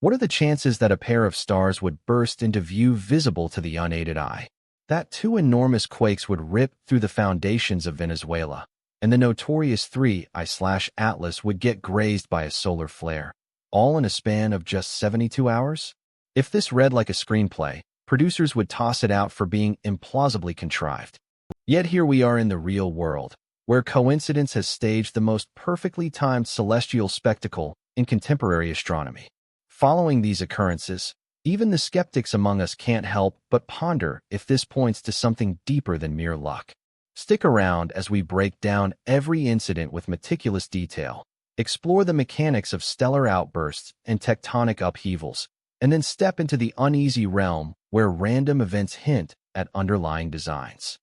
What are the chances that a pair of stars would burst into view visible to the unaided eye? That two enormous quakes would rip through the foundations of Venezuela, and the notorious 3I/Atlas would get grazed by a solar flare, all in a span of just 72 hours? If this read like a screenplay, producers would toss it out for being implausibly contrived. Yet here we are in the real world, where coincidence has staged the most perfectly timed celestial spectacle in contemporary astronomy. Following these occurrences, even the skeptics among us can't help but ponder if this points to something deeper than mere luck. Stick around as we break down every incident with meticulous detail, explore the mechanics of stellar outbursts and tectonic upheavals, and then step into the uneasy realm where random events hint at underlying designs.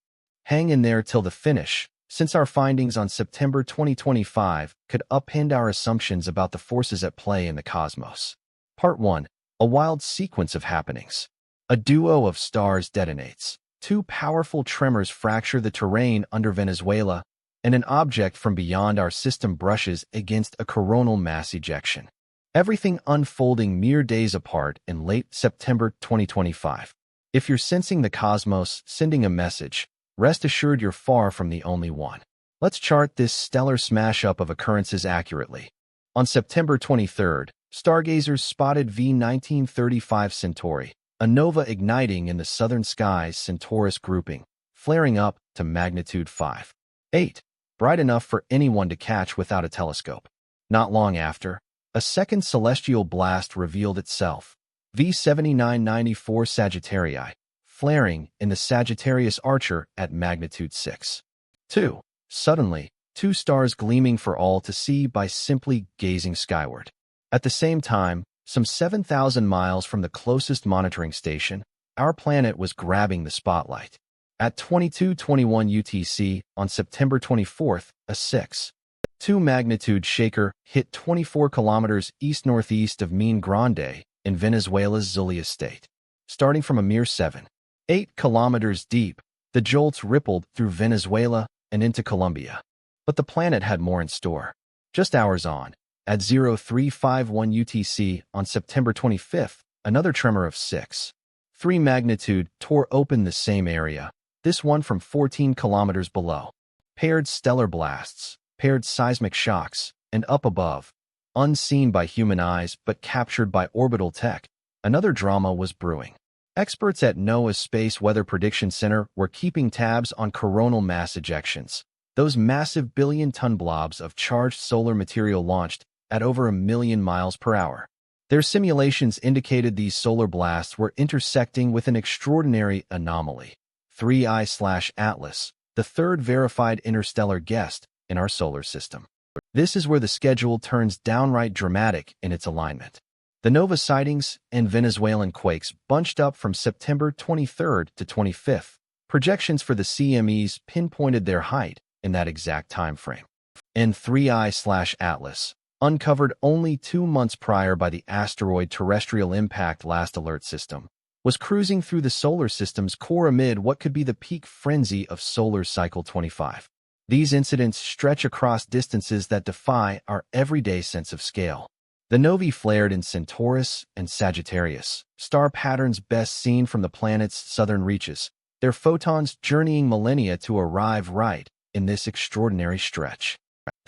Hang in there till the finish, since our findings on September 2025 could upend our assumptions about the forces at play in the cosmos. Part 1. A wild sequence of happenings. A duo of stars detonates. Two powerful tremors fracture the terrain under Venezuela, and an object from beyond our system brushes against a coronal mass ejection. Everything unfolding mere days apart in late September 2025. If you're sensing the cosmos sending a message, rest assured you're far from the only one. Let's chart this stellar smash-up of occurrences accurately. On September 23rd, stargazers spotted V1935 Centauri, a nova igniting in the southern skies Centaurus grouping, flaring up to magnitude 5.8, bright enough for anyone to catch without a telescope. Not long after, a second celestial blast revealed itself, V7994 Sagittarii, flaring in the Sagittarius Archer at magnitude 6.2. Suddenly, two stars gleaming for all to see by simply gazing skyward. At the same time, some 7,000 miles from the closest monitoring station, our planet was grabbing the spotlight. At 22:21 UTC on September 24th, a 6.2 magnitude shaker hit 24 kilometers east-northeast of Min Grande in Venezuela's Zulia state. Starting from a mere 7.8 kilometers deep, the jolts rippled through Venezuela and into Colombia. But the planet had more in store. Just hours on, at 0351 UTC on September 25th, another tremor of 6.3 magnitude tore open the same area, this one from 14 kilometers below. Paired stellar blasts, paired seismic shocks, and up above, unseen by human eyes but captured by orbital tech, another drama was brewing. Experts at NOAA's Space Weather Prediction Center were keeping tabs on coronal mass ejections, those massive billion-ton blobs of charged solar material launched at over 1 million miles per hour. Their simulations indicated these solar blasts were intersecting with an extraordinary anomaly, 3I/Atlas, the third verified interstellar guest in our solar system. This is where the schedule turns downright dramatic in its alignment. The nova sightings and Venezuelan quakes bunched up from September 23rd to 25th. Projections for the CMEs pinpointed their height in that exact time frame. And 3I/Atlas, uncovered only 2 months prior by the asteroid terrestrial impact last alert system, was cruising through the solar system's core amid what could be the peak frenzy of solar cycle 25. These incidents stretch across distances that defy our everyday sense of scale. The novae flared in Centaurus and Sagittarius, star patterns best seen from the planet's southern reaches, their photons journeying millennia to arrive right in this extraordinary stretch.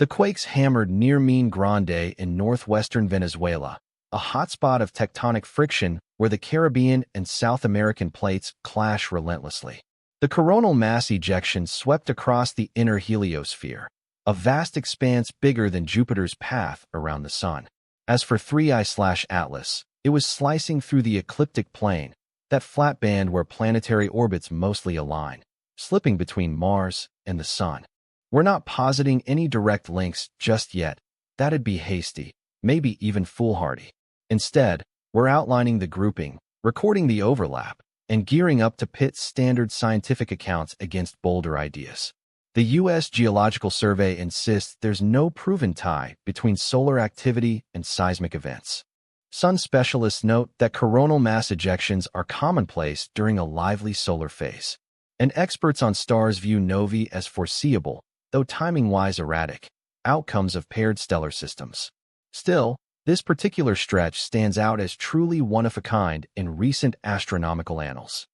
The quakes hammered near Min Grande in northwestern Venezuela, a hotspot of tectonic friction where the Caribbean and South American plates clash relentlessly. The coronal mass ejection swept across the inner heliosphere, a vast expanse bigger than Jupiter's path around the Sun. As for 3I/Atlas, it was slicing through the ecliptic plane, that flat band where planetary orbits mostly align, slipping between Mars and the Sun. We're not positing any direct links just yet. That'd be hasty, maybe even foolhardy. Instead, we're outlining the grouping, recording the overlap, and gearing up to pit standard scientific accounts against bolder ideas. The U.S. Geological Survey insists there's no proven tie between solar activity and seismic events. Sun specialists note that coronal mass ejections are commonplace during a lively solar phase, and experts on stars view novae as foreseeable, though timing-wise erratic, outcomes of paired stellar systems. Still, This particular stretch stands out as truly one-of-a-kind in recent astronomical annals.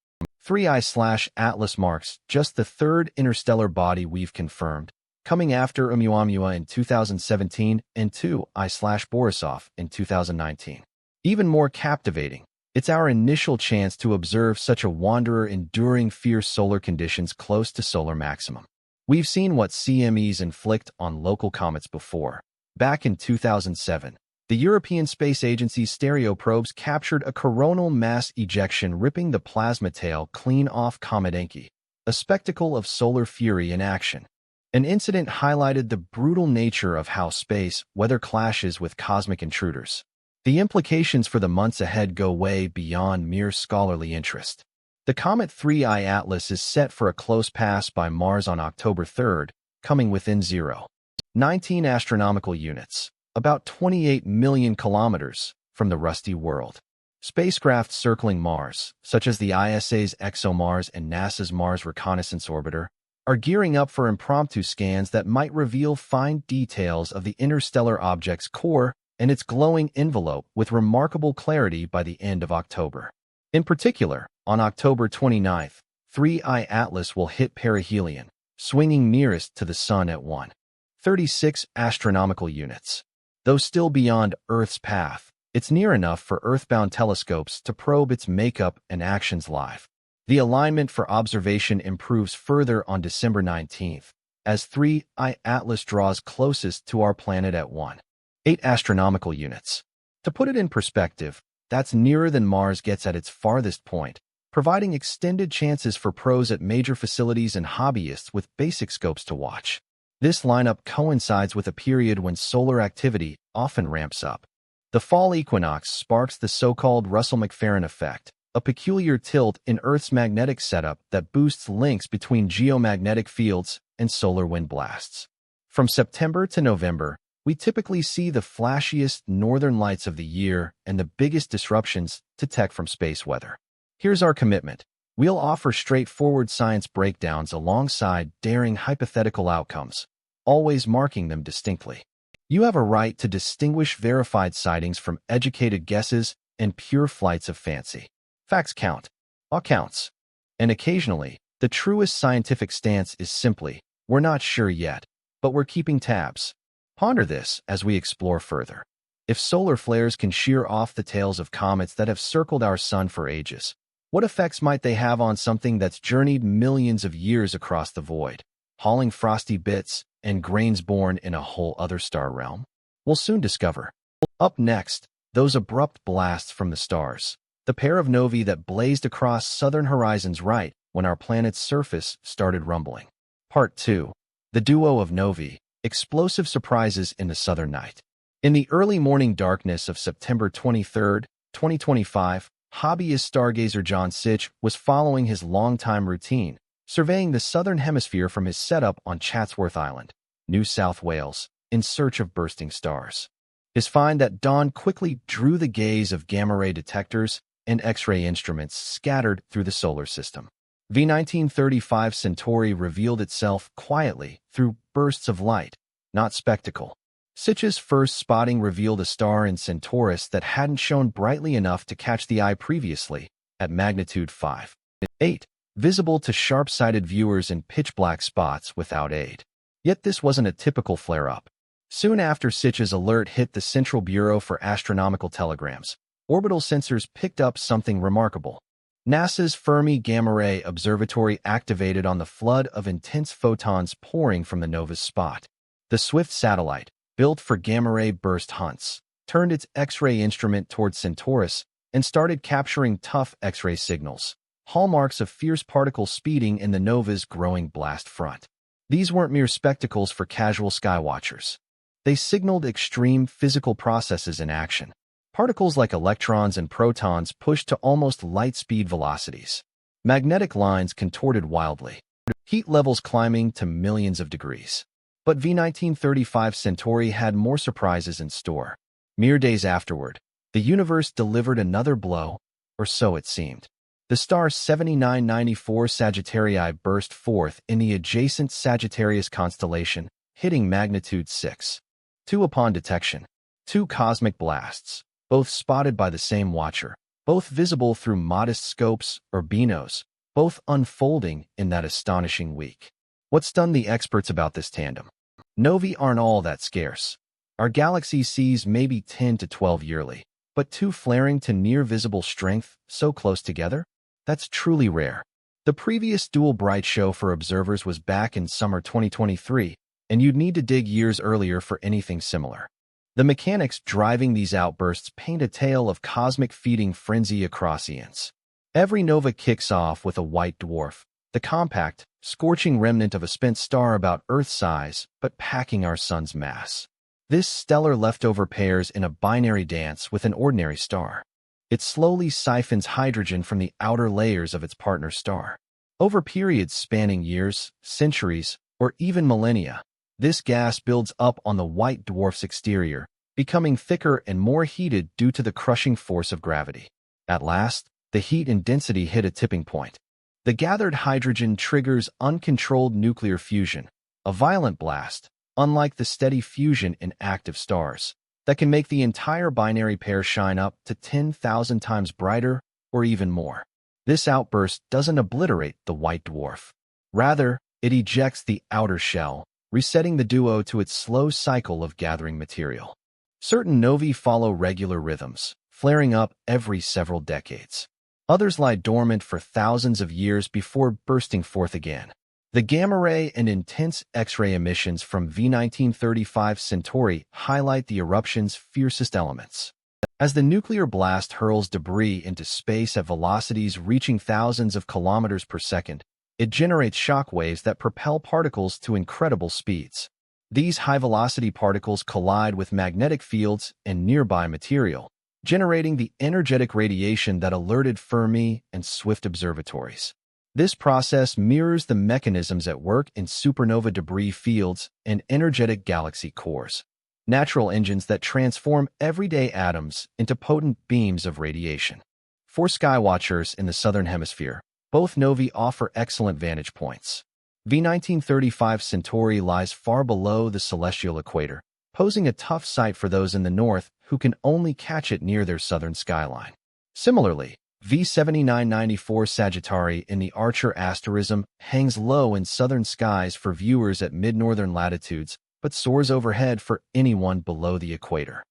3I/Atlas marks just the third interstellar body we've confirmed, coming after Oumuamua in 2017 and 2I/Borisov in 2019. Even more captivating, it's our initial chance to observe such a wanderer enduring fierce solar conditions close to solar maximum. We've seen what CMEs inflict on local comets before. Back in 2007, the European Space Agency's stereo probes captured a coronal mass ejection ripping the plasma tail clean off Comet Encke, a spectacle of solar fury in action. An incident highlighted the brutal nature of how space weather clashes with cosmic intruders. The implications for the months ahead go way beyond mere scholarly interest. The comet 3I Atlas is set for a close pass by Mars on October 3rd, coming within 0.19 astronomical units, about 28 million kilometers, from the rusty world. Spacecraft circling Mars, such as the ISA's ExoMars and NASA's Mars Reconnaissance Orbiter, are gearing up for impromptu scans that might reveal fine details of the interstellar object's core and its glowing envelope with remarkable clarity by the end of October. In particular, on October 29th, 3I Atlas will hit perihelion, swinging nearest to the Sun at 1.36 astronomical units. Though still beyond Earth's path, it's near enough for Earthbound telescopes to probe its makeup and actions live. The alignment for observation improves further on December 19th, as 3I Atlas draws closest to our planet at 1.8 astronomical units. To put it in perspective, that's nearer than Mars gets at its farthest point, providing extended chances for pros at major facilities and hobbyists with basic scopes to watch. This lineup coincides with a period when solar activity often ramps up. The fall equinox sparks the so-called Russell-McLaren effect, a peculiar tilt in Earth's magnetic setup that boosts links between geomagnetic fields and solar wind blasts. From September to November, we typically see the flashiest northern lights of the year and the biggest disruptions to tech from space weather. Here's our commitment. We'll offer straightforward science breakdowns alongside daring hypothetical outcomes, always marking them distinctly. You have a right to distinguish verified sightings from educated guesses and pure flights of fancy. Facts count. All counts. And occasionally, the truest scientific stance is simply, we're not sure yet, but we're keeping tabs. Ponder this as we explore further. If solar flares can shear off the tails of comets that have circled our sun for ages, what effects might they have on something that's journeyed millions of years across the void, hauling frosty bits and grains born in a whole other star realm? We'll soon discover. Up next, those abrupt blasts from the stars, the pair of novae that blazed across southern horizons right when our planet's surface started rumbling. Part 2. The duo of novae, explosive surprises in the southern night. In the early morning darkness of September 23, 2025, hobbyist stargazer John Sitch was following his longtime routine, surveying the southern hemisphere from his setup on Chatsworth Island, New South Wales, in search of bursting stars. His find at dawn quickly drew the gaze of gamma-ray detectors and X-ray instruments scattered through the solar system. V1935 Centauri revealed itself quietly through bursts of light, not spectacle. Sitch's first spotting revealed a star in Centaurus that hadn't shone brightly enough to catch the eye previously, at magnitude 5.8, visible to sharp-sighted viewers in pitch-black spots without aid. Yet this wasn't a typical flare-up. Soon after Sitch's alert hit the Central Bureau for Astronomical Telegrams, orbital sensors picked up something remarkable. NASA's Fermi Gamma Ray Observatory activated on the flood of intense photons pouring from the nova's spot. The Swift satellite, built for gamma-ray burst hunts, turned its X-ray instrument toward Centaurus and started capturing tough X-ray signals, hallmarks of fierce particle speeding in the nova's growing blast front. These weren't mere spectacles for casual skywatchers. They signaled extreme physical processes in action. Particles like electrons and protons pushed to almost light-speed velocities. Magnetic lines contorted wildly, heat levels climbing to millions of degrees. But V1935 Centauri had more surprises in store. Mere days afterward, the universe delivered another blow, or so it seemed. The star 7994 Sagittarii burst forth in the adjacent Sagittarius constellation, hitting magnitude 6.2 upon detection. Two cosmic blasts, both spotted by the same watcher, both visible through modest scopes or binos, both unfolding in that astonishing week. What stunned the experts about this tandem? Novae aren't all that scarce. Our galaxy sees maybe 10 to 12 yearly, but two flaring to near-visible strength so close together? That's truly rare. The previous dual bright show for observers was back in summer 2023, and you'd need to dig years earlier for anything similar. The mechanics driving these outbursts paint a tale of cosmic feeding frenzy across eons. Every nova kicks off with a white dwarf, the compact, scorching remnant of a spent star about Earth size, but packing our sun's mass. This stellar leftover pairs in a binary dance with an ordinary star. It slowly siphons hydrogen from the outer layers of its partner star. Over periods spanning years, centuries, or even millennia, this gas builds up on the white dwarf's exterior, becoming thicker and more heated due to the crushing force of gravity. At last, the heat and density hit a tipping point. The gathered hydrogen triggers uncontrolled nuclear fusion, a violent blast, unlike the steady fusion in active stars, that can make the entire binary pair shine up to 10,000 times brighter or even more. This outburst doesn't obliterate the white dwarf. Rather, it ejects the outer shell, resetting the duo to its slow cycle of gathering material. Certain novae follow regular rhythms, flaring up every several decades. Others lie dormant for thousands of years before bursting forth again. The gamma-ray and intense X-ray emissions from V1935 Centauri highlight the eruption's fiercest elements. As the nuclear blast hurls debris into space at velocities reaching thousands of kilometers per second, it generates shock waves that propel particles to incredible speeds. These high-velocity particles collide with magnetic fields and nearby material, generating the energetic radiation that alerted Fermi and Swift observatories. This process mirrors the mechanisms at work in supernova debris fields and energetic galaxy cores, natural engines that transform everyday atoms into potent beams of radiation. For skywatchers in the southern hemisphere, both novae offer excellent vantage points. V1935 Centauri lies far below the celestial equator, posing a tough sight for those in the north who can only catch it near their southern skyline. Similarly, V7994 Sagittari in the Archer asterism hangs low in southern skies for viewers at mid-northern latitudes, but soars overhead for anyone below the equator.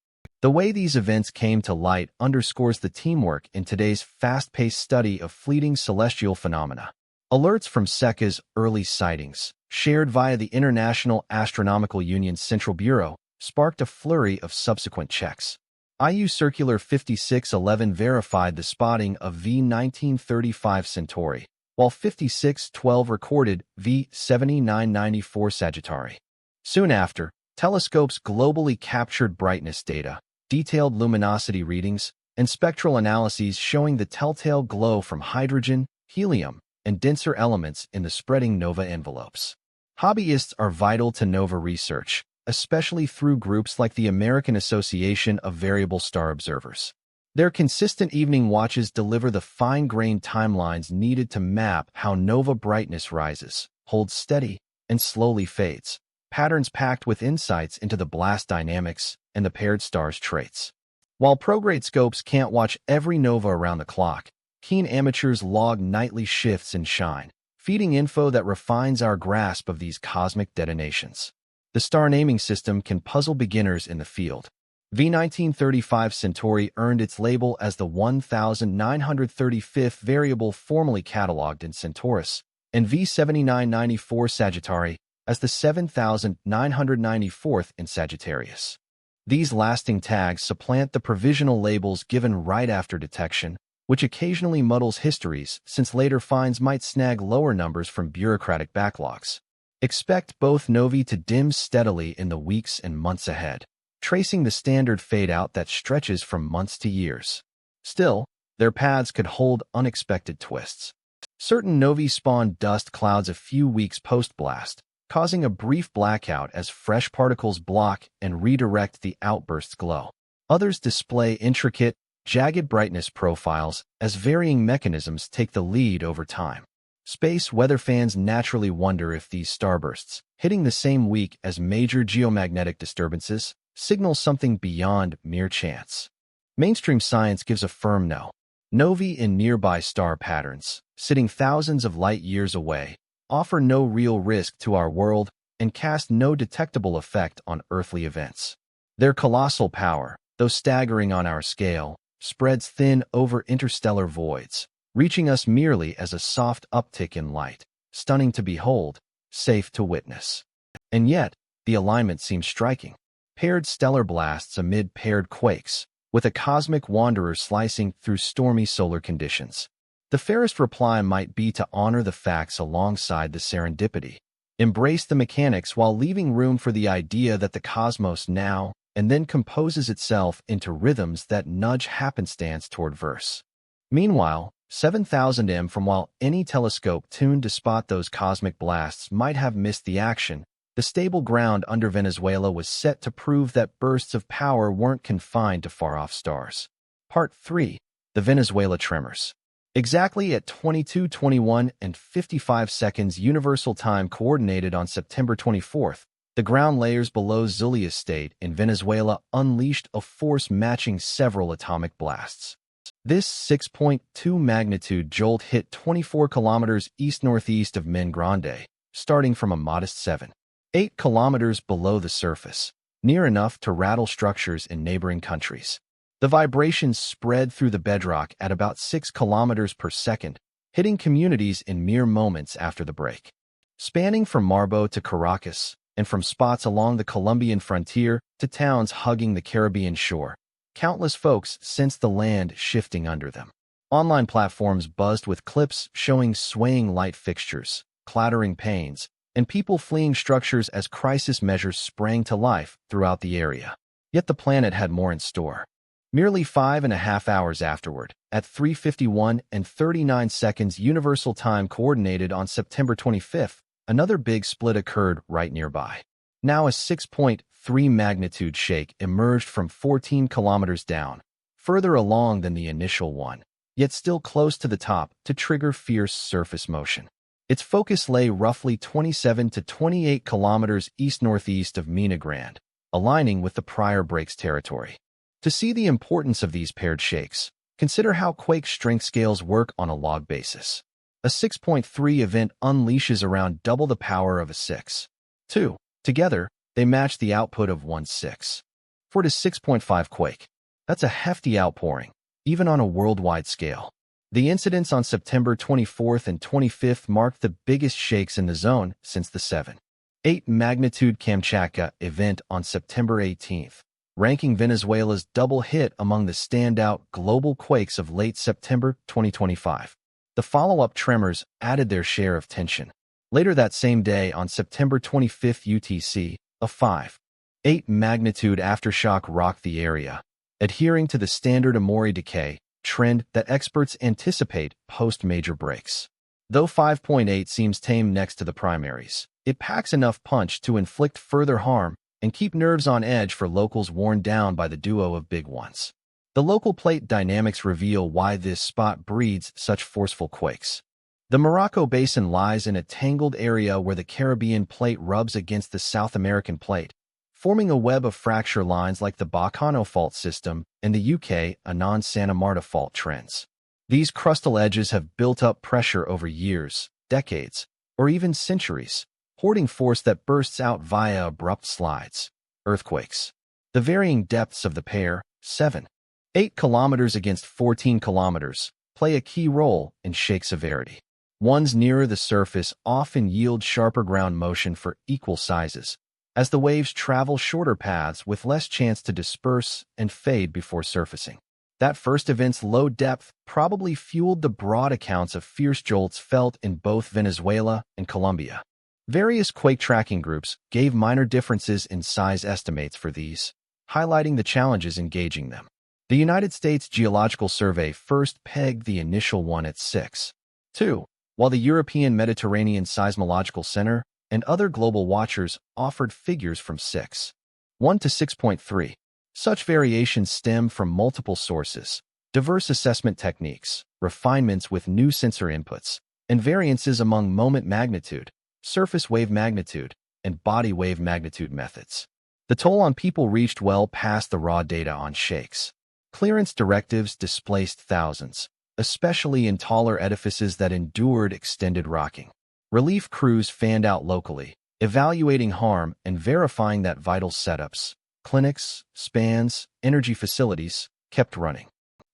The way these events came to light underscores the teamwork in today's fast-paced study of fleeting celestial phenomena. Alerts from SECA's early sightings, shared via the International Astronomical Union's Central Bureau, sparked a flurry of subsequent checks. IU Circular 5611 verified the spotting of V1935 Centauri, while 5612 recorded V7994 Sagittari. Soon after, telescopes globally captured brightness data, detailed luminosity readings, and spectral analyses showing the telltale glow from hydrogen, helium, and denser elements in the spreading nova envelopes. Hobbyists are vital to nova research, especially through groups like the American Association of Variable Star Observers. Their consistent evening watches deliver the fine-grained timelines needed to map how nova brightness rises, holds steady, and slowly fades, patterns packed with insights into the blast dynamics and the paired star's traits. While prograde scopes can't watch every nova around the clock, keen amateurs log nightly shifts in shine, feeding info that refines our grasp of these cosmic detonations. The star naming system can puzzle beginners in the field. V1935 Centauri earned its label as the 1935th variable formally cataloged in Centaurus, and V7994 Sagittari as the 7994th in Sagittarius. These lasting tags supplant the provisional labels given right after detection, which occasionally muddles histories since later finds might snag lower numbers from bureaucratic backlogs. Expect both novae to dim steadily in the weeks and months ahead, tracing the standard fade-out that stretches from months to years. Still, their paths could hold unexpected twists. Certain novae spawn dust clouds a few weeks post-blast, causing a brief blackout as fresh particles block and redirect the outburst's glow. Others display intricate, jagged brightness profiles as varying mechanisms take the lead over time. Space weather fans naturally wonder if these starbursts, hitting the same week as major geomagnetic disturbances, signals something beyond mere chance. Mainstream science gives a firm no. Novae in nearby star patterns, sitting thousands of light-years away, offer no real risk to our world and cast no detectable effect on earthly events. Their colossal power, though staggering on our scale, spreads thin over interstellar voids, reaching us merely as a soft uptick in light, stunning to behold, safe to witness. And yet, the alignment seems striking. Paired stellar blasts amid paired quakes, with a cosmic wanderer slicing through stormy solar conditions. The fairest reply might be to honor the facts alongside the serendipity. Embrace the mechanics while leaving room for the idea that the cosmos now and then composes itself into rhythms that nudge happenstance toward verse. Meanwhile, 7,000 m from while any telescope tuned to spot those cosmic blasts might have missed the action, the stable ground under Venezuela was set to prove that bursts of power weren't confined to far-off stars. Part 3. The Venezuela Tremors. Exactly at 22:21 and 55 seconds Universal Time Coordinated on September 24th, the ground layers below Zulia State in Venezuela unleashed a force matching several atomic blasts. This 6.2 magnitude jolt hit 24 kilometers east-northeast of Min Grande, starting from a modest 7.8 kilometers below the surface, near enough to rattle structures in neighboring countries. The vibrations spread through the bedrock at about 6 kilometers per second, hitting communities in mere moments after the break. Spanning from Marbo to Caracas, and from spots along the Colombian frontier to towns hugging the Caribbean shore, countless folks sensed the land shifting under them. Online platforms buzzed with clips showing swaying light fixtures, clattering panes, and people fleeing structures as crisis measures sprang to life throughout the area. Yet the planet had more in store. Merely 5.5 hours afterward, at 3:51 and 39 seconds Universal Time Coordinated on September 25th, another big split occurred right nearby. Now a 6.3 magnitude shake emerged from 14 kilometers down, further along than the initial one, yet still close to the top to trigger fierce surface motion. Its focus lay roughly 27 to 28 kilometers east-northeast of Mina Grande, aligning with the prior break's territory. To see the importance of these paired shakes, consider how quake strength scales work on a log basis. A 6.3 event unleashes around double the power of a 6.2. Together, they match the output of 1.6. For a 6.5 quake, that's a hefty outpouring, even on a worldwide scale. The incidents on September 24th and 25th marked the biggest shakes in the zone since the 7.8 magnitude Kamchatka event on September 18th, ranking Venezuela's double hit among the standout global quakes of late September 2025. The follow-up tremors added their share of tension. Later that same day, on September 25th UTC, a 5.8 magnitude aftershock rocked the area, adhering to the standard Amori decay trend that experts anticipate post-major breaks. Though 5.8 seems tame next to the primaries, it packs enough punch to inflict further harm and keep nerves on edge for locals worn down by the duo of big ones. The local plate dynamics reveal why this spot breeds such forceful quakes. The Morocco Basin lies in a tangled area where the Caribbean plate rubs against the South American plate, forming a web of fracture lines like the Bacano Fault system and the UK Annan-Santa Marta fault trends. These crustal edges have built up pressure over years, decades, or even centuries, hoarding force that bursts out via abrupt slides, earthquakes. The varying depths of the pair, 7.8 kilometers against 14 kilometers, play a key role in shake severity. Ones nearer the surface often yield sharper ground motion for equal sizes, as the waves travel shorter paths with less chance to disperse and fade before surfacing. That first event's low depth probably fueled the broad accounts of fierce jolts felt in both Venezuela and Colombia. Various quake tracking groups gave minor differences in size estimates for these, highlighting the challenges in gauging them. The United States Geological Survey first pegged the initial one at 6.2, while the European Mediterranean Seismological Center and other global watchers offered figures from 6.1 to 6.3. Such variations stem from multiple sources, diverse assessment techniques, refinements with new sensor inputs, and variances among moment magnitude, surface wave magnitude, and body wave magnitude methods. The toll on people reached well past the raw data on shakes. Clearance directives displaced thousands, especially in taller edifices that endured extended rocking. Relief crews fanned out locally, evaluating harm and verifying that vital setups, clinics, spans, energy facilities, kept running.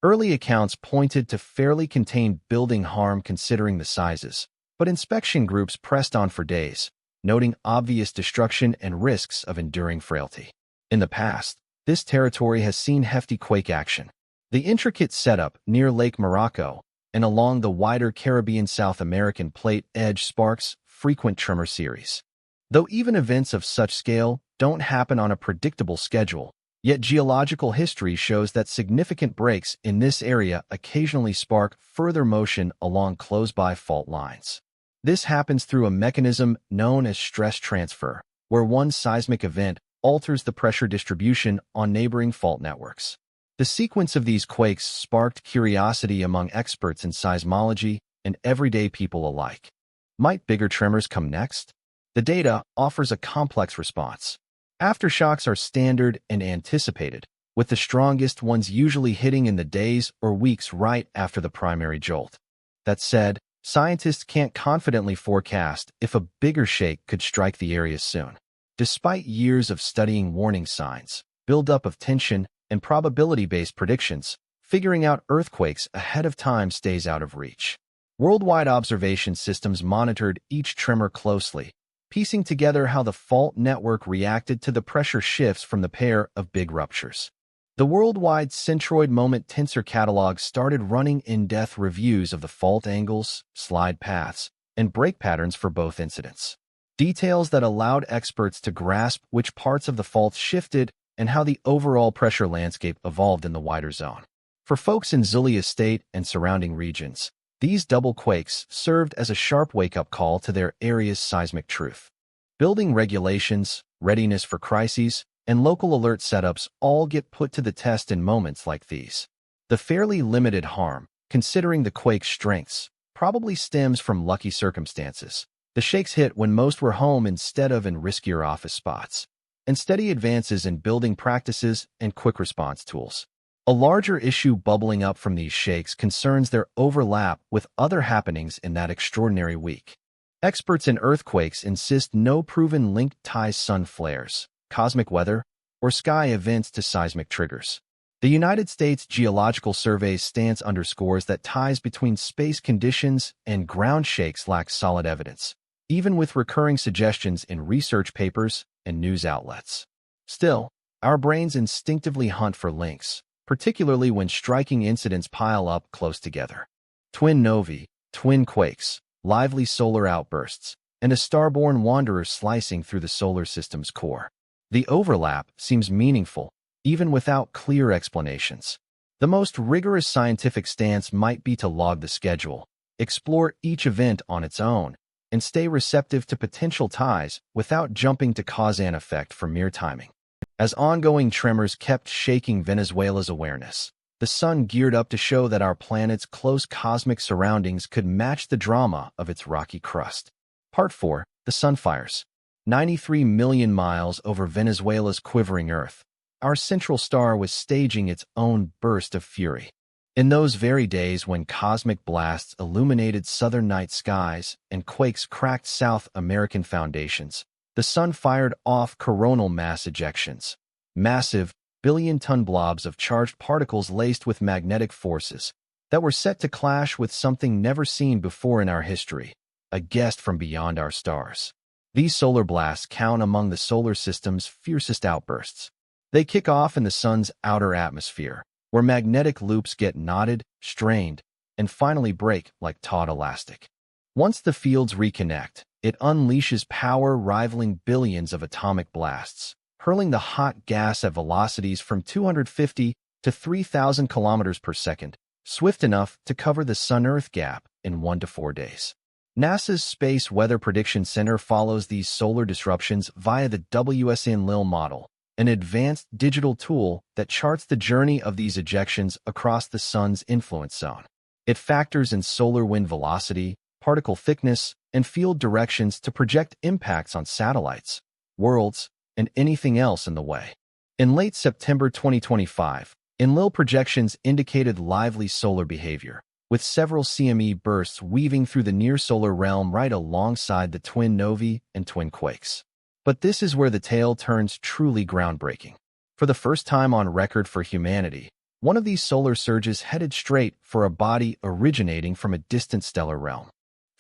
Early accounts pointed to fairly contained building harm considering the sizes, but inspection groups pressed on for days, noting obvious destruction and risks of enduring frailty. In the past, this territory has seen hefty quake action. The intricate setup near Lake Morocco and along the wider Caribbean-South American plate edge sparks frequent tremor series. Though even events of such scale don't happen on a predictable schedule, yet geological history shows that significant breaks in this area occasionally spark further motion along close-by fault lines. This happens through a mechanism known as stress transfer, where one seismic event alters the pressure distribution on neighboring fault networks. The sequence of these quakes sparked curiosity among experts in seismology and everyday people alike. Might bigger tremors come next? The data offers a complex response. Aftershocks are standard and anticipated, with the strongest ones usually hitting in the days or weeks right after the primary jolt. That said, scientists can't confidently forecast if a bigger shake could strike the area soon. Despite years of studying warning signs, buildup of tension, and probability-based predictions, figuring out earthquakes ahead of time stays out of reach. Worldwide observation systems monitored each tremor closely, piecing together how the fault network reacted to the pressure shifts from the pair of big ruptures. The worldwide centroid moment tensor catalog started running in-depth reviews of the fault angles, slide paths, and break patterns for both incidents. Details that allowed experts to grasp which parts of the fault shifted and how the overall pressure landscape evolved in the wider zone. For folks in Zulia State and surrounding regions, these double quakes served as a sharp wake-up call to their area's seismic truth. Building regulations, readiness for crises, and local alert setups all get put to the test in moments like these. The fairly limited harm, considering the quake's strengths, probably stems from lucky circumstances. The shakes hit when most were home instead of in riskier office spots, and steady advances in building practices and quick response tools. A larger issue bubbling up from these shakes concerns their overlap with other happenings in that extraordinary week. Experts in earthquakes insist no proven link ties sun flares, cosmic weather, or sky events to seismic triggers. The United States Geological Survey's stance underscores that ties between space conditions and ground shakes lack solid evidence, even with recurring suggestions in research papers and news outlets. Still, our brains instinctively hunt for links, particularly when striking incidents pile up close together. Twin novae, twin quakes, lively solar outbursts, and a starborn wanderer slicing through the solar system's core. The overlap seems meaningful, even without clear explanations. The most rigorous scientific stance might be to log the schedule, explore each event on its own, and stay receptive to potential ties without jumping to cause and effect for mere timing. As ongoing tremors kept shaking Venezuela's awareness, the sun geared up to show that our planet's close cosmic surroundings could match the drama of its rocky crust. Part 4. The Sun Fires. 93 million miles over Venezuela's quivering Earth, our central star was staging its own burst of fury. In those very days when cosmic blasts illuminated southern night skies and quakes cracked South American foundations, the sun fired off coronal mass ejections, massive, billion-ton blobs of charged particles laced with magnetic forces that were set to clash with something never seen before in our history, a guest from beyond our stars. These solar blasts count among the solar system's fiercest outbursts. They kick off in the sun's outer atmosphere, where magnetic loops get knotted, strained, and finally break like taut elastic. Once the fields reconnect, it unleashes power rivaling billions of atomic blasts, hurling the hot gas at velocities from 250 to 3,000 kilometers per second, swift enough to cover the Sun-Earth gap in 1 to 4 days. NASA's Space Weather Prediction Center follows these solar disruptions via the WSN-LIL model, an advanced digital tool that charts the journey of these ejections across the sun's influence zone. It factors in solar wind velocity, particle thickness, and field directions to project impacts on satellites, worlds, and anything else in the way. In late September 2025, Enlil projections indicated lively solar behavior, with several CME bursts weaving through the near-solar realm right alongside the twin novae and twin quakes. But this is where the tale turns truly groundbreaking. For the first time on record for humanity, one of these solar surges headed straight for a body originating from a distant stellar realm.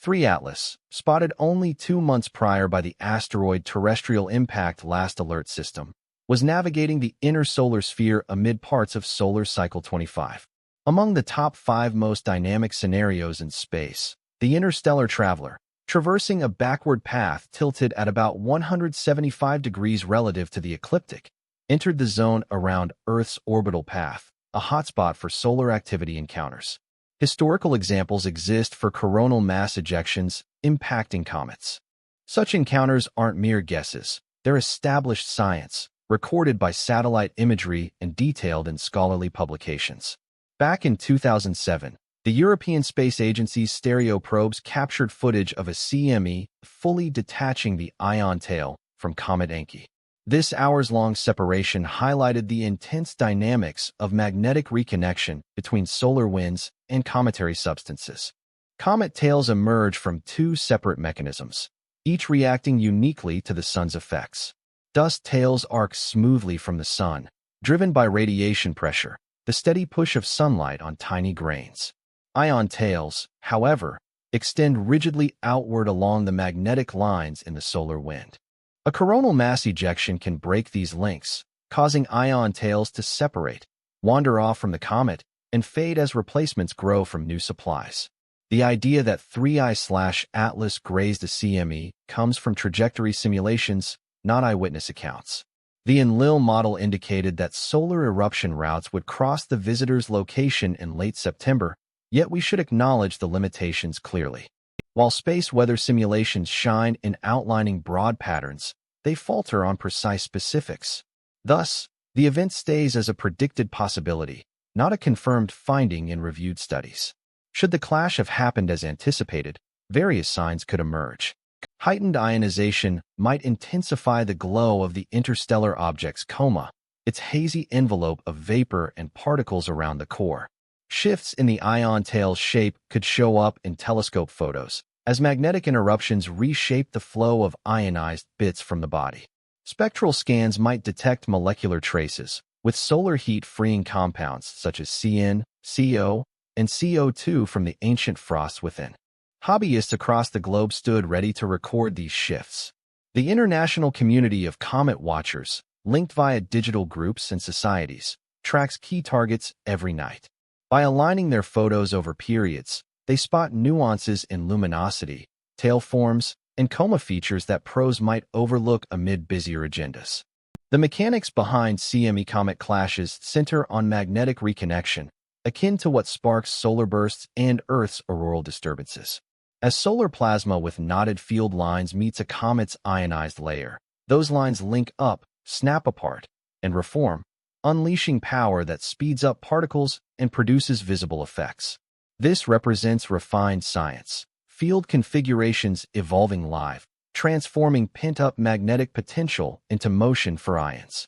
3 Atlas, spotted only 2 months prior by the asteroid terrestrial impact last alert system, was navigating the inner solar sphere amid parts of solar cycle 25. Among the top 5 most dynamic scenarios in space, the interstellar traveler, traversing a backward path tilted at about 175 degrees relative to the ecliptic, entered the zone around Earth's orbital path, a hotspot for solar activity encounters. Historical examples exist for coronal mass ejections impacting comets. Such encounters aren't mere guesses, they're established science, recorded by satellite imagery and detailed in scholarly publications. Back in 2007, the European Space Agency's stereo probes captured footage of a CME fully detaching the ion tail from Comet Encke. This hours-long separation highlighted the intense dynamics of magnetic reconnection between solar winds and cometary substances. Comet tails emerge from 2 separate mechanisms, each reacting uniquely to the sun's effects. Dust tails arc smoothly from the sun, driven by radiation pressure, the steady push of sunlight on tiny grains. Ion tails, however, extend rigidly outward along the magnetic lines in the solar wind. A coronal mass ejection can break these links, causing ion tails to separate, wander off from the comet, and fade as replacements grow from new supplies. The idea that 3I/Atlas grazed a CME comes from trajectory simulations, not eyewitness accounts. The Enlil model indicated that solar eruption routes would cross the visitor's location in late September, yet we should acknowledge the limitations clearly. While space weather simulations shine in outlining broad patterns, they falter on precise specifics. Thus, the event stays as a predicted possibility, not a confirmed finding in reviewed studies. Should the clash have happened as anticipated, various signs could emerge. Heightened ionization might intensify the glow of the interstellar object's coma, its hazy envelope of vapor and particles around the core. Shifts in the ion tail's shape could show up in telescope photos, as magnetic interruptions reshape the flow of ionized bits from the body. Spectral scans might detect molecular traces, with solar heat-freeing compounds such as CN, CO, and CO2 from the ancient frosts within. Hobbyists across the globe stood ready to record these shifts. The international community of comet watchers, linked via digital groups and societies, tracks key targets every night. By aligning their photos over periods, they spot nuances in luminosity, tail forms, and coma features that pros might overlook amid busier agendas. The mechanics behind CME comet clashes center on magnetic reconnection, akin to what sparks solar bursts and Earth's auroral disturbances. As solar plasma with knotted field lines meets a comet's ionized layer, those lines link up, snap apart, and reform, unleashing power that speeds up particles and produces visible effects. This represents refined science, field configurations evolving live, transforming pent-up magnetic potential into motion for ions.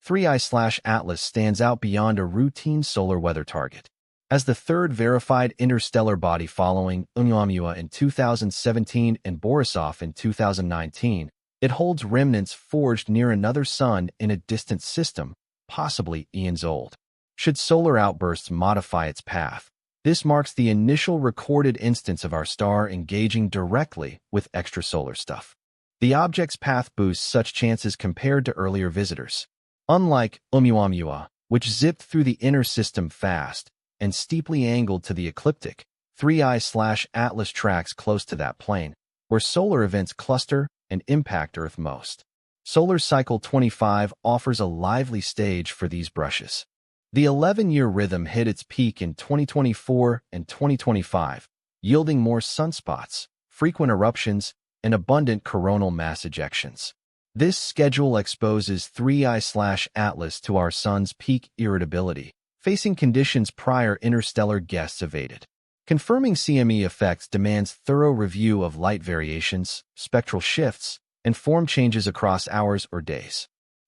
3I/Atlas stands out beyond a routine solar weather target. As the third verified interstellar body following Oumuamua in 2017 and Borisov in 2019, it holds remnants forged near another sun in a distant system, possibly eons old. Should solar outbursts modify its path, this marks the initial recorded instance of our star engaging directly with extrasolar stuff. The object's path boosts such chances compared to earlier visitors. Unlike Oumuamua, which zipped through the inner system fast and steeply angled to the ecliptic, 3I/Atlas tracks close to that plane, where solar events cluster and impact Earth most. Solar Cycle 25 offers a lively stage for these brushes. The 11-year rhythm hit its peak in 2024 and 2025, yielding more sunspots, frequent eruptions, and abundant coronal mass ejections. This schedule exposes 3I/Atlas to our sun's peak irritability, facing conditions prior interstellar guests evaded. Confirming CME effects demands thorough review of light variations, spectral shifts, and form changes across hours or days.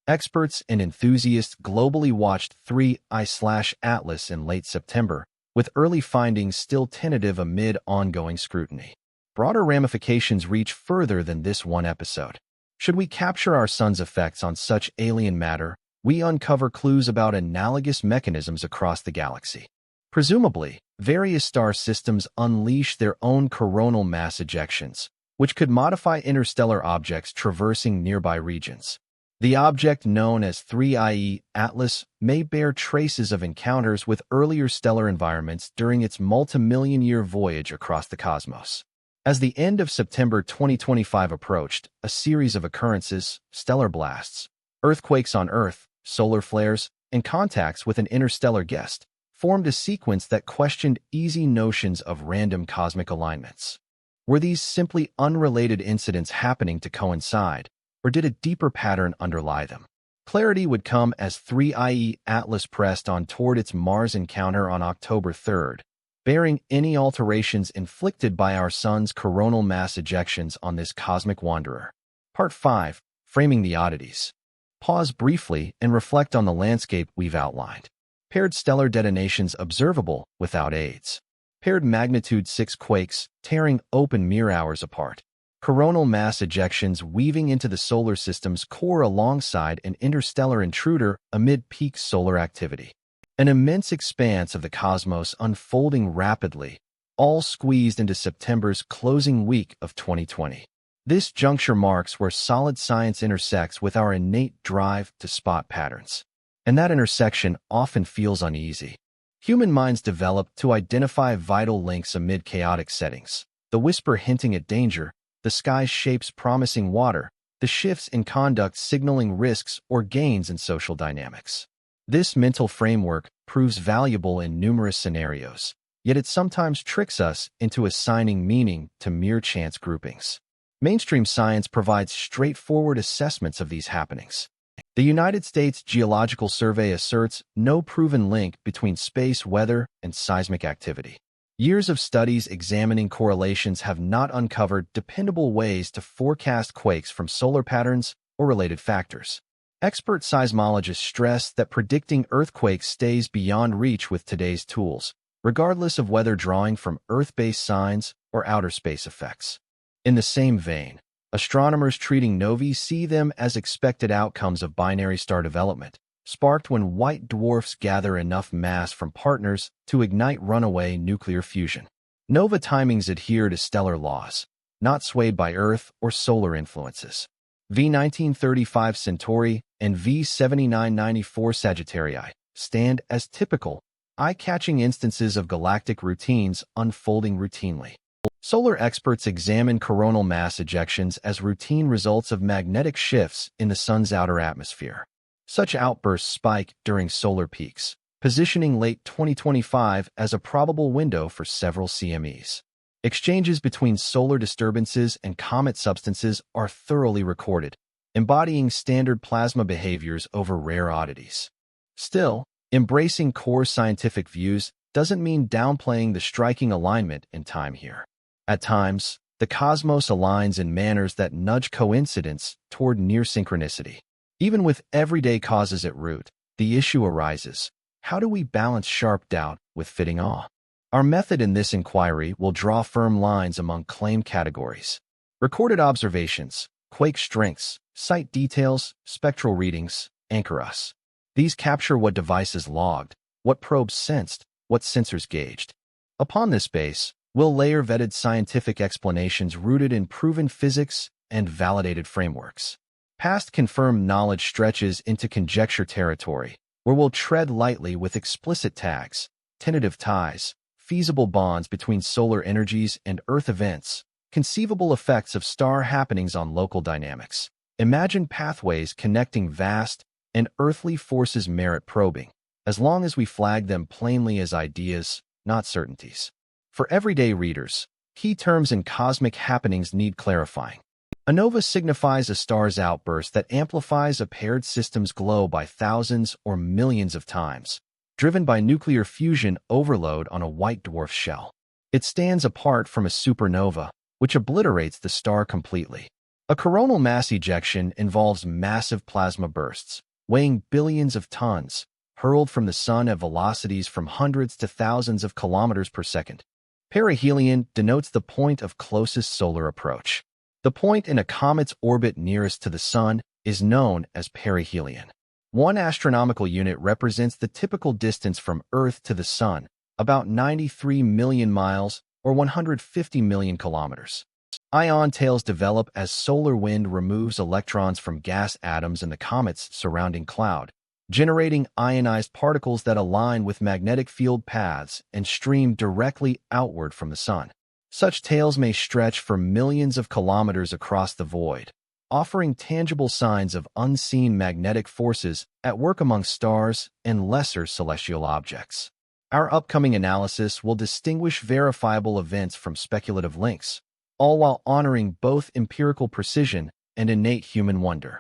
Experts and enthusiasts globally watched 3I/Atlas in late September, with early findings still tentative amid ongoing scrutiny. Broader ramifications reach further than this one episode. Should we capture our sun's effects on such alien matter, we uncover clues about analogous mechanisms across the galaxy. Presumably, various star systems unleash their own coronal mass ejections, which could modify interstellar objects traversing nearby regions. The object known as 3I Atlas may bear traces of encounters with earlier stellar environments during its multi-million-year voyage across the cosmos. As the end of September 2025 approached, a series of occurrences, stellar blasts, earthquakes on Earth, solar flares, and contacts with an interstellar guest, formed a sequence that questioned easy notions of random cosmic alignments. Were these simply unrelated incidents happening to coincide, or did a deeper pattern underlie them? Clarity would come as 3I Atlas pressed on toward its Mars encounter on October 3rd, bearing any alterations inflicted by our sun's coronal mass ejections on this cosmic wanderer. Part 5. Framing the Oddities. Pause briefly and reflect on the landscape we've outlined. Paired stellar detonations observable without aids. Paired magnitude 6 quakes tearing open mere hours apart. Coronal mass ejections weaving into the solar system's core alongside an interstellar intruder amid peak solar activity. An immense expanse of the cosmos unfolding rapidly, all squeezed into September's closing week of 2020. This juncture marks where solid science intersects with our innate drive to spot patterns. And that intersection often feels uneasy. Human minds develop to identify vital links amid chaotic settings, the whisper hinting at danger, the sky's shapes promising water, the shifts in conduct signaling risks or gains in social dynamics. This mental framework proves valuable in numerous scenarios, yet it sometimes tricks us into assigning meaning to mere chance groupings. Mainstream science provides straightforward assessments of these happenings. The United States Geological Survey asserts no proven link between space weather and seismic activity. Years of studies examining correlations have not uncovered dependable ways to forecast quakes from solar patterns or related factors. Expert seismologists stress that predicting earthquakes stays beyond reach with today's tools, regardless of whether drawing from Earth-based signs or outer space effects. In the same vein, astronomers treating novae see them as expected outcomes of binary star development, sparked when white dwarfs gather enough mass from partners to ignite runaway nuclear fusion. Nova timings adhere to stellar laws, not swayed by Earth or solar influences. V1935 Centauri and V7994 Sagittarii stand as typical, eye-catching instances of galactic routines unfolding routinely. Solar experts examine coronal mass ejections as routine results of magnetic shifts in the sun's outer atmosphere. Such outbursts spike during solar peaks, positioning late 2025 as a probable window for several CMEs. Exchanges between solar disturbances and comet substances are thoroughly recorded, embodying standard plasma behaviors over rare oddities. Still, embracing core scientific views doesn't mean downplaying the striking alignment in time here. At times, the cosmos aligns in manners that nudge coincidence toward near synchronicity. Even with everyday causes at root, the issue arises: how do we balance sharp doubt with fitting awe? Our method in this inquiry will draw firm lines among claimed categories. Recorded observations, quake strengths, site details, spectral readings, anchor us. These capture what devices logged, what probes sensed, what sensors gauged. Upon this base, we'll layer vetted scientific explanations rooted in proven physics and validated frameworks. Past confirmed knowledge stretches into conjecture territory, where we'll tread lightly with explicit tags, tentative ties, feasible bonds between solar energies and Earth events, conceivable effects of star happenings on local dynamics. Imagine pathways connecting vast and earthly forces merit probing, as long as we flag them plainly as ideas, not certainties. For everyday readers, key terms in cosmic happenings need clarifying. A nova signifies a star's outburst that amplifies a paired system's glow by thousands or millions of times, driven by nuclear fusion overload on a white dwarf shell. It stands apart from a supernova, which obliterates the star completely. A coronal mass ejection involves massive plasma bursts, weighing billions of tons, hurled from the sun at velocities from hundreds to thousands of kilometers per second. Perihelion denotes the point of closest solar approach. The point in a comet's orbit nearest to the sun is known as perihelion. One astronomical unit represents the typical distance from Earth to the sun, about 93 million miles or 150 million kilometers. Ion tails develop as solar wind removes electrons from gas atoms in the comet's surrounding cloud, generating ionized particles that align with magnetic field paths and stream directly outward from the sun. Such tails may stretch for millions of kilometers across the void, offering tangible signs of unseen magnetic forces at work among stars and lesser celestial objects. Our upcoming analysis will distinguish verifiable events from speculative links, all while honoring both empirical precision and innate human wonder.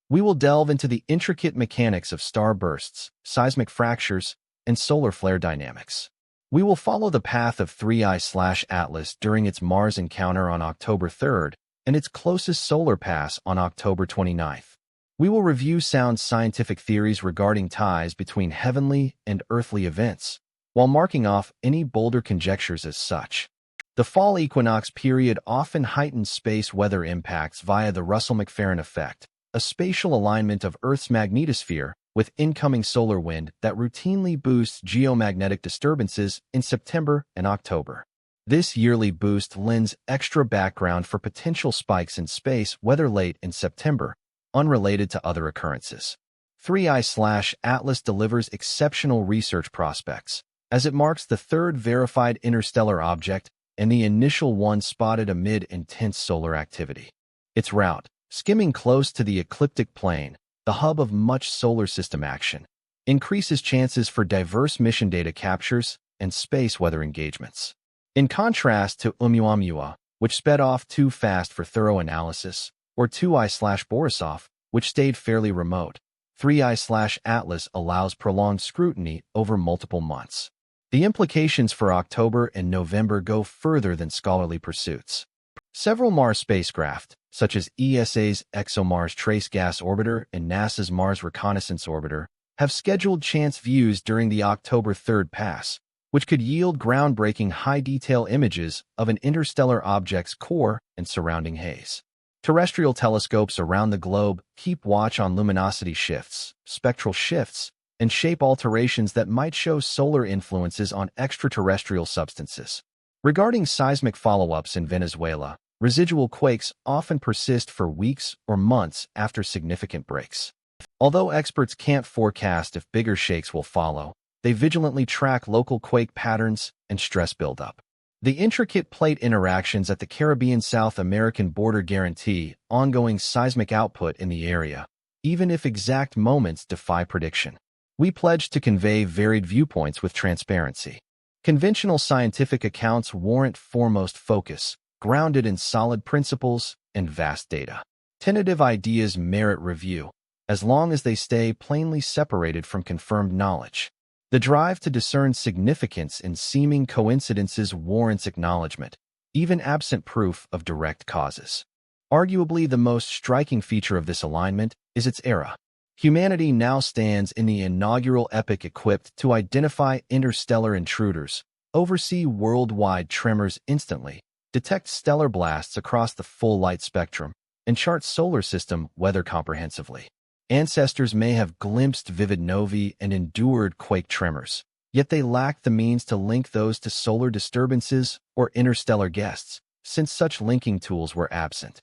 We will delve into the intricate mechanics of starbursts, seismic fractures, and solar flare dynamics. We will follow the path of 3I/Atlas during its Mars encounter on October 3rd and its closest solar pass on October 29th. We will review sound scientific theories regarding ties between heavenly and earthly events, while marking off any bolder conjectures as such. The fall equinox period often heightens space weather impacts via the Russell-McLaren effect, a spatial alignment of Earth's magnetosphere with incoming solar wind that routinely boosts geomagnetic disturbances in September and October. This yearly boost lends extra background for potential spikes in space weather late in September, unrelated to other occurrences. 3I/Atlas delivers exceptional research prospects, as it marks the third verified interstellar object and the initial one spotted amid intense solar activity. Its route, skimming close to the ecliptic plane, the hub of much solar system action, increases chances for diverse mission data captures and space weather engagements. In contrast to Oumuamua, which sped off too fast for thorough analysis, or 2I/Borisov, which stayed fairly remote, 3I/Atlas allows prolonged scrutiny over multiple months. The implications for October and November go further than scholarly pursuits. Several Mars spacecraft, such as ESA's ExoMars Trace Gas Orbiter and NASA's Mars Reconnaissance Orbiter, have scheduled chance views during the October 3rd pass, which could yield groundbreaking high-detail images of an interstellar object's core and surrounding haze. Terrestrial telescopes around the globe keep watch on luminosity shifts, spectral shifts, and shape alterations that might show solar influences on extraterrestrial substances. Regarding seismic follow-ups in Venezuela, residual quakes often persist for weeks or months after significant breaks. Although experts can't forecast if bigger shakes will follow, they vigilantly track local quake patterns and stress buildup. The intricate plate interactions at the Caribbean-South American border guarantee ongoing seismic output in the area, even if exact moments defy prediction. We pledge to convey varied viewpoints with transparency. Conventional scientific accounts warrant foremost focus, grounded in solid principles and vast data. Tentative ideas merit review, as long as they stay plainly separated from confirmed knowledge. The drive to discern significance in seeming coincidences warrants acknowledgement, even absent proof of direct causes. Arguably the most striking feature of this alignment is its era. Humanity now stands in the inaugural epoch equipped to identify interstellar intruders, oversee worldwide tremors instantly, detect stellar blasts across the full light spectrum, and chart solar system weather comprehensively. Ancestors may have glimpsed vivid novae and endured quake tremors, yet they lacked the means to link those to solar disturbances or interstellar guests, since such linking tools were absent.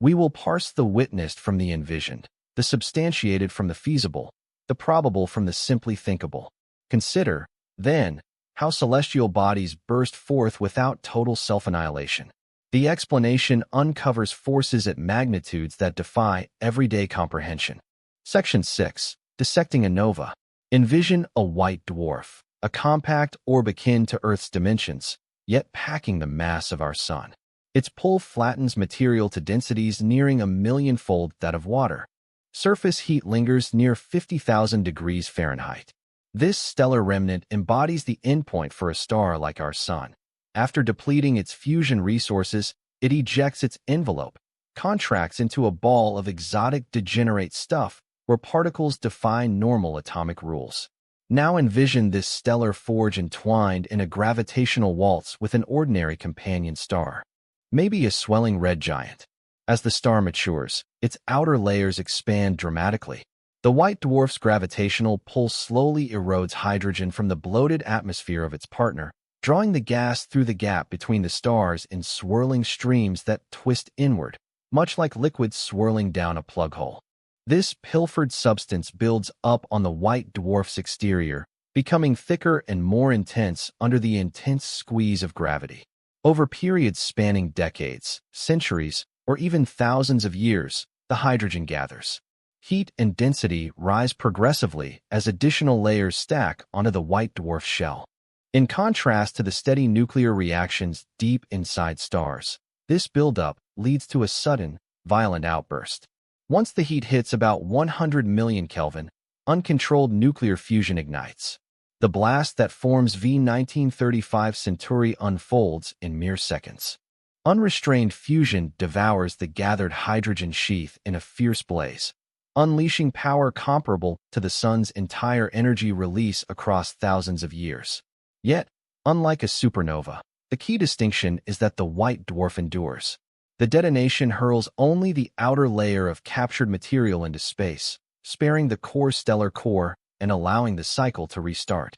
We will parse the witnessed from the envisioned, the substantiated from the feasible, the probable from the simply thinkable. Consider, then, how celestial bodies burst forth without total self-annihilation. The explanation uncovers forces at magnitudes that defy everyday comprehension. Section 6. Dissecting a nova. Envision a white dwarf, a compact orb akin to Earth's dimensions, yet packing the mass of our Sun. Its pull flattens material to densities nearing a millionfold that of water. Surface heat lingers near 50,000 degrees Fahrenheit. This stellar remnant embodies the endpoint for a star like our Sun. After depleting its fusion resources, it ejects its envelope, contracts into a ball of exotic degenerate stuff where particles defy normal atomic rules. Now envision this stellar forge entwined in a gravitational waltz with an ordinary companion star. Maybe a swelling red giant. As the star matures, its outer layers expand dramatically. The white dwarf's gravitational pull slowly erodes hydrogen from the bloated atmosphere of its partner, drawing the gas through the gap between the stars in swirling streams that twist inward, much like liquids swirling down a plug hole. This pilfered substance builds up on the white dwarf's exterior, becoming thicker and more intense under the intense squeeze of gravity. Over periods spanning decades, centuries, or even thousands of years, the hydrogen gathers. Heat and density rise progressively as additional layers stack onto the white dwarf's shell. In contrast to the steady nuclear reactions deep inside stars, this buildup leads to a sudden, violent outburst. Once the heat hits about 100 million Kelvin, uncontrolled nuclear fusion ignites. The blast that forms V1935 Centauri unfolds in mere seconds. Unrestrained fusion devours the gathered hydrogen sheath in a fierce blaze, unleashing power comparable to the sun's entire energy release across thousands of years. Yet, unlike a supernova, the key distinction is that the white dwarf endures. The detonation hurls only the outer layer of captured material into space, sparing the core stellar core and allowing the cycle to restart.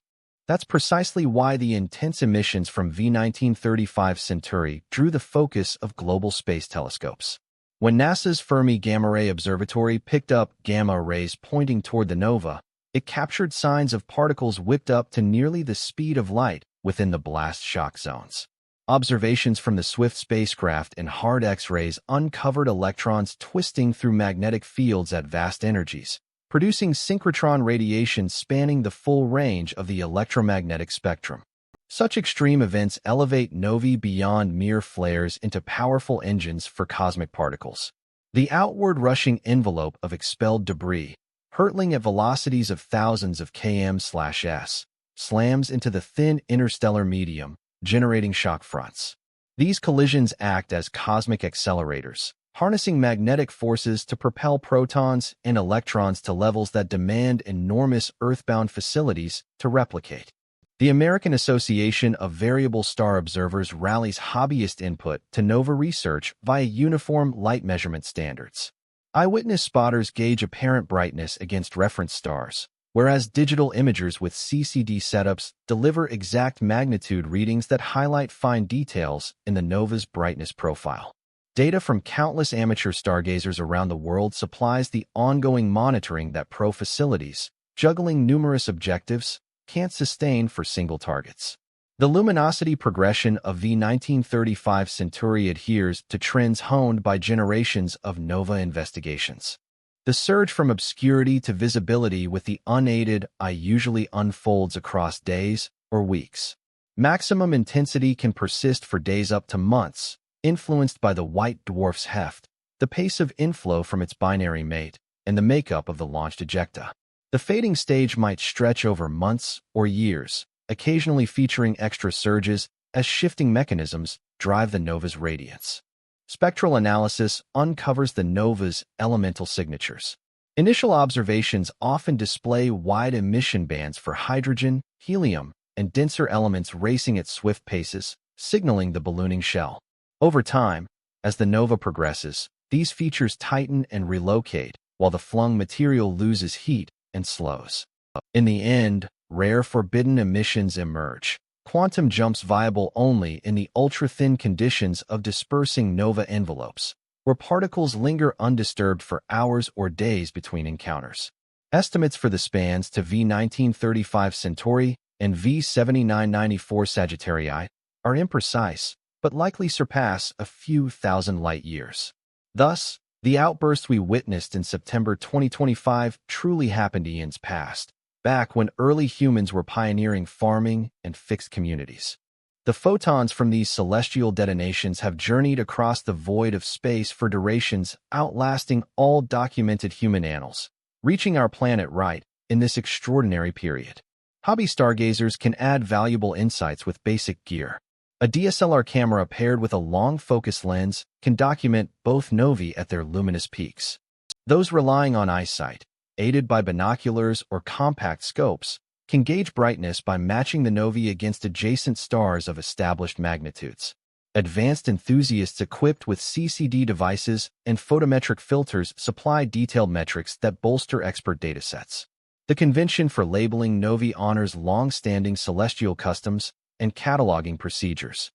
That's precisely why the intense emissions from V1935 Centauri drew the focus of global space telescopes. When NASA's Fermi Gamma Ray Observatory picked up gamma rays pointing toward the nova, it captured signs of particles whipped up to nearly the speed of light within the blast shock zones. Observations from the Swift spacecraft and hard X-rays uncovered electrons twisting through magnetic fields at vast energies, producing synchrotron radiation spanning the full range of the electromagnetic spectrum. Such extreme events elevate novae beyond mere flares into powerful engines for cosmic particles. The outward-rushing envelope of expelled debris, hurtling at velocities of thousands of km/s, slams into the thin interstellar medium, generating shock fronts. These collisions act as cosmic accelerators, harnessing magnetic forces to propel protons and electrons to levels that demand enormous Earth-bound facilities to replicate. The American Association of Variable Star Observers rallies hobbyist input to nova research via uniform light measurement standards. Eyewitness spotters gauge apparent brightness against reference stars, whereas digital imagers with CCD setups deliver exact magnitude readings that highlight fine details in the nova's brightness profile. Data from countless amateur stargazers around the world supplies the ongoing monitoring that pro facilities, juggling numerous objectives, can't sustain for single targets. The luminosity progression of V1935 Centauri adheres to trends honed by generations of nova investigations. The surge from obscurity to visibility with the unaided eye usually unfolds across days or weeks. Maximum intensity can persist for days up to months, influenced by the white dwarf's heft, the pace of inflow from its binary mate, and the makeup of the launched ejecta. The fading stage might stretch over months or years, occasionally featuring extra surges as shifting mechanisms drive the nova's radiance. Spectral analysis uncovers the nova's elemental signatures. Initial observations often display wide emission bands for hydrogen, helium, and denser elements racing at swift paces, signaling the ballooning shell. Over time, as the nova progresses, these features tighten and relocate, while the flung material loses heat and slows. In the end, rare forbidden emissions emerge. Quantum jumps viable only in the ultra-thin conditions of dispersing nova envelopes, where particles linger undisturbed for hours or days between encounters. Estimates for the spans to V1935 Centauri and V7994 Sagittarii are imprecise, but likely surpass a few thousand light-years. Thus, the outburst we witnessed in September 2025 truly happened eons past, back when early humans were pioneering farming and fixed communities. The photons from these celestial detonations have journeyed across the void of space for durations outlasting all documented human annals, reaching our planet right in this extraordinary period. Hobby stargazers can add valuable insights with basic gear. A DSLR camera paired with a long focus lens can document both novae at their luminous peaks. Those relying on eyesight, aided by binoculars or compact scopes, can gauge brightness by matching the novae against adjacent stars of established magnitudes. Advanced enthusiasts equipped with CCD devices and photometric filters supply detailed metrics that bolster expert datasets. The convention for labeling novae honors long-standing celestial customs and cataloging procedures.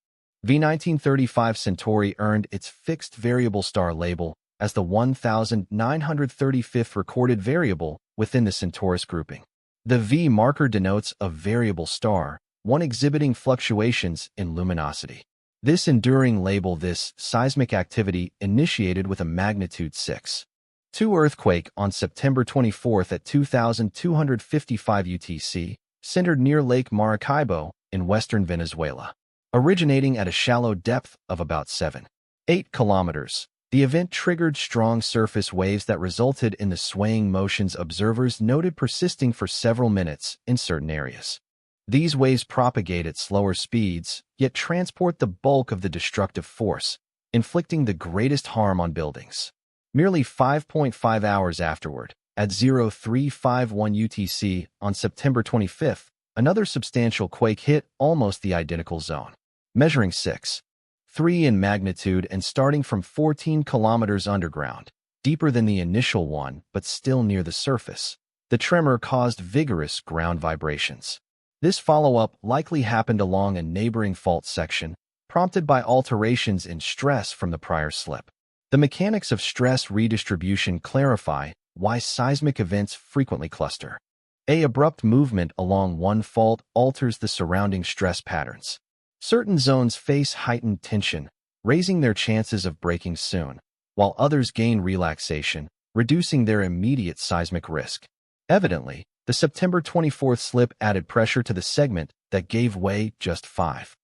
V1935 Centauri earned its fixed variable star label as the 1935th recorded variable within the Centaurus grouping. The V marker denotes a variable star, one exhibiting fluctuations in luminosity. This enduring label, this seismic activity initiated with a magnitude 6.2 earthquake on September 24 at 2255 UTC, centered near Lake Maracaibo in western Venezuela. Originating at a shallow depth of about 7.8 kilometers, the event triggered strong surface waves that resulted in the swaying motions observers noted persisting for several minutes in certain areas. These waves propagate at slower speeds, yet transport the bulk of the destructive force, inflicting the greatest harm on buildings. Merely 5.5 hours afterward, at 0351 UTC on September 25, another substantial quake hit almost the identical zone. Measuring 6.3 in magnitude and starting from 14 kilometers underground, deeper than the initial one but still near the surface, the tremor caused vigorous ground vibrations. This follow-up likely happened along a neighboring fault section, prompted by alterations in stress from the prior slip. The mechanics of stress redistribution clarify why seismic events frequently cluster. An abrupt movement along one fault alters the surrounding stress patterns. Certain zones face heightened tension, raising their chances of breaking soon, while others gain relaxation, reducing their immediate seismic risk. Evidently, the September 24th slip added pressure to the segment that gave way just 5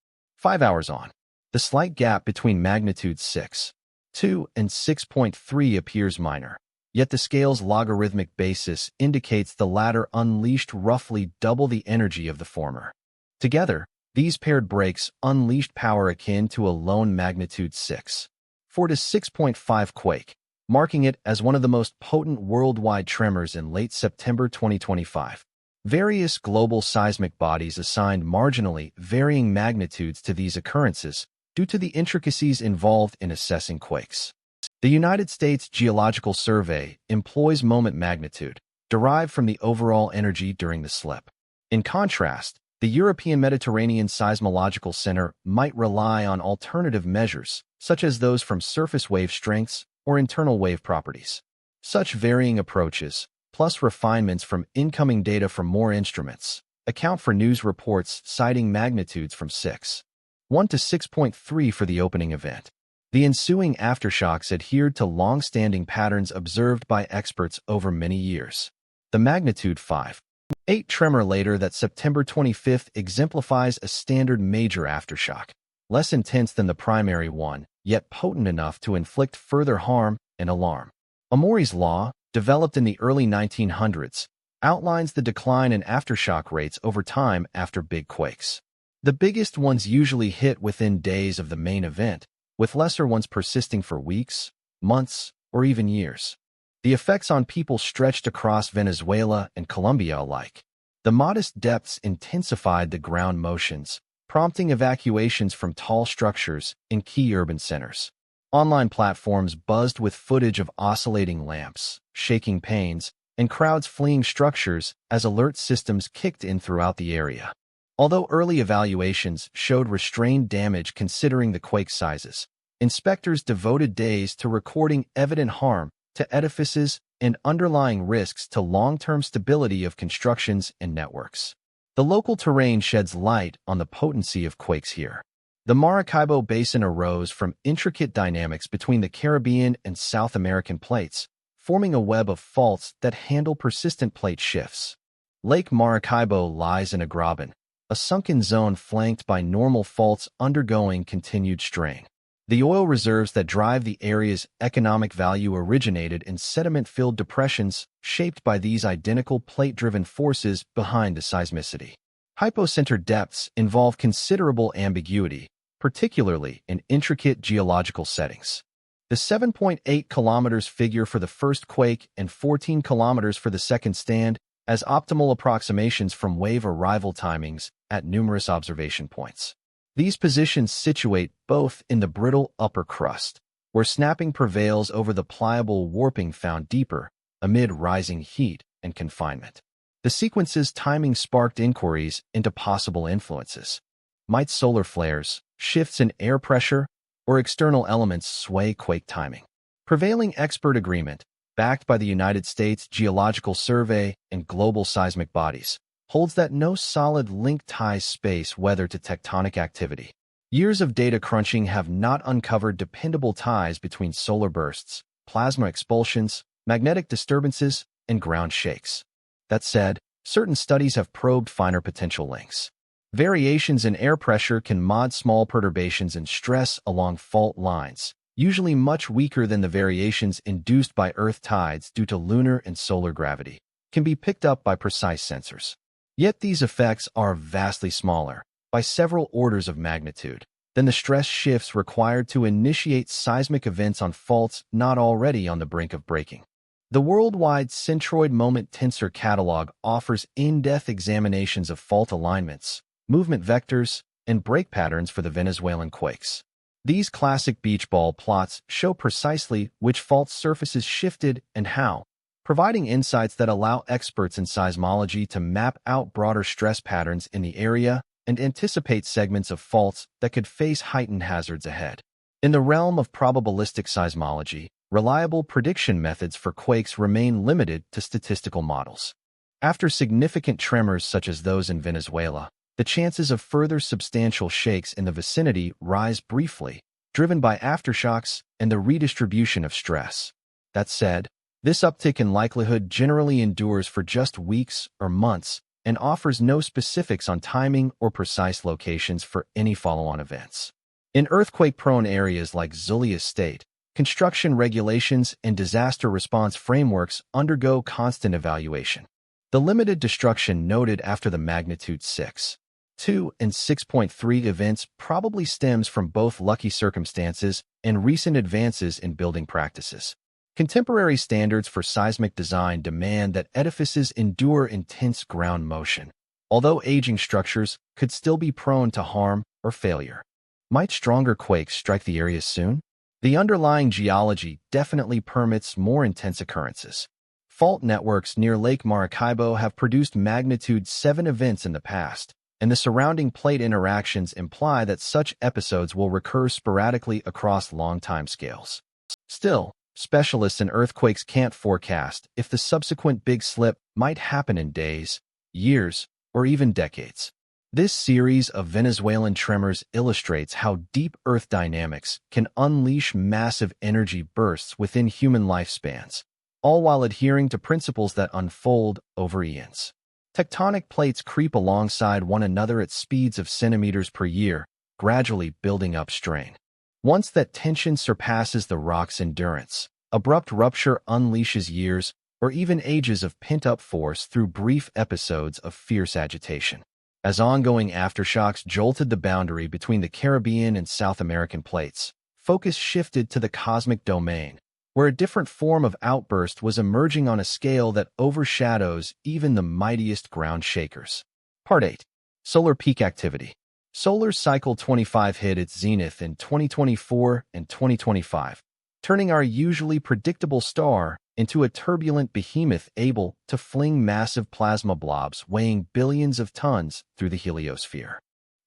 hours on. The slight gap between magnitudes 6.2 and 6.3 appears minor, yet the scale's logarithmic basis indicates the latter unleashed roughly double the energy of the former. Together, these paired breaks unleashed power akin to a lone magnitude 6.4 to 6.5 quake, marking it as one of the most potent worldwide tremors in late September 2025. Various global seismic bodies assigned marginally varying magnitudes to these occurrences due to the intricacies involved in assessing quakes. The United States Geological Survey employs moment magnitude, derived from the overall energy during the slip. In contrast, the European Mediterranean Seismological Center might rely on alternative measures, such as those from surface wave strengths or internal wave properties. Such varying approaches, plus refinements from incoming data from more instruments, account for news reports citing magnitudes from 6.1 to 6.3 for the opening event. The ensuing aftershocks adhered to long-standing patterns observed by experts over many years. The magnitude 5.8 tremor later that September 25 exemplifies a standard major aftershock, less intense than the primary one, yet potent enough to inflict further harm and alarm. Omori's law, developed in the early 1900s, outlines the decline in aftershock rates over time after big quakes. The biggest ones usually hit within days of the main event, with lesser ones persisting for weeks, months, or even years. The effects on people stretched across Venezuela and Colombia alike. The modest depths intensified the ground motions, prompting evacuations from tall structures in key urban centers. Online platforms buzzed with footage of oscillating lamps, shaking panes, and crowds fleeing structures as alert systems kicked in throughout the area. Although early evaluations showed restrained damage considering the quake sizes, inspectors devoted days to recording evident harm to edifices and underlying risks to long-term stability of constructions and networks. The local terrain sheds light on the potency of quakes here. The Maracaibo Basin arose from intricate dynamics between the Caribbean and South American plates, forming a web of faults that handle persistent plate shifts. Lake Maracaibo lies in a graben, a sunken zone flanked by normal faults undergoing continued strain. The oil reserves that drive the area's economic value originated in sediment-filled depressions shaped by these identical plate-driven forces behind the seismicity. Hypocenter depths involve considerable ambiguity, particularly in intricate geological settings. The 7.8 kilometers figure for the first quake and 14 kilometers for the second stand as optimal approximations from wave arrival timings at numerous observation points. These positions situate both in the brittle upper crust, where snapping prevails over the pliable warping found deeper amid rising heat and confinement. The sequence's timing sparked inquiries into possible influences. Might solar flares, shifts in air pressure, or external elements sway quake timing? Prevailing expert agreement, backed by the United States Geological Survey and global seismic bodies, holds that no solid link ties space weather to tectonic activity. Years of data crunching have not uncovered dependable ties between solar bursts, plasma expulsions, magnetic disturbances, and ground shakes. That said, certain studies have probed finer potential links. Variations in air pressure can mod small perturbations in stress along fault lines, usually much weaker than the variations induced by Earth tides due to lunar and solar gravity, can be picked up by precise sensors. Yet these effects are vastly smaller, by several orders of magnitude, than the stress shifts required to initiate seismic events on faults not already on the brink of breaking. The worldwide centroid moment tensor catalog offers in-depth examinations of fault alignments, movement vectors, and break patterns for the Venezuelan quakes. These classic beach ball plots show precisely which fault surfaces shifted and how, providing insights that allow experts in seismology to map out broader stress patterns in the area and anticipate segments of faults that could face heightened hazards ahead. In the realm of probabilistic seismology, reliable prediction methods for quakes remain limited to statistical models. After significant tremors such as those in Venezuela, the chances of further substantial shakes in the vicinity rise briefly, driven by aftershocks and the redistribution of stress. That said, this uptick in likelihood generally endures for just weeks or months and offers no specifics on timing or precise locations for any follow-on events. In earthquake-prone areas like Zulia State, construction regulations and disaster response frameworks undergo constant evaluation. The limited destruction noted after the magnitude 6.2 and 6.3 events probably stems from both lucky circumstances and recent advances in building practices. Contemporary standards for seismic design demand that edifices endure intense ground motion, although aging structures could still be prone to harm or failure. Might stronger quakes strike the area soon? The underlying geology definitely permits more intense occurrences. Fault networks near Lake Maracaibo have produced magnitude 7 events in the past, and the surrounding plate interactions imply that such episodes will recur sporadically across long timescales. Still, specialists in earthquakes can't forecast if the subsequent big slip might happen in days, years, or even decades. This series of Venezuelan tremors illustrates how deep Earth dynamics can unleash massive energy bursts within human lifespans, all while adhering to principles that unfold over eons. Tectonic plates creep alongside one another at speeds of centimeters per year, gradually building up strain. Once that tension surpasses the rock's endurance, abrupt rupture unleashes years or even ages of pent-up force through brief episodes of fierce agitation. As ongoing aftershocks jolted the boundary between the Caribbean and South American plates, focus shifted to the cosmic domain, where a different form of outburst was emerging on a scale that overshadows even the mightiest ground shakers. Part 8. Solar Peak Activity. Solar Cycle 25 hit its zenith in 2024 and 2025, turning our usually predictable star into a turbulent behemoth able to fling massive plasma blobs weighing billions of tons through the heliosphere.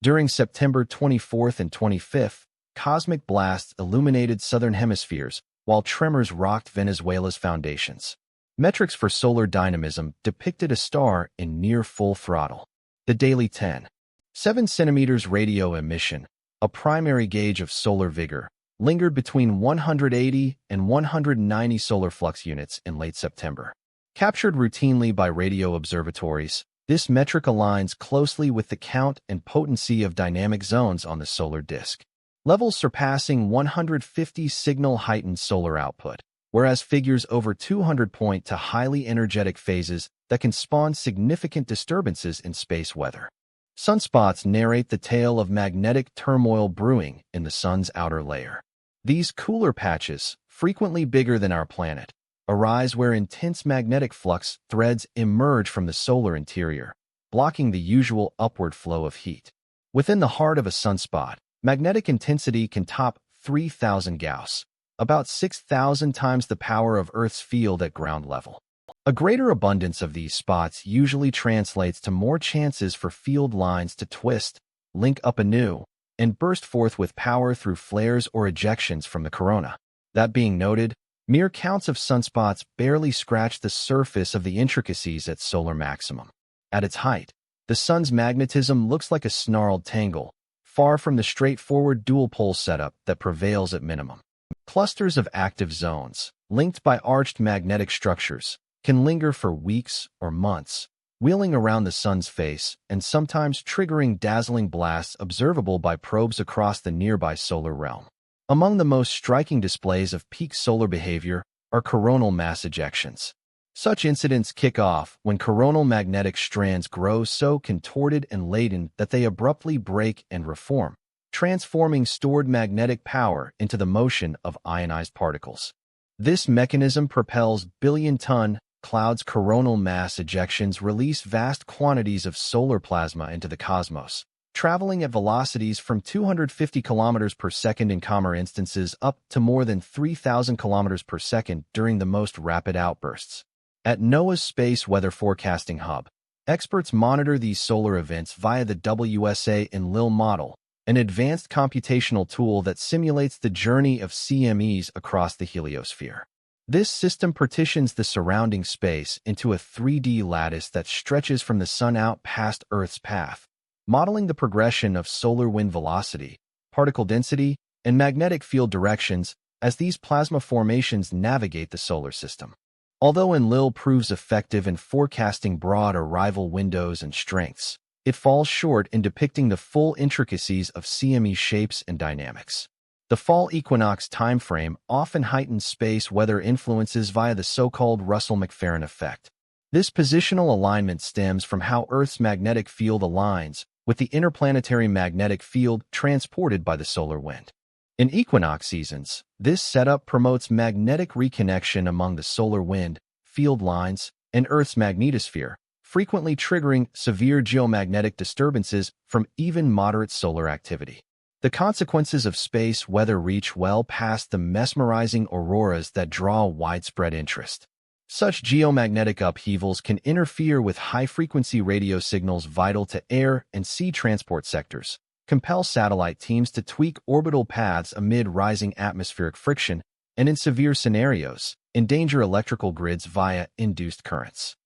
During September 24th and 25th, cosmic blasts illuminated southern hemispheres, while tremors rocked Venezuela's foundations. Metrics for solar dynamism depicted a star in near full throttle. The daily 10.7 centimeters radio emission, a primary gauge of solar vigor, lingered between 180 and 190 solar flux units in late September. Captured routinely by radio observatories, this metric aligns closely with the count and potency of dynamic zones on the solar disk. Levels surpassing 150 signal heightened solar output, whereas figures over 200 point to highly energetic phases that can spawn significant disturbances in space weather. Sunspots narrate the tale of magnetic turmoil brewing in the sun's outer layer. These cooler patches, frequently bigger than our planet, arise where intense magnetic flux threads emerge from the solar interior, blocking the usual upward flow of heat. Within the heart of a sunspot, magnetic intensity can top 3,000 Gauss, about 6,000 times the power of Earth's field at ground level. A greater abundance of these spots usually translates to more chances for field lines to twist, link up anew, and burst forth with power through flares or ejections from the corona. That being noted, mere counts of sunspots barely scratch the surface of the intricacies at solar maximum. At its height, the sun's magnetism looks like a snarled tangle, far from the straightforward dual-pole setup that prevails at minimum. Clusters of active zones, linked by arched magnetic structures, can linger for weeks or months, wheeling around the sun's face and sometimes triggering dazzling blasts observable by probes across the nearby solar realm. Among the most striking displays of peak solar behavior are coronal mass ejections. Such incidents kick off when coronal magnetic strands grow so contorted and laden that they abruptly break and reform, transforming stored magnetic power into the motion of ionized particles. This mechanism propels billion-ton clouds. Coronal mass ejections release vast quantities of solar plasma into the cosmos, traveling at velocities from 250 kilometers per second in calmer instances up to more than 3,000 kilometers per second during the most rapid outbursts. At NOAA's Space Weather Forecasting Hub, experts monitor these solar events via the WSA Enlil model, an advanced computational tool that simulates the journey of CMEs across the heliosphere. This system partitions the surrounding space into a 3D lattice that stretches from the sun out past Earth's path, modeling the progression of solar wind velocity, particle density, and magnetic field directions as these plasma formations navigate the solar system. Although Enlil proves effective in forecasting broad arrival windows and strengths, it falls short in depicting the full intricacies of CME shapes and dynamics. The fall equinox timeframe often heightens space weather influences via the so-called Russell-McFerrin effect. This positional alignment stems from how Earth's magnetic field aligns with the interplanetary magnetic field transported by the solar wind. In equinox seasons, this setup promotes magnetic reconnection among the solar wind, field lines, and Earth's magnetosphere, frequently triggering severe geomagnetic disturbances from even moderate solar activity. The consequences of space weather reach well past the mesmerizing auroras that draw widespread interest. Such geomagnetic upheavals can interfere with high-frequency radio signals vital to air and sea transport sectors, compel satellite teams to tweak orbital paths amid rising atmospheric friction, and in severe scenarios, endanger electrical grids via induced currents.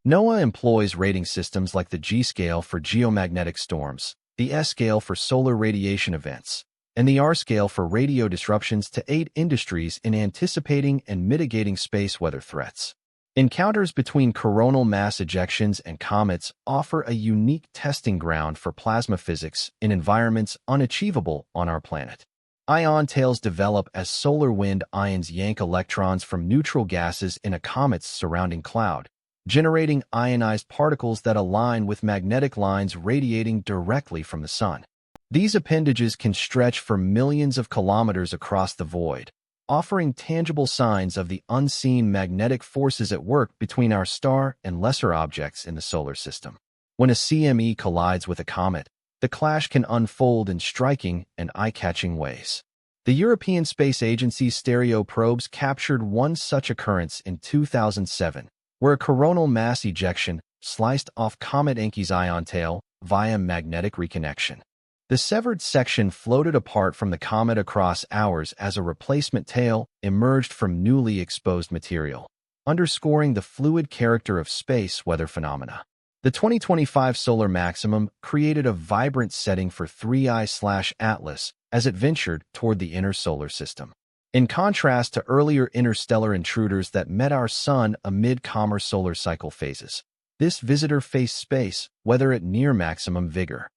NOAA employs rating systems like the G-scale for geomagnetic storms, the S-scale for solar radiation events, and the R-scale for radio disruptions to aid industries in anticipating and mitigating space weather threats. Encounters between coronal mass ejections and comets offer a unique testing ground for plasma physics in environments unachievable on our planet. Ion tails develop as solar wind ions yank electrons from neutral gases in a comet's surrounding cloud, generating ionized particles that align with magnetic lines radiating directly from the sun. These appendages can stretch for millions of kilometers across the void, offering tangible signs of the unseen magnetic forces at work between our star and lesser objects in the solar system. When a CME collides with a comet, the clash can unfold in striking and eye-catching ways. The European Space Agency's stereo probes captured one such occurrence in 2007, where a coronal mass ejection sliced off Comet Encke's ion tail via magnetic reconnection. The severed section floated apart from the comet across hours as a replacement tail emerged from newly exposed material, underscoring the fluid character of space weather phenomena. The 2025 solar maximum created a vibrant setting for 3I/Atlas as it ventured toward the inner solar system. In contrast to earlier interstellar intruders that met our sun amid calmer solar cycle phases, this visitor faced space weather at near maximum vigor.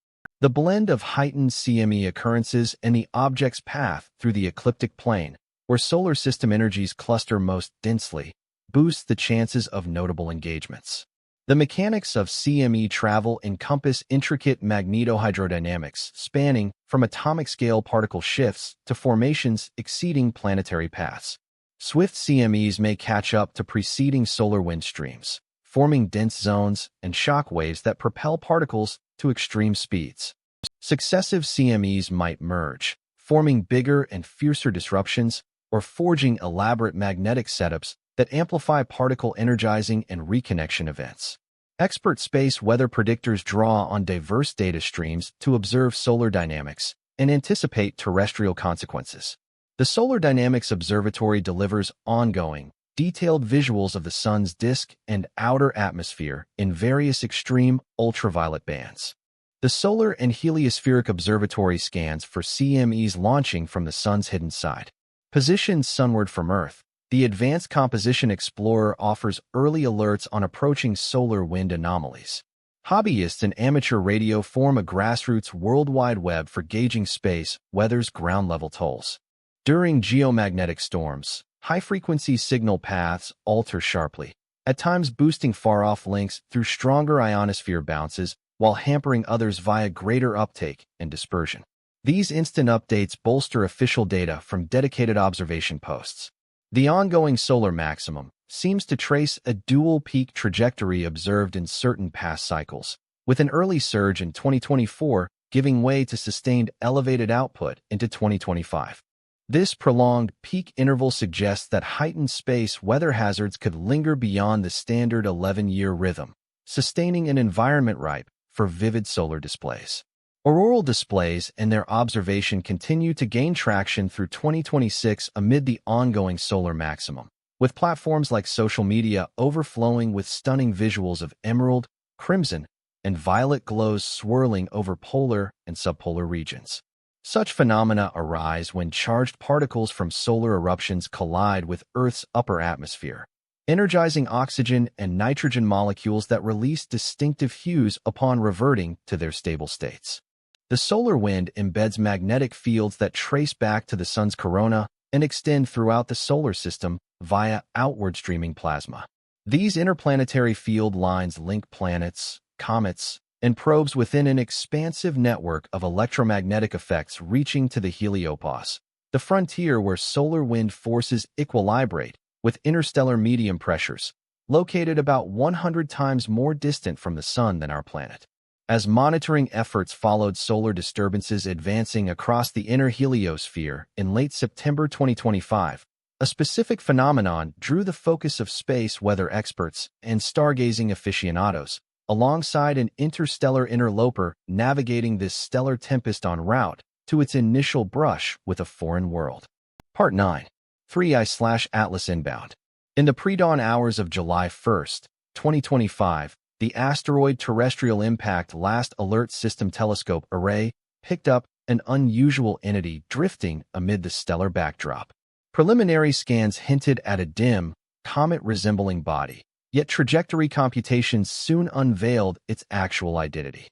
The blend of heightened CME occurrences and the object's path through the ecliptic plane, where solar system energies cluster most densely, boosts the chances of notable engagements. The mechanics of CME travel encompass intricate magnetohydrodynamics spanning from atomic-scale particle shifts to formations exceeding planetary paths. Swift CMEs may catch up to preceding solar wind streams, forming dense zones and shock waves that propel particles to extreme speeds. Successive CMEs might merge, forming bigger and fiercer disruptions or forging elaborate magnetic setups that amplify particle energizing and reconnection events. Expert space weather predictors draw on diverse data streams to observe solar dynamics and anticipate terrestrial consequences. The Solar Dynamics Observatory delivers ongoing, detailed visuals of the Sun's disk and outer atmosphere in various extreme ultraviolet bands. The Solar and Heliospheric Observatory scans for CMEs launching from the Sun's hidden side. Positioned sunward from Earth, the Advanced Composition Explorer offers early alerts on approaching solar wind anomalies. Hobbyists and amateur radio form a grassroots worldwide web for gauging space weather's ground-level tolls. During geomagnetic storms, high-frequency signal paths alter sharply, at times boosting far-off links through stronger ionosphere bounces while hampering others via greater uptake and dispersion. These instant updates bolster official data from dedicated observation posts. The ongoing solar maximum seems to trace a dual peak trajectory observed in certain past cycles, with an early surge in 2024 giving way to sustained elevated output into 2025. This prolonged peak interval suggests that heightened space weather hazards could linger beyond the standard 11-year rhythm, sustaining an environment ripe for vivid solar displays. Auroral displays and their observation continue to gain traction through 2026 amid the ongoing solar maximum, with platforms like social media overflowing with stunning visuals of emerald, crimson, and violet glows swirling over polar and subpolar regions. Such phenomena arise when charged particles from solar eruptions collide with Earth's upper atmosphere, energizing oxygen and nitrogen molecules that release distinctive hues upon reverting to their stable states. The solar wind embeds magnetic fields that trace back to the Sun's corona and extend throughout the solar system via outward-streaming plasma. These interplanetary field lines link planets, comets, and probes within an expansive network of electromagnetic effects reaching to the heliopause, the frontier where solar wind forces equilibrate with interstellar medium pressures, located about 100 times more distant from the Sun than our planet. As monitoring efforts followed solar disturbances advancing across the inner heliosphere in late September 2025, a specific phenomenon drew the focus of space weather experts and stargazing aficionados, alongside an interstellar interloper navigating this stellar tempest en route to its initial brush with a foreign world. Part 9. 3I/Atlas Inbound. In the pre-dawn hours of July 1st, 2025, the Asteroid Terrestrial Impact Last Alert System Telescope Array picked up an unusual entity drifting amid the stellar backdrop. Preliminary scans hinted at a dim, comet-resembling body, yet trajectory computations soon unveiled its actual identity.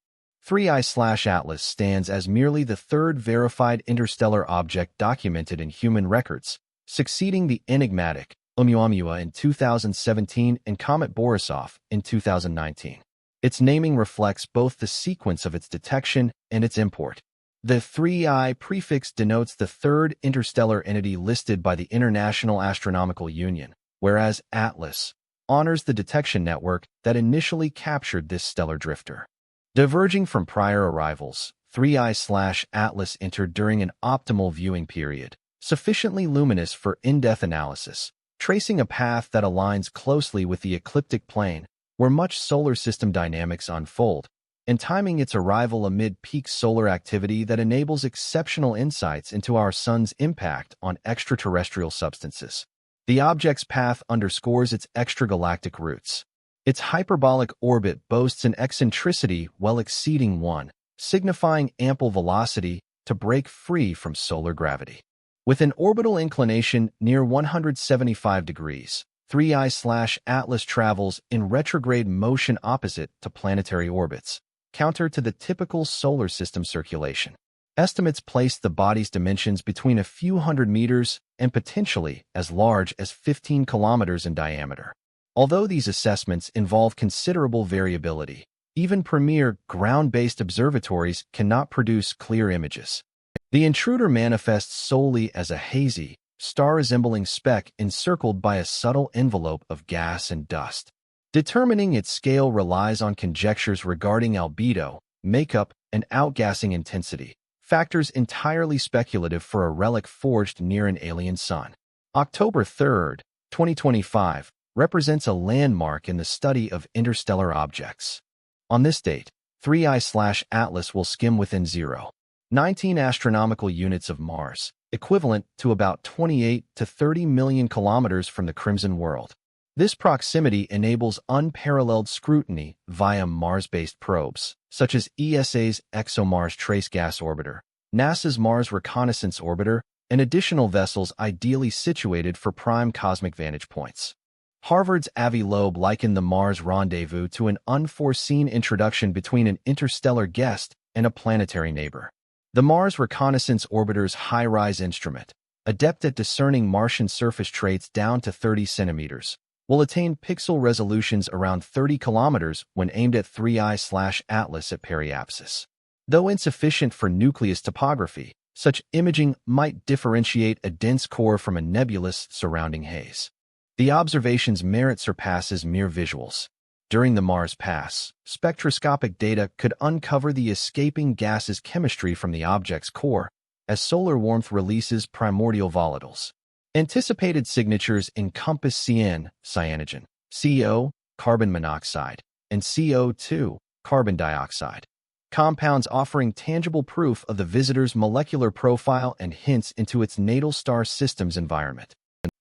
3I/Atlas stands as merely the third verified interstellar object documented in human records, succeeding the enigmatic Oumuamua in 2017 and Comet Borisov in 2019. Its naming reflects both the sequence of its detection and its import. The 3I prefix denotes the third interstellar entity listed by the International Astronomical Union, whereas Atlas honors the detection network that initially captured this stellar drifter. Diverging from prior arrivals, 3I/Atlas entered during an optimal viewing period, sufficiently luminous for in-depth analysis, tracing a path that aligns closely with the ecliptic plane where much solar system dynamics unfold, and timing its arrival amid peak solar activity that enables exceptional insights into our Sun's impact on extraterrestrial substances. The object's path underscores its extragalactic roots. Its hyperbolic orbit boasts an eccentricity well exceeding 1, signifying ample velocity to break free from solar gravity. With an orbital inclination near 175 degrees, 3I/Atlas travels in retrograde motion opposite to planetary orbits, counter to the typical solar system circulation. Estimates place the body's dimensions between a few hundred meters and potentially as large as 15 kilometers in diameter. Although these assessments involve considerable variability, even premier ground-based observatories cannot produce clear images. The intruder manifests solely as a hazy, star-resembling speck encircled by a subtle envelope of gas and dust. Determining its scale relies on conjectures regarding albedo, makeup, and outgassing intensity, factors entirely speculative for a relic forged near an alien sun. October 3, 2025, represents a landmark in the study of interstellar objects. On this date, 3I/Atlas will skim within 0.19 astronomical units of Mars, equivalent to about 28 to 30 million kilometers from the Crimson World. This proximity enables unparalleled scrutiny via Mars-based probes, such as ESA's ExoMars Trace Gas Orbiter, NASA's Mars Reconnaissance Orbiter, and additional vessels ideally situated for prime cosmic vantage points. Harvard's Avi Loeb likened the Mars rendezvous to an unforeseen introduction between an interstellar guest and a planetary neighbor. The Mars Reconnaissance Orbiter's high-rise instrument, adept at discerning Martian surface traits down to 30 centimeters, will attain pixel resolutions around 30 kilometers when aimed at 3I/Atlas at periapsis. Though insufficient for nucleus topography, such imaging might differentiate a dense core from a nebulous surrounding haze. The observation's merit surpasses mere visuals. During the Mars pass, spectroscopic data could uncover the escaping gas's chemistry from the object's core as solar warmth releases primordial volatiles. Anticipated signatures encompass CN, cyanogen, CO, carbon monoxide, and CO2, carbon dioxide. Compounds offering tangible proof of the visitor's molecular profile and hints into its natal star system's environment.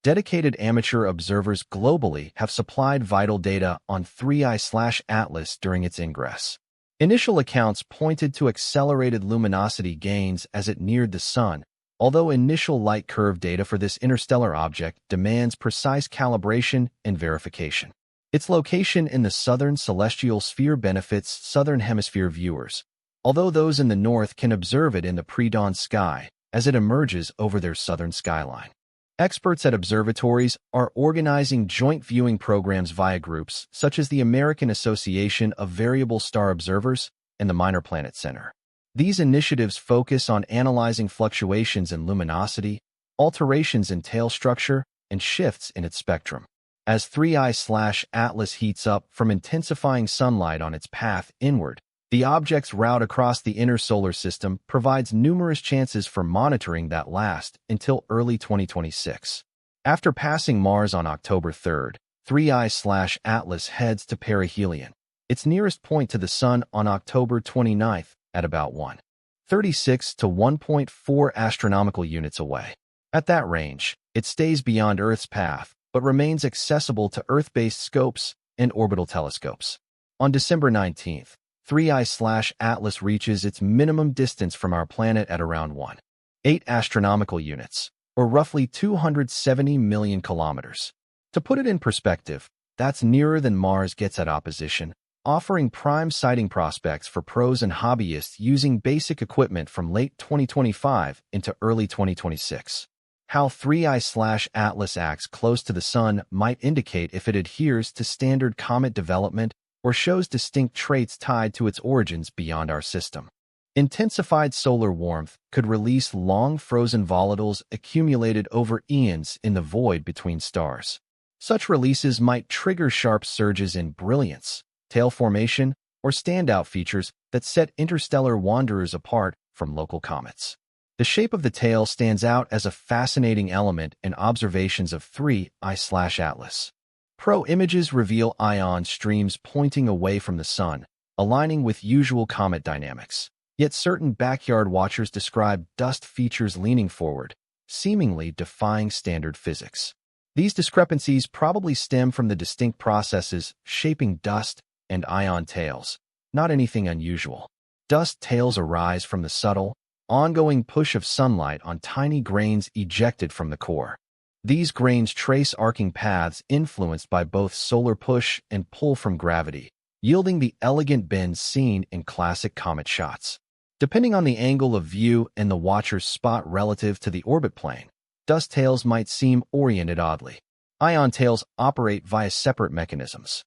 Dedicated amateur observers globally have supplied vital data on 3I/Atlas during its ingress. Initial accounts pointed to accelerated luminosity gains as it neared the Sun, although initial light curve data for this interstellar object demands precise calibration and verification. Its location in the southern celestial sphere benefits southern hemisphere viewers, although those in the north can observe it in the pre-dawn sky as it emerges over their southern skyline. Experts at observatories are organizing joint viewing programs via groups such as the American Association of Variable Star Observers and the Minor Planet Center. These initiatives focus on analyzing fluctuations in luminosity, alterations in tail structure, and shifts in its spectrum. As 3I/Atlas heats up from intensifying sunlight on its path inward, the object's route across the inner solar system provides numerous chances for monitoring that last until early 2026. After passing Mars on October 3, 3I/Atlas heads to perihelion, its nearest point to the Sun on October 29 at about 1.36 to 1.4 astronomical units away. At that range, it stays beyond Earth's path, but remains accessible to Earth-based scopes and orbital telescopes. On December 19, 3I/Atlas reaches its minimum distance from our planet at around 1.8 astronomical units, or roughly 270 million kilometers. To put it in perspective, that's nearer than Mars gets at opposition, offering prime sighting prospects for pros and hobbyists using basic equipment from late 2025 into early 2026. How 3I/Atlas acts close to the Sun might indicate if it adheres to standard comet development or shows distinct traits tied to its origins beyond our system. Intensified solar warmth could release long frozen volatiles accumulated over eons in the void between stars. Such releases might trigger sharp surges in brilliance, tail formation, or standout features that set interstellar wanderers apart from local comets. The shape of the tail stands out as a fascinating element in observations of 3I/Atlas. Pro images reveal ion streams pointing away from the Sun, aligning with usual comet dynamics. Yet certain backyard watchers describe dust features leaning forward, seemingly defying standard physics. These discrepancies probably stem from the distinct processes shaping dust and ion tails, not anything unusual. Dust tails arise from the subtle, ongoing push of sunlight on tiny grains ejected from the core. These grains trace arcing paths influenced by both solar push and pull from gravity, yielding the elegant bends seen in classic comet shots. Depending on the angle of view and the watcher's spot relative to the orbit plane, dust tails might seem oriented oddly. Ion tails operate via separate mechanisms.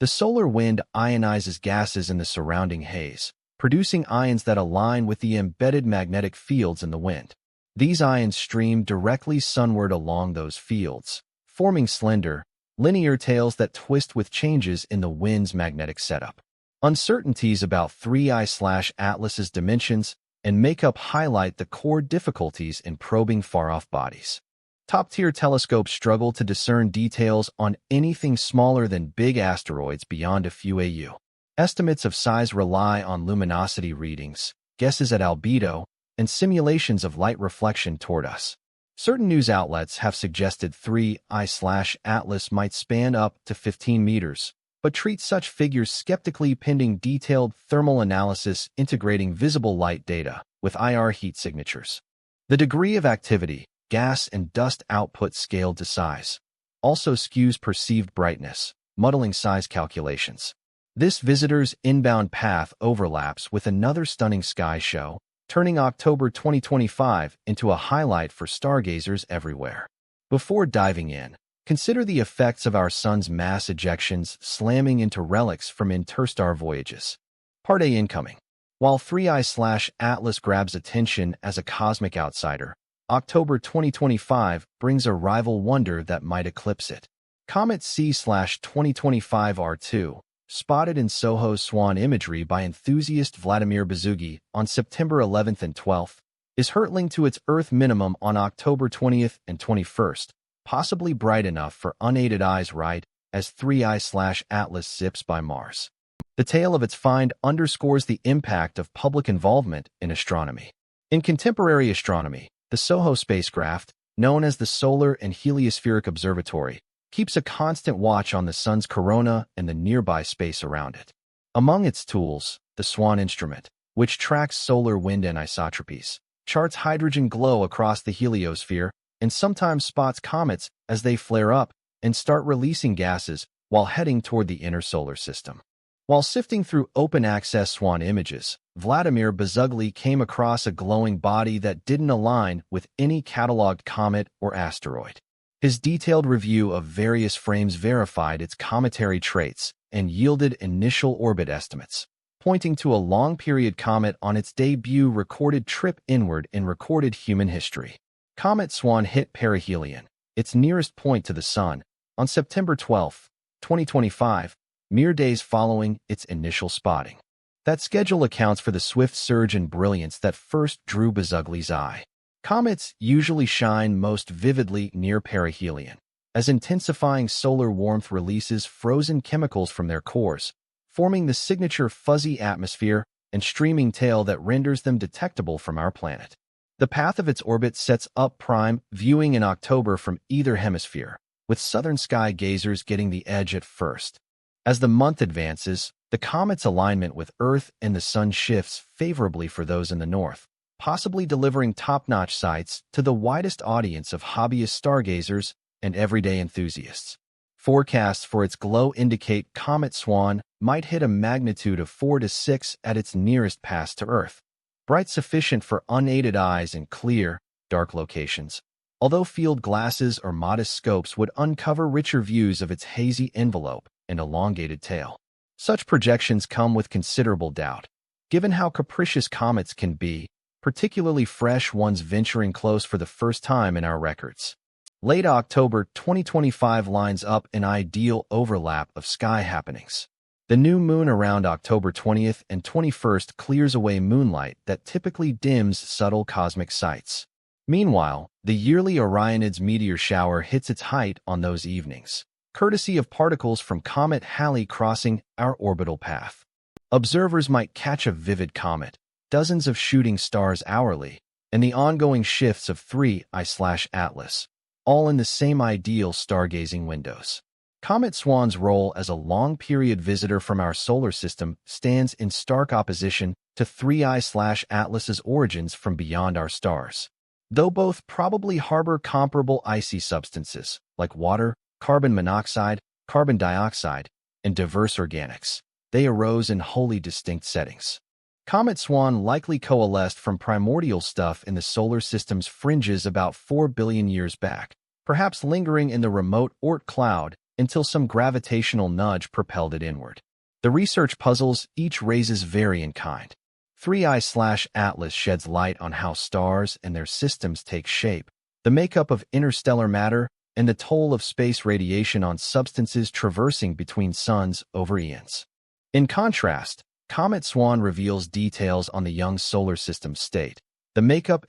The solar wind ionizes gases in the surrounding haze, producing ions that align with the embedded magnetic fields in the wind. These ions stream directly sunward along those fields, forming slender, linear tails that twist with changes in the wind's magnetic setup. Uncertainties about 3I/Atlas's dimensions and makeup highlight the core difficulties in probing far-off bodies. Top-tier telescopes struggle to discern details on anything smaller than big asteroids beyond a few AU. Estimates of size rely on luminosity readings, guesses at albedo, and simulations of light reflection toward us. Certain news outlets have suggested 3I/Atlas might span up to 15 meters, but treat such figures skeptically pending detailed thermal analysis integrating visible light data with IR heat signatures. The degree of activity, gas and dust output scaled to size, also skews perceived brightness, muddling size calculations. This visitor's inbound path overlaps with another stunning sky show, turning October 2025 into a highlight for stargazers everywhere. Before diving in, consider the effects of our sun's mass ejections slamming into relics from interstar voyages. Part A incoming. While 3I/Atlas grabs attention as a cosmic outsider, October 2025 brings a rival wonder that might eclipse it. Comet C/2025 R2, spotted in Soho's Swan imagery by enthusiast Vladimir Bezugi on September 11th and 12th, is hurtling to its Earth minimum on October 20th and 21st, possibly bright enough for unaided eyes right as 3I/Atlas zips by Mars. The tale of its find underscores the impact of public involvement in astronomy. In contemporary astronomy, the SOHO spacecraft, known as the Solar and Heliospheric Observatory, keeps a constant watch on the sun's corona and the nearby space around it. Among its tools, the SWAN instrument, which tracks solar wind anisotropies, charts hydrogen glow across the heliosphere, and sometimes spots comets as they flare up and start releasing gases while heading toward the inner solar system. While sifting through open-access SWAN images, Vladimir Bezugi came across a glowing body that didn't align with any cataloged comet or asteroid. His detailed review of various frames verified its cometary traits and yielded initial orbit estimates, pointing to a long-period comet on its debut recorded trip inward in recorded human history. Comet SWAN hit perihelion, its nearest point to the Sun, on September 12, 2025, mere days following its initial spotting. That schedule accounts for the swift surge in brilliance that first drew Bezugli's eye. Comets usually shine most vividly near perihelion, as intensifying solar warmth releases frozen chemicals from their cores, forming the signature fuzzy atmosphere and streaming tail that renders them detectable from our planet. The path of its orbit sets up prime viewing in October from either hemisphere, with southern sky gazers getting the edge at first. As the month advances, the comet's alignment with Earth and the Sun shifts favorably for those in the north, possibly delivering top-notch sights to the widest audience of hobbyist stargazers and everyday enthusiasts. Forecasts for its glow indicate Comet SWAN might hit a magnitude of 4 to 6 at its nearest pass to Earth, bright sufficient for unaided eyes in clear, dark locations, although field glasses or modest scopes would uncover richer views of its hazy envelope and elongated tail. Such projections come with considerable doubt, given how capricious comets can be, particularly fresh ones venturing close for the first time in our records. Late October 2025 lines up an ideal overlap of sky happenings. The new moon around October 20th and 21st clears away moonlight that typically dims subtle cosmic sights. Meanwhile, the yearly Orionids meteor shower hits its height on those evenings, courtesy of particles from Comet Halley crossing our orbital path. Observers might catch a vivid comet, dozens of shooting stars hourly, and the ongoing shifts of 3I/Atlas, all in the same ideal stargazing windows. Comet SWAN's role as a long-period visitor from our solar system stands in stark opposition to 3I/Atlas's origins from beyond our stars. Though both probably harbor comparable icy substances, like water, carbon monoxide, carbon dioxide, and diverse organics, they arose in wholly distinct settings. Comet SWAN likely coalesced from primordial stuff in the solar system's fringes about 4 billion years back, perhaps lingering in the remote Oort cloud until some gravitational nudge propelled it inward. The research puzzles each raises vary in kind. 3I/Atlas sheds light on how stars and their systems take shape, the makeup of interstellar matter, and the toll of space radiation on substances traversing between suns over eons. In contrast, Comet Swan reveals details on the young solar system's state, the makeup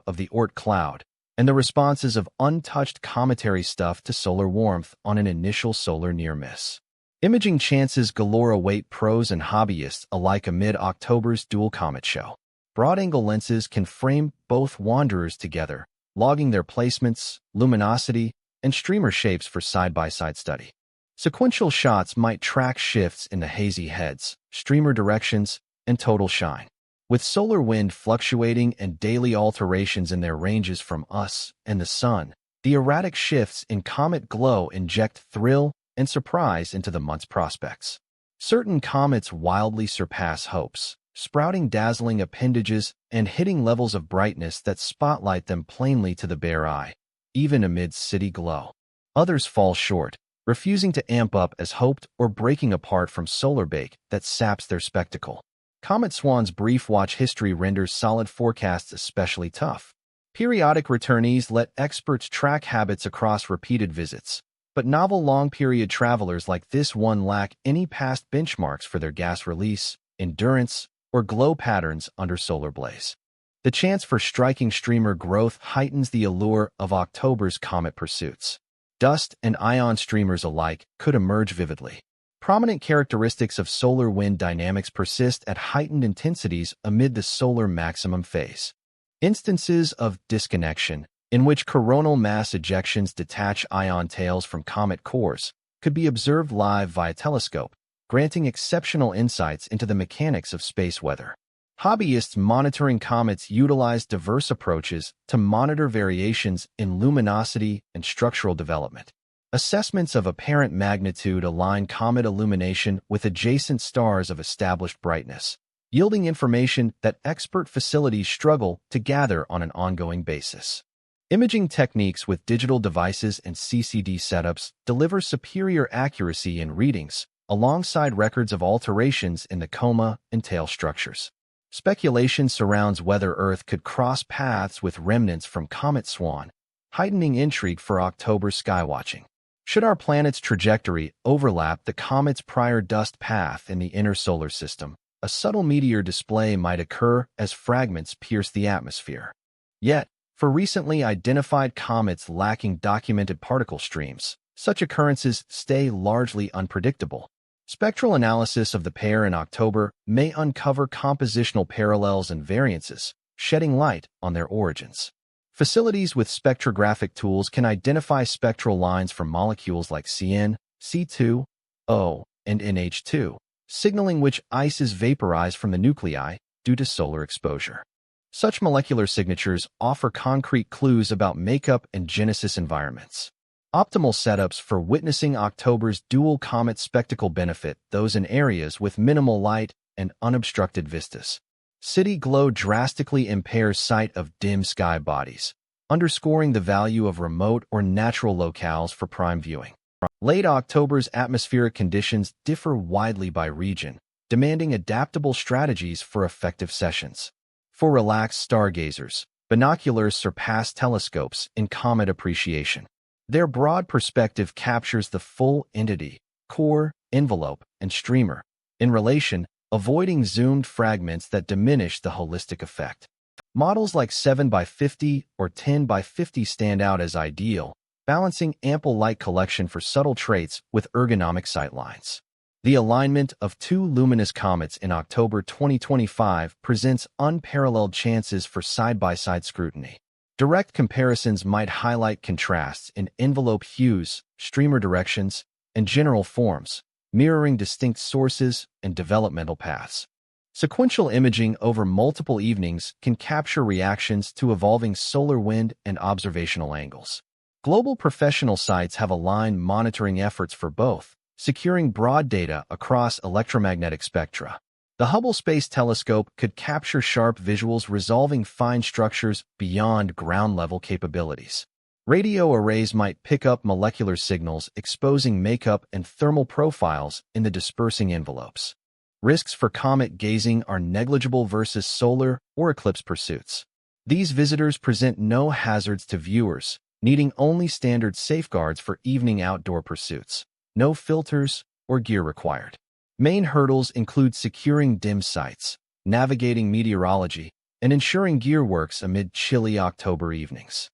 of the Oort cloud, and the responses of untouched cometary stuff to solar warmth on an initial solar near-miss. Imaging chances galore await pros and hobbyists alike amid October's dual comet show. Broad-angle lenses can frame both wanderers together, logging their placements, luminosity, and streamer shapes for side-by-side study. Sequential shots might track shifts in the hazy heads, streamer directions, and total shine. With solar wind fluctuating and daily alterations in their ranges from us and the sun, the erratic shifts in comet glow inject thrill and surprise into the month's prospects. Certain comets wildly surpass hopes, sprouting dazzling appendages and hitting levels of brightness that spotlight them plainly to the bare eye, even amid city glow. Others fall short, refusing to amp up as hoped or breaking apart from solar bake that saps their spectacle. Comet Swan's brief watch history renders solid forecasts especially tough. Periodic returnees let experts track habits across repeated visits, but novel long-period travelers like this one lack any past benchmarks for their gas release, endurance, or glow patterns under solar blaze. The chance for striking streamer growth heightens the allure of October's comet pursuits. Dust and ion streamers alike could emerge vividly. Prominent characteristics of solar wind dynamics persist at heightened intensities amid the solar maximum phase. Instances of disconnection, in which coronal mass ejections detach ion tails from comet cores, could be observed live via telescope, granting exceptional insights into the mechanics of space weather. Hobbyists monitoring comets utilize diverse approaches to monitor variations in luminosity and structural development. Assessments of apparent magnitude align comet illumination with adjacent stars of established brightness, yielding information that expert facilities struggle to gather on an ongoing basis. Imaging techniques with digital devices and CCD setups deliver superior accuracy in readings, alongside records of alterations in the coma and tail structures. Speculation surrounds whether Earth could cross paths with remnants from Comet Swan, heightening intrigue for October skywatching. Should our planet's trajectory overlap the comet's prior dust path in the inner solar system, a subtle meteor display might occur as fragments pierce the atmosphere. Yet, for recently identified comets lacking documented particle streams, such occurrences stay largely unpredictable. Spectral analysis of the pair in October may uncover compositional parallels and variances, shedding light on their origins. Facilities with spectrographic tools can identify spectral lines from molecules like CN, C2O, and NH2, signaling which ice is vaporized from the nuclei due to solar exposure. Such molecular signatures offer concrete clues about makeup and genesis environments. Optimal setups for witnessing October's dual comet spectacle benefit those in areas with minimal light and unobstructed vistas. City glow drastically impairs sight of dim sky bodies, underscoring the value of remote or natural locales for prime viewing. Late October's atmospheric conditions differ widely by region, demanding adaptable strategies for effective sessions. For relaxed stargazers, binoculars surpass telescopes in comet appreciation. Their broad perspective captures the full entity, core, envelope, and streamer, in relation, avoiding zoomed fragments that diminish the holistic effect. Models like 7x50 or 10x50 stand out as ideal, balancing ample light collection for subtle traits with ergonomic sightlines. The alignment of two luminous comets in October 2025 presents unparalleled chances for side-by-side scrutiny. Direct comparisons might highlight contrasts in envelope hues, streamer directions, and general forms, mirroring distinct sources and developmental paths. Sequential imaging over multiple evenings can capture reactions to evolving solar wind and observational angles. Global professional sites have aligned monitoring efforts for both, securing broad data across electromagnetic spectra. The Hubble Space Telescope could capture sharp visuals resolving fine structures beyond ground-level capabilities. Radio arrays might pick up molecular signals exposing makeup and thermal profiles in the dispersing envelopes. Risks for comet gazing are negligible versus solar or eclipse pursuits. These visitors present no hazards to viewers, needing only standard safeguards for evening outdoor pursuits. No filters or gear required. Main hurdles include securing dim sights, navigating meteorology, and ensuring gear works amid chilly October evenings.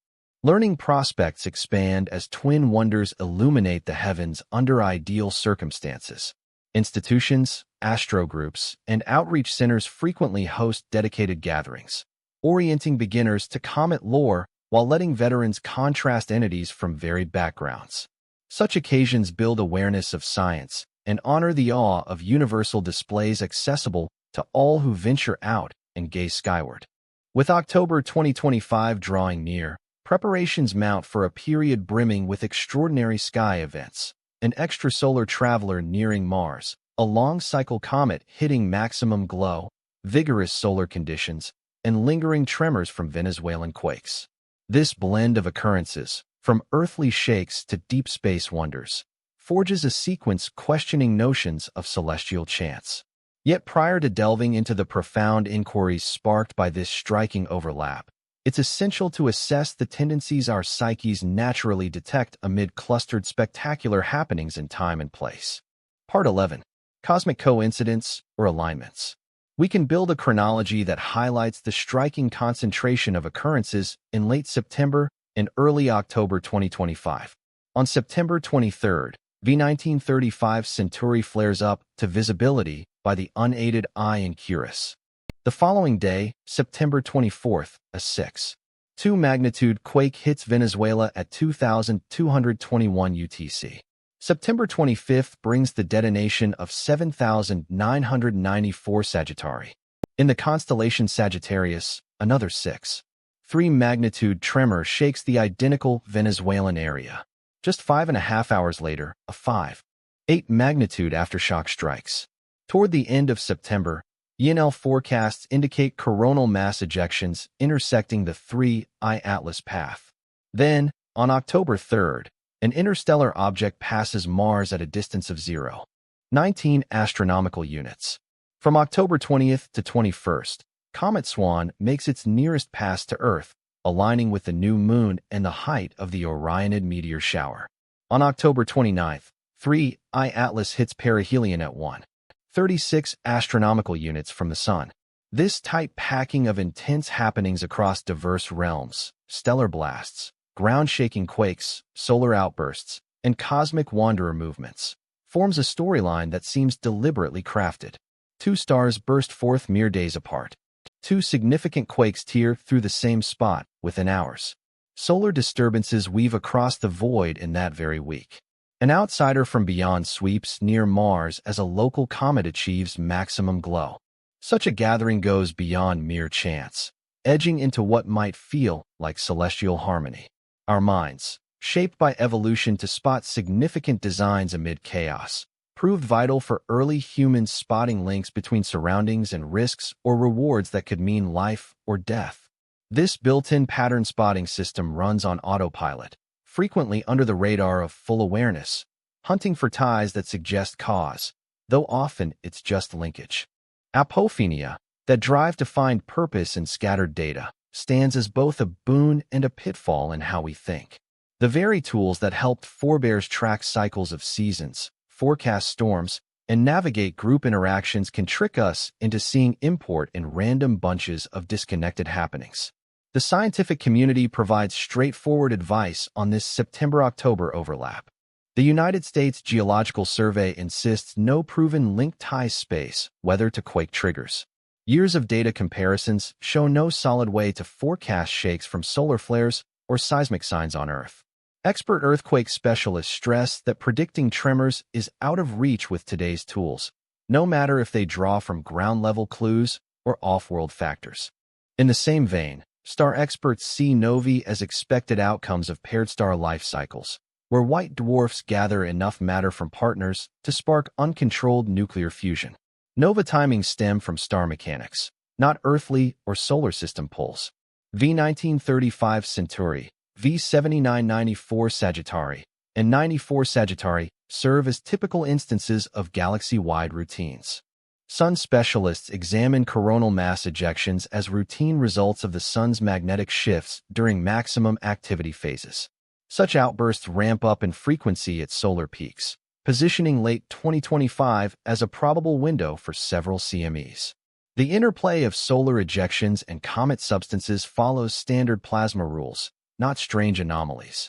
Learning prospects expand as twin wonders illuminate the heavens under ideal circumstances. Institutions, astrogroups, and outreach centers frequently host dedicated gatherings, orienting beginners to comet lore while letting veterans contrast entities from varied backgrounds. Such occasions build awareness of science and honor the awe of universal displays accessible to all who venture out and gaze skyward. With October 2025 drawing near, preparations mount for a period brimming with extraordinary sky events. An extrasolar traveler nearing Mars, a long-cycle comet hitting maximum glow, vigorous solar conditions, and lingering tremors from Venezuelan quakes. This blend of occurrences, from earthly shakes to deep space wonders, forges a sequence questioning notions of celestial chance. Yet prior to delving into the profound inquiries sparked by this striking overlap, it's essential to assess the tendencies our psyches naturally detect amid clustered spectacular happenings in time and place. Part 11. Cosmic Coincidence or Alignments. We can build a chronology that highlights the striking concentration of occurrences in late September and early October 2025. On September 23rd, V1935 Centauri flares up to visibility by the unaided eye in Curious. The following day, September 24th, a 6.2 magnitude quake hits Venezuela at 2221 UTC. September 25th brings the detonation of 7,994 Sagittari. In the constellation Sagittarius, another 6.3 magnitude tremor shakes the identical Venezuelan area. Just 5.5 hours later, a 5.8 magnitude aftershock strikes. Toward the end of September, ENL forecasts indicate coronal mass ejections intersecting the 3I Atlas path. Then, on October 3rd, an interstellar object passes Mars at a distance of 0.19 astronomical units. From October 20th to 21st, Comet Swan makes its nearest pass to Earth, aligning with the new moon and the height of the Orionid meteor shower. On October 29th, 3I Atlas hits perihelion at 1.36 astronomical units from the Sun. This tight packing of intense happenings across diverse realms, stellar blasts, ground-shaking quakes, solar outbursts, and cosmic wanderer movements, forms a storyline that seems deliberately crafted. Two stars burst forth mere days apart. Two significant quakes tear through the same spot within hours. Solar disturbances weave across the void in that very week. An outsider from beyond sweeps near Mars as a local comet achieves maximum glow. Such a gathering goes beyond mere chance, edging into what might feel like celestial harmony. Our minds, shaped by evolution to spot significant designs amid chaos, proved vital for early humans spotting links between surroundings and risks or rewards that could mean life or death. This built-in pattern spotting system runs on autopilot, frequently under the radar of full awareness, hunting for ties that suggest cause, though often it's just linkage. Apophenia, that drive to find purpose in scattered data, stands as both a boon and a pitfall in how we think. The very tools that helped forebears track cycles of seasons, forecast storms, and navigate group interactions can trick us into seeing import in random bunches of disconnected happenings. The scientific community provides straightforward advice on this September-October overlap. The United States Geological Survey insists no proven link ties space weather to quake triggers. Years of data comparisons show no solid way to forecast shakes from solar flares or seismic signs on Earth. Expert earthquake specialists stress that predicting tremors is out of reach with today's tools, no matter if they draw from ground-level clues or off-world factors. In the same vein, star experts see novae as expected outcomes of paired star life cycles, where white dwarfs gather enough matter from partners to spark uncontrolled nuclear fusion. Nova timings stem from star mechanics, not earthly or solar system pulls. V1935 Centauri, V7994 Sagittari, and 94 Sagittari serve as typical instances of galaxy-wide routines. Sun specialists examine coronal mass ejections as routine results of the Sun's magnetic shifts during maximum activity phases. Such outbursts ramp up in frequency at solar peaks, positioning late 2025 as a probable window for several CMEs. The interplay of solar ejections and comet substances follows standard plasma rules, not strange anomalies.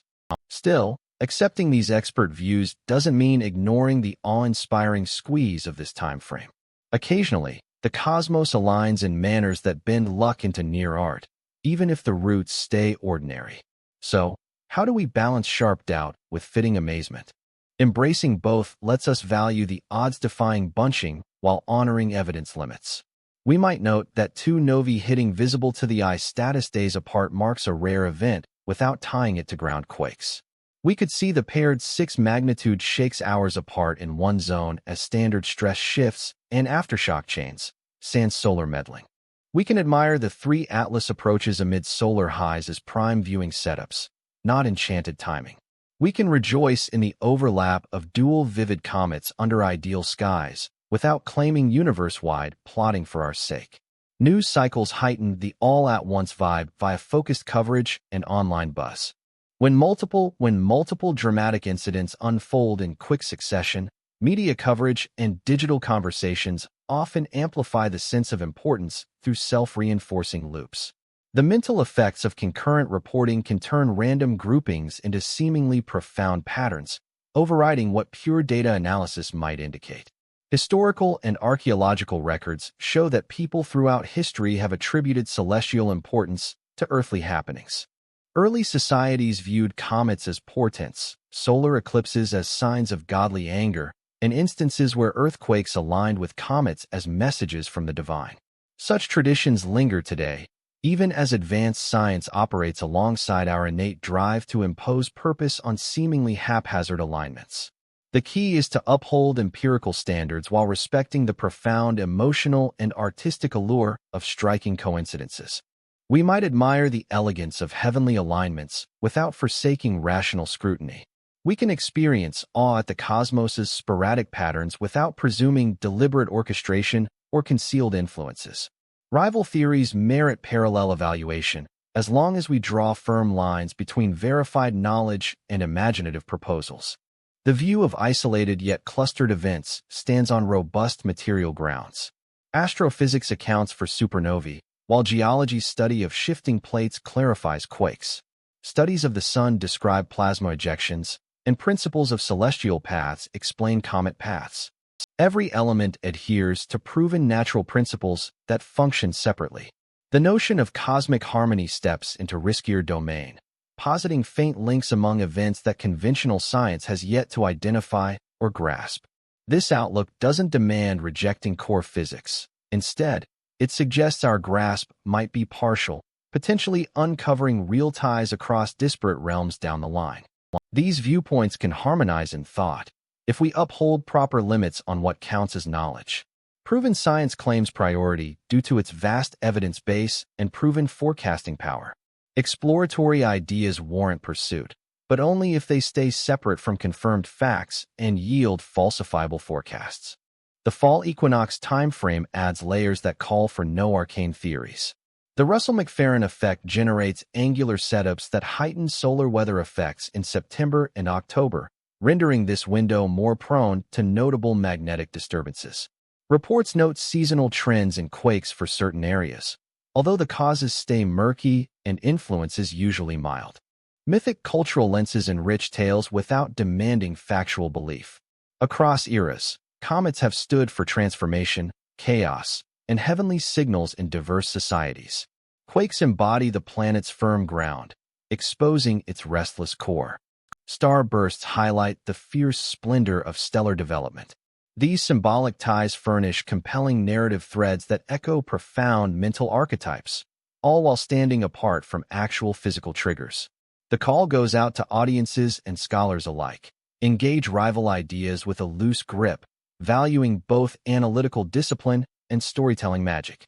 Still, accepting these expert views doesn't mean ignoring the awe-inspiring squeeze of this time frame. Occasionally, the cosmos aligns in manners that bend luck into near art, even if the roots stay ordinary. So, how do we balance sharp doubt with fitting amazement? Embracing both lets us value the odds-defying bunching while honoring evidence limits. We might note that two novae hitting visible to the eye status days apart marks a rare event without tying it to ground quakes. We could see the paired 6-magnitude shakes hours apart in one zone as standard stress shifts and aftershock chains, sans solar meddling. We can admire the three Atlas approaches amid solar highs as prime viewing setups, not enchanted timing. We can rejoice in the overlap of dual vivid comets under ideal skies without claiming universe-wide plotting for our sake. News cycles heighten the all-at-once vibe via focused coverage and online buzz. When multiple dramatic incidents unfold in quick succession, media coverage and digital conversations often amplify the sense of importance through self-reinforcing loops. The mental effects of concurrent reporting can turn random groupings into seemingly profound patterns, overriding what pure data analysis might indicate. Historical and archaeological records show that people throughout history have attributed celestial importance to earthly happenings. Early societies viewed comets as portents, solar eclipses as signs of godly anger, and instances where earthquakes aligned with comets as messages from the divine. Such traditions linger today, even as advanced science operates alongside our innate drive to impose purpose on seemingly haphazard alignments. The key is to uphold empirical standards while respecting the profound emotional and artistic allure of striking coincidences. We might admire the elegance of heavenly alignments without forsaking rational scrutiny. We can experience awe at the cosmos's sporadic patterns without presuming deliberate orchestration or concealed influences. Rival theories merit parallel evaluation, as long as we draw firm lines between verified knowledge and imaginative proposals. The view of isolated yet clustered events stands on robust material grounds. Astrophysics accounts for supernovae, while geology's study of shifting plates clarifies quakes. Studies of the sun describe plasma ejections, and principles of celestial paths explain comet paths. Every element adheres to proven natural principles that function separately. The notion of cosmic harmony steps into riskier domain, positing faint links among events that conventional science has yet to identify or grasp. This outlook doesn't demand rejecting core physics. Instead, it suggests our grasp might be partial, potentially uncovering real ties across disparate realms down the line. These viewpoints can harmonize in thought if we uphold proper limits on what counts as knowledge. Proven science claims priority due to its vast evidence base and proven forecasting power. Exploratory ideas warrant pursuit, but only if they stay separate from confirmed facts and yield falsifiable forecasts. The fall equinox timeframe adds layers that call for no arcane theories. The Russell-McFerrin effect generates angular setups that heighten solar weather effects in September and October, rendering this window more prone to notable magnetic disturbances. Reports note seasonal trends in quakes for certain areas, although the causes stay murky and influences usually mild. Mythic cultural lenses enrich tales without demanding factual belief. Across eras, comets have stood for transformation, chaos, and heavenly signals in diverse societies. Quakes embody the planet's firm ground, exposing its restless core. Starbursts highlight the fierce splendor of stellar development. These symbolic ties furnish compelling narrative threads that echo profound mental archetypes, all while standing apart from actual physical triggers. The call goes out to audiences and scholars alike. Engage rival ideas with a loose grip, valuing both analytical discipline and storytelling magic.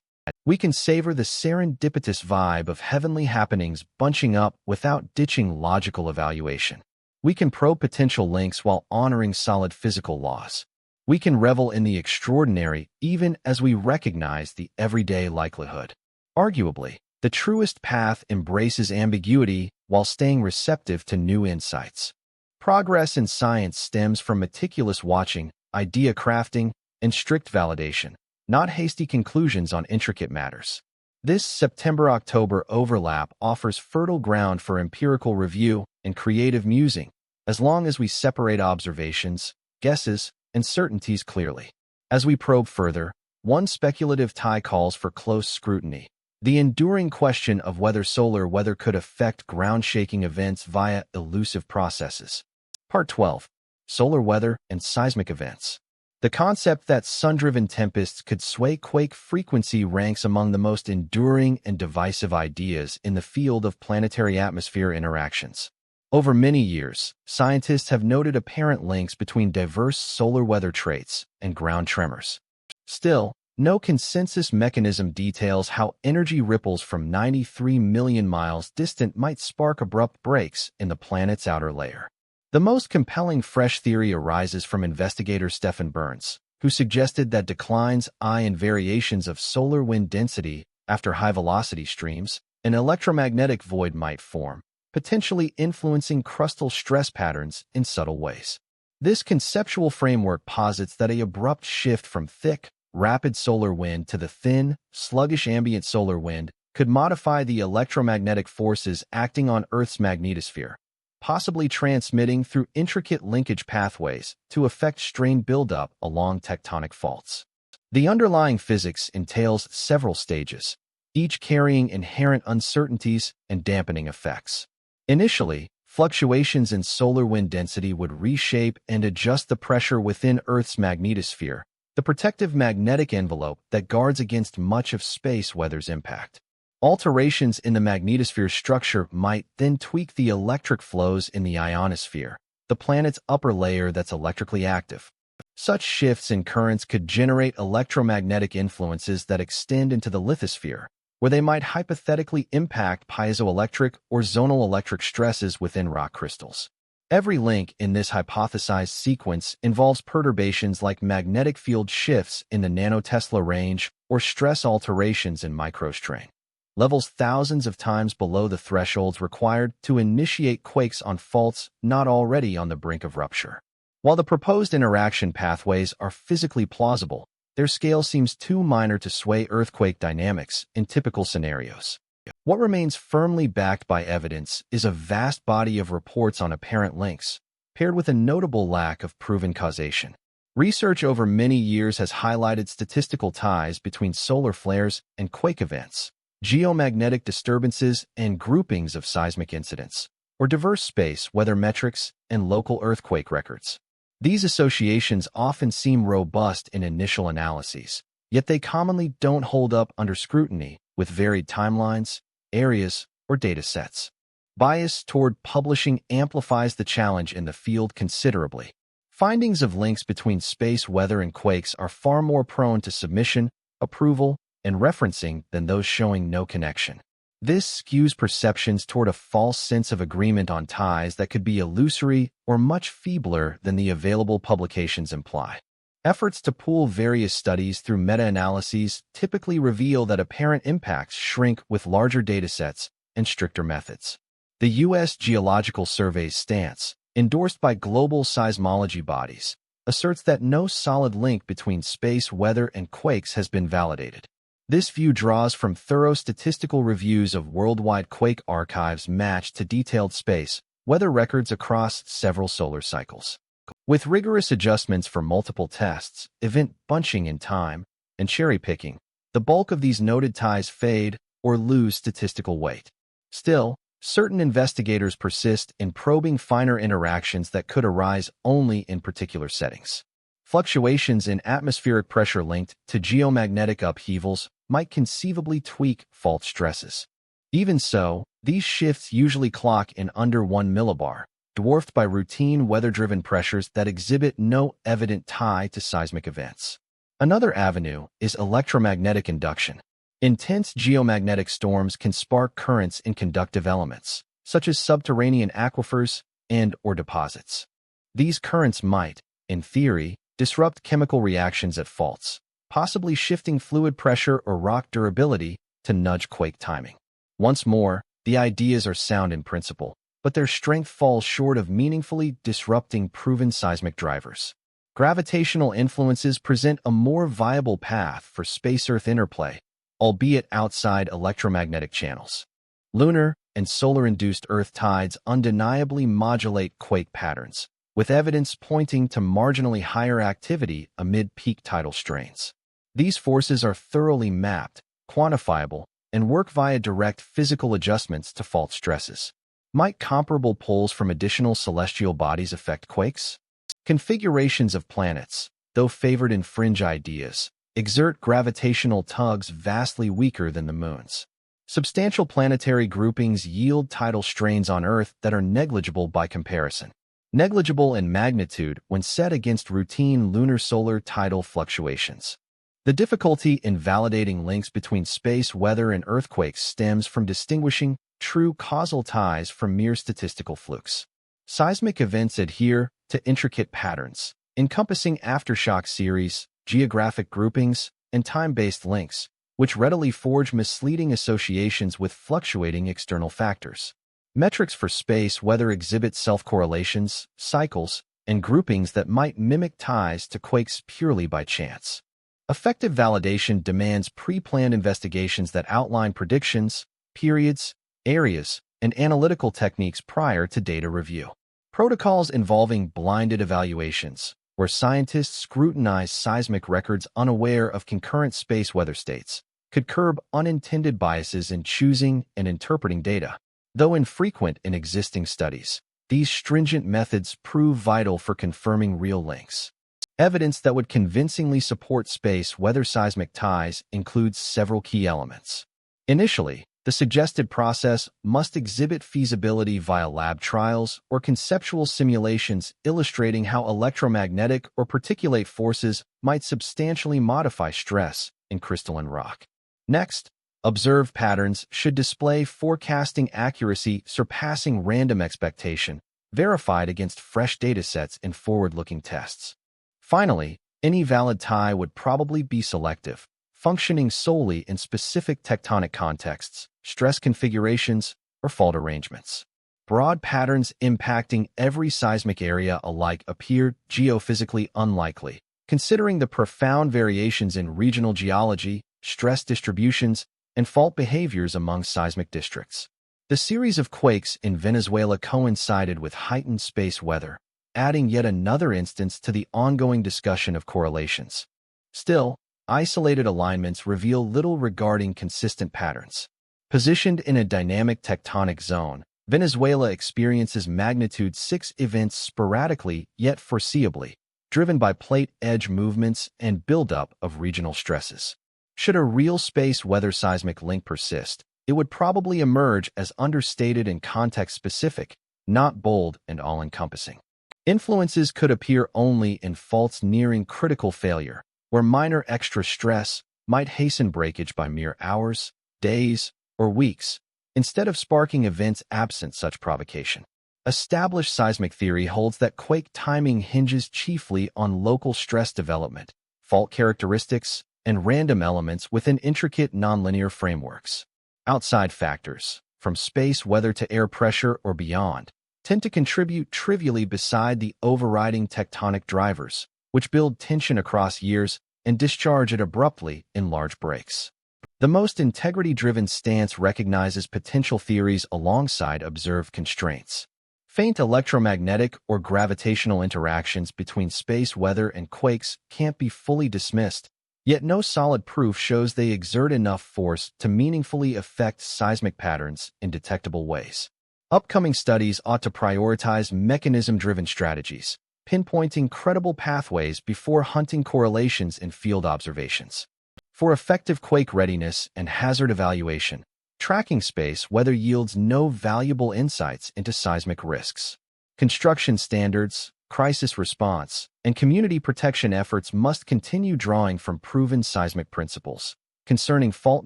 We can savor the serendipitous vibe of heavenly happenings bunching up without ditching logical evaluation. We can probe potential links while honoring solid physical laws. We can revel in the extraordinary even as we recognize the everyday likelihood. Arguably, the truest path embraces ambiguity while staying receptive to new insights. Progress in science stems from meticulous watching, idea crafting, and strict validation, not hasty conclusions on intricate matters. This September-October overlap offers fertile ground for empirical review and creative musing, as long as we separate observations, guesses, and certainties clearly. As we probe further, one speculative tie calls for close scrutiny. The enduring question of whether solar weather could affect ground-shaking events via elusive processes. Part 12. Solar weather and seismic events. The concept that sun-driven tempests could sway quake frequency ranks among the most enduring and divisive ideas in the field of planetary atmosphere interactions. Over many years, scientists have noted apparent links between diverse solar weather traits and ground tremors. Still, no consensus mechanism details how energy ripples from 93 million miles distant might spark abrupt breaks in the planet's outer layer. The most compelling fresh theory arises from investigator Stephen Burns, who suggested that declines in variations of solar wind density after high-velocity streams, an electromagnetic void might form, potentially influencing crustal stress patterns in subtle ways. This conceptual framework posits that an abrupt shift from thick, rapid solar wind to the thin, sluggish ambient solar wind could modify the electromagnetic forces acting on Earth's magnetosphere, possibly transmitting through intricate linkage pathways to affect strain buildup along tectonic faults. The underlying physics entails several stages, each carrying inherent uncertainties and dampening effects. Initially, fluctuations in solar wind density would reshape and adjust the pressure within Earth's magnetosphere, the protective magnetic envelope that guards against much of space weather's impact. Alterations in the magnetosphere structure might then tweak the electric flows in the ionosphere, the planet's upper layer that's electrically active. Such shifts in currents could generate electromagnetic influences that extend into the lithosphere, where they might hypothetically impact piezoelectric or zonal electric stresses within rock crystals. Every link in this hypothesized sequence involves perturbations like magnetic field shifts in the nanotesla range or stress alterations in microstrain, levels thousands of times below the thresholds required to initiate quakes on faults not already on the brink of rupture. While the proposed interaction pathways are physically plausible, their scale seems too minor to sway earthquake dynamics in typical scenarios. What remains firmly backed by evidence is a vast body of reports on apparent links, paired with a notable lack of proven causation. Research over many years has highlighted statistical ties between solar flares and quake events, geomagnetic disturbances and groupings of seismic incidents, or diverse space weather metrics and local earthquake records. These associations often seem robust in initial analyses, yet they commonly don't hold up under scrutiny with varied timelines, areas, or data sets. Bias toward publishing amplifies the challenge in the field considerably. Findings of links between space weather and quakes are far more prone to submission, approval, and referencing than those showing no connection. This skews perceptions toward a false sense of agreement on ties that could be illusory or much feebler than the available publications imply. Efforts to pool various studies through meta-analyses typically reveal that apparent impacts shrink with larger datasets and stricter methods. The U.S. Geological Survey's stance, endorsed by global seismology bodies, asserts that no solid link between space weather and quakes has been validated. This view draws from thorough statistical reviews of worldwide quake archives matched to detailed space weather records across several solar cycles. With rigorous adjustments for multiple tests, event bunching in time, and cherry-picking, the bulk of these noted ties fade or lose statistical weight. Still, certain investigators persist in probing finer interactions that could arise only in particular settings. Fluctuations in atmospheric pressure linked to geomagnetic upheavals might conceivably tweak fault stresses. Even so, these shifts usually clock in under 1 millibar, dwarfed by routine weather-driven pressures that exhibit no evident tie to seismic events. Another avenue is electromagnetic induction. Intense geomagnetic storms can spark currents in conductive elements, such as subterranean aquifers and/or deposits. These currents might, in theory, disrupt chemical reactions at faults, possibly shifting fluid pressure or rock durability to nudge quake timing. Once more, the ideas are sound in principle, but their strength falls short of meaningfully disrupting proven seismic drivers. Gravitational influences present a more viable path for space-Earth interplay, albeit outside electromagnetic channels. Lunar and solar-induced Earth tides undeniably modulate quake patterns, with evidence pointing to marginally higher activity amid peak tidal strains. These forces are thoroughly mapped, quantifiable, and work via direct physical adjustments to fault stresses. Might comparable pulls from additional celestial bodies affect quakes? Configurations of planets, though favored in fringe ideas, exert gravitational tugs vastly weaker than the moon's. Substantial planetary groupings yield tidal strains on Earth that are negligible by comparison. Negligible in magnitude when set against routine lunar-solar tidal fluctuations. The difficulty in validating links between space weather and earthquakes stems from distinguishing true causal ties from mere statistical flukes. Seismic events adhere to intricate patterns, encompassing aftershock series, geographic groupings, and time-based links, which readily forge misleading associations with fluctuating external factors. Metrics for space weather exhibit self-correlations, cycles, and groupings that might mimic ties to quakes purely by chance. Effective validation demands pre-planned investigations that outline predictions, periods, areas, and analytical techniques prior to data review. Protocols involving blinded evaluations, where scientists scrutinize seismic records unaware of concurrent space weather states, could curb unintended biases in choosing and interpreting data. Though infrequent in existing studies, these stringent methods prove vital for confirming real links. Evidence that would convincingly support space weather seismic ties includes several key elements. Initially, the suggested process must exhibit feasibility via lab trials or conceptual simulations illustrating how electromagnetic or particulate forces might substantially modify stress in crystalline rock. Next, observed patterns should display forecasting accuracy surpassing random expectation, verified against fresh datasets in forward-looking tests. Finally, any valid tie would probably be selective, functioning solely in specific tectonic contexts, stress configurations, or fault arrangements. Broad patterns impacting every seismic area alike appear geophysically unlikely, considering the profound variations in regional geology, stress distributions, and fault behaviors among seismic districts. The series of quakes in Venezuela coincided with heightened space weather, adding yet another instance to the ongoing discussion of correlations. Still, isolated alignments reveal little regarding consistent patterns. Positioned in a dynamic tectonic zone, Venezuela experiences magnitude 6 events sporadically yet foreseeably, driven by plate edge movements and buildup of regional stresses. Should a real space weather seismic link persist, it would probably emerge as understated and context-specific, not bold and all-encompassing. Influences could appear only in faults nearing critical failure, where minor extra stress might hasten breakage by mere hours, days, or weeks, instead of sparking events absent such provocation. Established seismic theory holds that quake timing hinges chiefly on local stress development, fault characteristics, and random elements within intricate nonlinear frameworks. Outside factors, from space weather to air pressure or beyond, tend to contribute trivially beside the overriding tectonic drivers, which build tension across years and discharge it abruptly in large breaks. The most integrity-driven stance recognizes potential theories alongside observed constraints. Faint electromagnetic or gravitational interactions between space weather and quakes can't be fully dismissed, yet no solid proof shows they exert enough force to meaningfully affect seismic patterns in detectable ways. Upcoming studies ought to prioritize mechanism-driven strategies, pinpointing credible pathways before hunting correlations in field observations. For effective quake readiness and hazard evaluation, tracking space weather yields no valuable insights into seismic risks. Construction standards, crisis response, and community protection efforts must continue drawing from proven seismic principles. concerning fault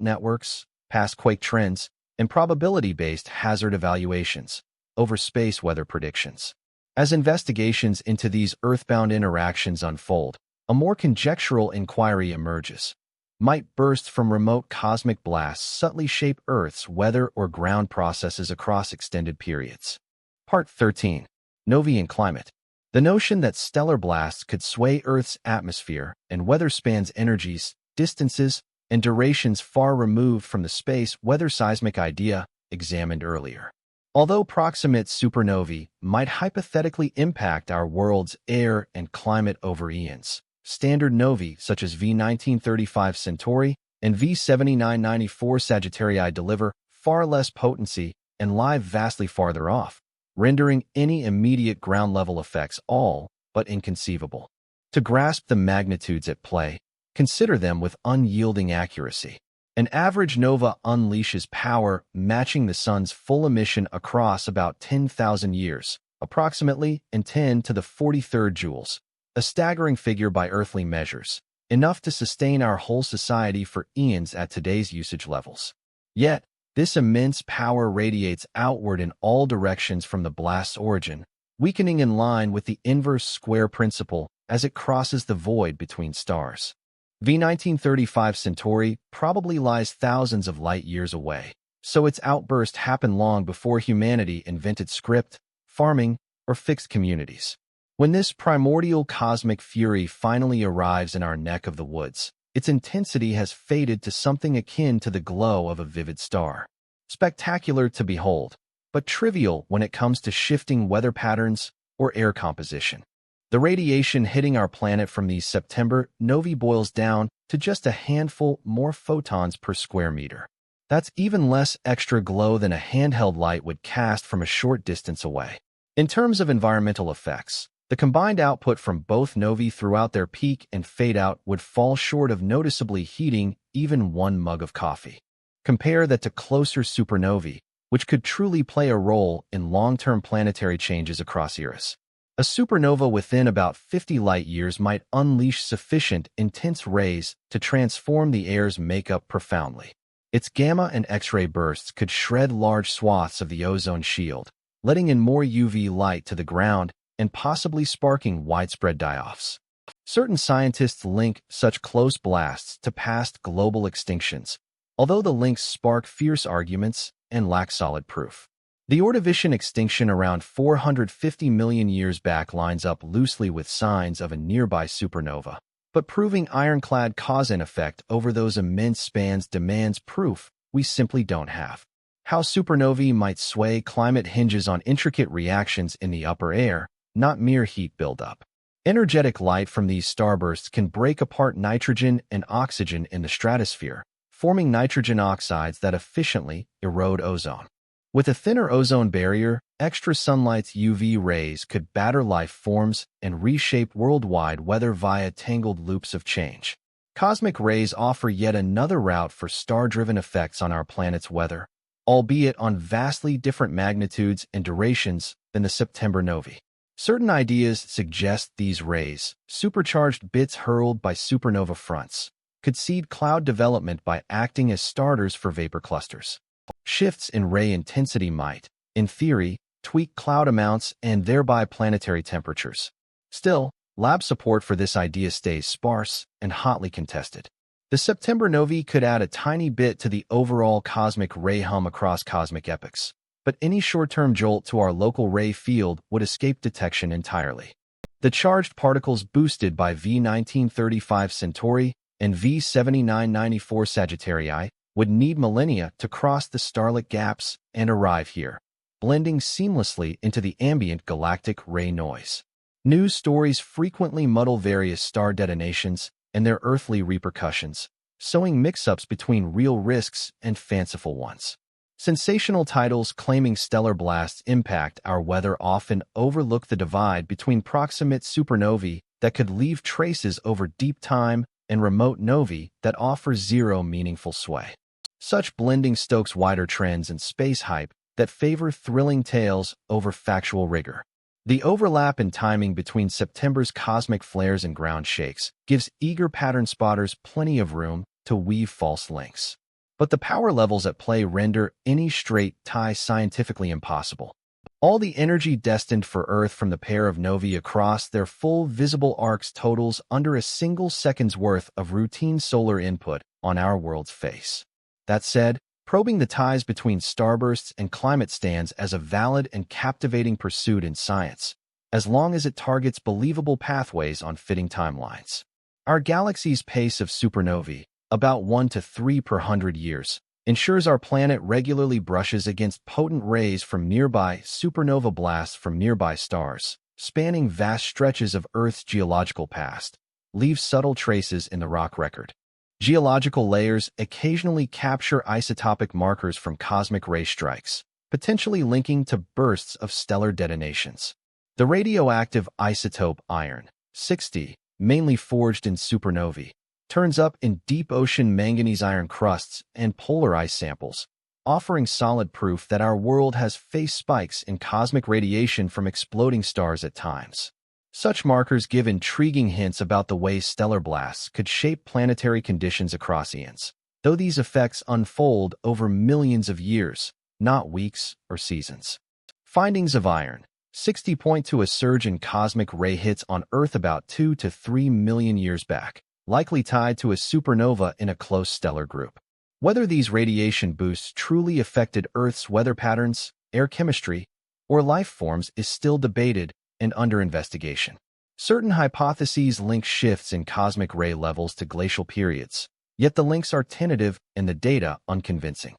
networks, past quake trends, and probability-based hazard evaluations over space weather predictions. As investigations into these earthbound interactions unfold, a more conjectural inquiry emerges. Might bursts from remote cosmic blasts subtly shape Earth's weather or ground processes across extended periods? Part 13. Novae and Climate. The notion that stellar blasts could sway Earth's atmosphere and weather spans energies, distances, and durations far removed from the space weather seismic idea examined earlier. Although proximate supernovae might hypothetically impact our world's air and climate over eons, standard novae such as V1935 Centauri and V7994 Sagittarii deliver far less potency and lie vastly farther off, rendering any immediate ground-level effects all but inconceivable. To grasp the magnitudes at play, consider them with unyielding accuracy. An average nova unleashes power matching the sun's full emission across about 10,000 years, approximately in 10 to the 43rd joules, a staggering figure by earthly measures, enough to sustain our whole society for eons at today's usage levels. Yet, this immense power radiates outward in all directions from the blast's origin, weakening in line with the inverse square principle as it crosses the void between stars. V1935 Centauri probably lies thousands of light-years away, so its outburst happened long before humanity invented script, farming, or fixed communities. When this primordial cosmic fury finally arrives in our neck of the woods, its intensity has faded to something akin to the glow of a vivid star. Spectacular to behold, but trivial when it comes to shifting weather patterns or air composition. The radiation hitting our planet from these September novae boils down to just a handful more photons per square meter. That's even less extra glow than a handheld light would cast from a short distance away. In terms of environmental effects, the combined output from both novae throughout their peak and fade-out would fall short of noticeably heating even one mug of coffee. Compare that to closer supernovae, which could truly play a role in long-term planetary changes across eras. A supernova within about 50 light-years might unleash sufficient intense rays to transform the air's makeup profoundly. Its gamma and X-ray bursts could shred large swaths of the ozone shield, letting in more UV light to the ground and possibly sparking widespread die-offs. Certain scientists link such close blasts to past global extinctions, although the links spark fierce arguments and lack solid proof. The Ordovician extinction around 450 million years back lines up loosely with signs of a nearby supernova, but proving ironclad cause and effect over those immense spans demands proof we simply don't have. How supernovae might sway climate hinges on intricate reactions in the upper air, not mere heat buildup. Energetic light from these starbursts can break apart nitrogen and oxygen in the stratosphere, forming nitrogen oxides that efficiently erode ozone. With a thinner ozone barrier, extra sunlight's UV rays could batter life forms and reshape worldwide weather via tangled loops of change. Cosmic rays offer yet another route for star-driven effects on our planet's weather, albeit on vastly different magnitudes and durations than the September novae. Certain ideas suggest these rays, supercharged bits hurled by supernova fronts, could seed cloud development by acting as starters for vapor clusters. Shifts in ray intensity might, in theory, tweak cloud amounts and thereby planetary temperatures. Still, lab support for this idea stays sparse and hotly contested. The September novae could add a tiny bit to the overall cosmic ray hum across cosmic epochs, but any short-term jolt to our local ray field would escape detection entirely. The charged particles boosted by V1935 Centauri and V7994 Sagittarii would need millennia to cross the starlit gaps and arrive here, blending seamlessly into the ambient galactic ray noise. News stories frequently muddle various star detonations and their earthly repercussions, sowing mix-ups between real risks and fanciful ones. Sensational titles claiming stellar blasts impact our weather often overlook the divide between proximate supernovae that could leave traces over deep time and remote novae that offer zero meaningful sway. Such blending stokes wider trends and space hype that favor thrilling tales over factual rigor. The overlap in timing between September's cosmic flares and ground shakes gives eager pattern spotters plenty of room to to weave false links. But the power levels at play render any straight tie scientifically impossible. All the energy destined for Earth from the pair of novae across their full visible arcs totals under a single second's worth of routine solar input on our world's face. That said, probing the ties between starbursts and climate stands as a valid and captivating pursuit in science, as long as it targets believable pathways on fitting timelines. Our galaxy's pace of supernovae, about 1 to 3 per 100 years, ensures our planet regularly brushes against potent rays from nearby supernova blasts from nearby stars, spanning vast stretches of Earth's geological past, leave subtle traces in the rock record. Geological layers occasionally capture isotopic markers from cosmic ray strikes, potentially linking to bursts of stellar detonations. The radioactive isotope iron, 60, mainly forged in supernovae, turns up in deep ocean manganese iron crusts and polar ice samples, offering solid proof that our world has faced spikes in cosmic radiation from exploding stars at times. Such markers give intriguing hints about the way stellar blasts could shape planetary conditions across eons, though these effects unfold over millions of years, not weeks or seasons. Findings of iron, 60 point to a surge in cosmic ray hits on Earth about 2 to 3 million years back, likely tied to a supernova in a close stellar group. Whether these radiation boosts truly affected Earth's weather patterns, air chemistry, or life forms is still debated and under investigation. Certain hypotheses link shifts in cosmic ray levels to glacial periods, yet the links are tentative and the data unconvincing.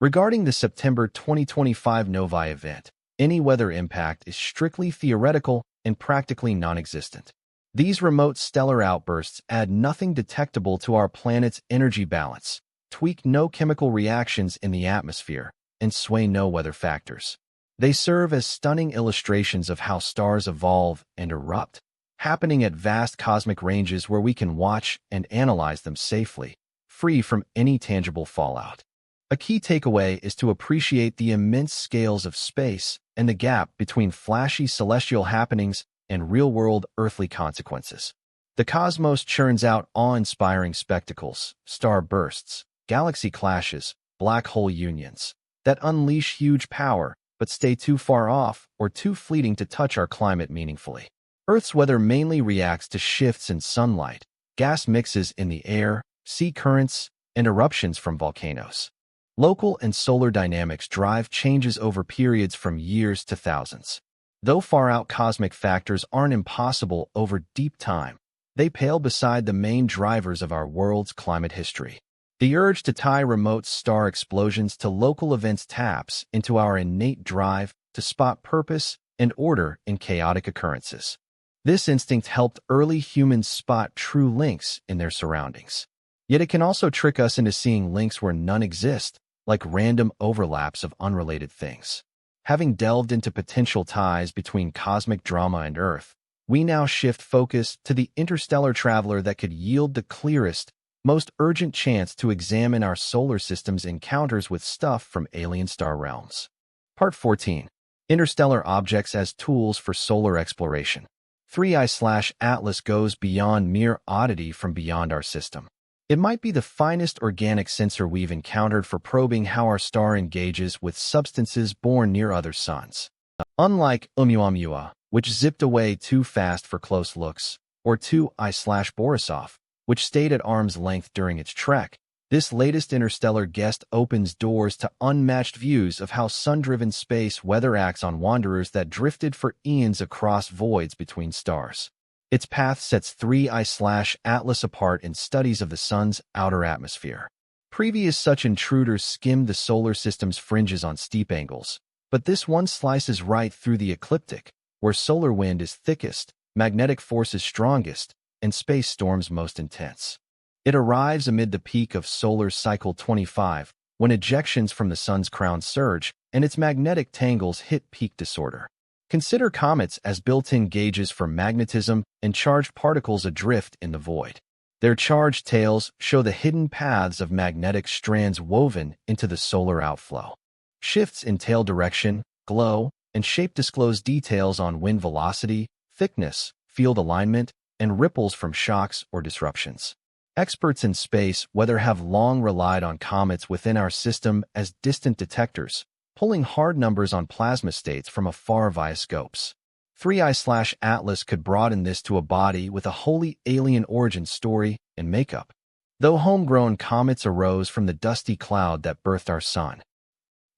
Regarding the September 2025 Novae event, any weather impact is strictly theoretical and practically non-existent. These remote stellar outbursts add nothing detectable to our planet's energy balance, tweak no chemical reactions in the atmosphere, and sway no weather factors. They serve as stunning illustrations of how stars evolve and erupt, happening at vast cosmic ranges where we can watch and analyze them safely, free from any tangible fallout. A key takeaway is to appreciate the immense scales of space and the gap between flashy celestial happenings and real-world earthly consequences. The cosmos churns out awe-inspiring spectacles, star bursts, galaxy clashes, black hole unions, that unleash huge power but stay too far off or too fleeting to touch our climate meaningfully. Earth's weather mainly reacts to shifts in sunlight, gas mixes in the air, sea currents, and eruptions from volcanoes. Local and solar dynamics drive changes over periods from years to thousands. Though far-out cosmic factors aren't impossible over deep time, they pale beside the main drivers of our world's climate history. The urge to tie remote star explosions to local events taps into our innate drive to spot purpose and order in chaotic occurrences. This instinct helped early humans spot true links in their surroundings. Yet it can also trick us into seeing links where none exist, like random overlaps of unrelated things. Having delved into potential ties between cosmic drama and Earth, we now shift focus to the interstellar traveler that could yield the clearest, most urgent chance to examine our solar system's encounters with stuff from alien star realms. Part 14. Interstellar Objects as Tools for Solar Exploration. 3I/Atlas goes beyond mere oddity from beyond our system. It might be the finest organic sensor we've encountered for probing how our star engages with substances born near other suns. Unlike Oumuamua, which zipped away too fast for close looks, or 2I/Borisov, which stayed at arm's length during its trek, this latest interstellar guest opens doors to unmatched views of how sun-driven space weather acts on wanderers that drifted for eons across voids between stars. Its path sets 3I/Atlas apart in studies of the sun's outer atmosphere. Previous such intruders skimmed the solar system's fringes on steep angles, but this one slices right through the ecliptic, where solar wind is thickest, magnetic forces strongest, and space storms most intense. It arrives amid the peak of solar cycle 25, when ejections from the sun's crown surge and its magnetic tangles hit peak disorder. Consider comets as built-in gauges for magnetism and charged particles adrift in the void. Their charged tails show the hidden paths of magnetic strands woven into the solar outflow. Shifts in tail direction, glow, and shape disclose details on wind velocity, thickness, field alignment, and ripples from shocks or disruptions. Experts in space weather have long relied on comets within our system as distant detectors, pulling hard numbers on plasma states from afar via scopes. 3I/Atlas could broaden this to a body with a wholly alien origin story and makeup, though homegrown comets arose from the dusty cloud that birthed our sun.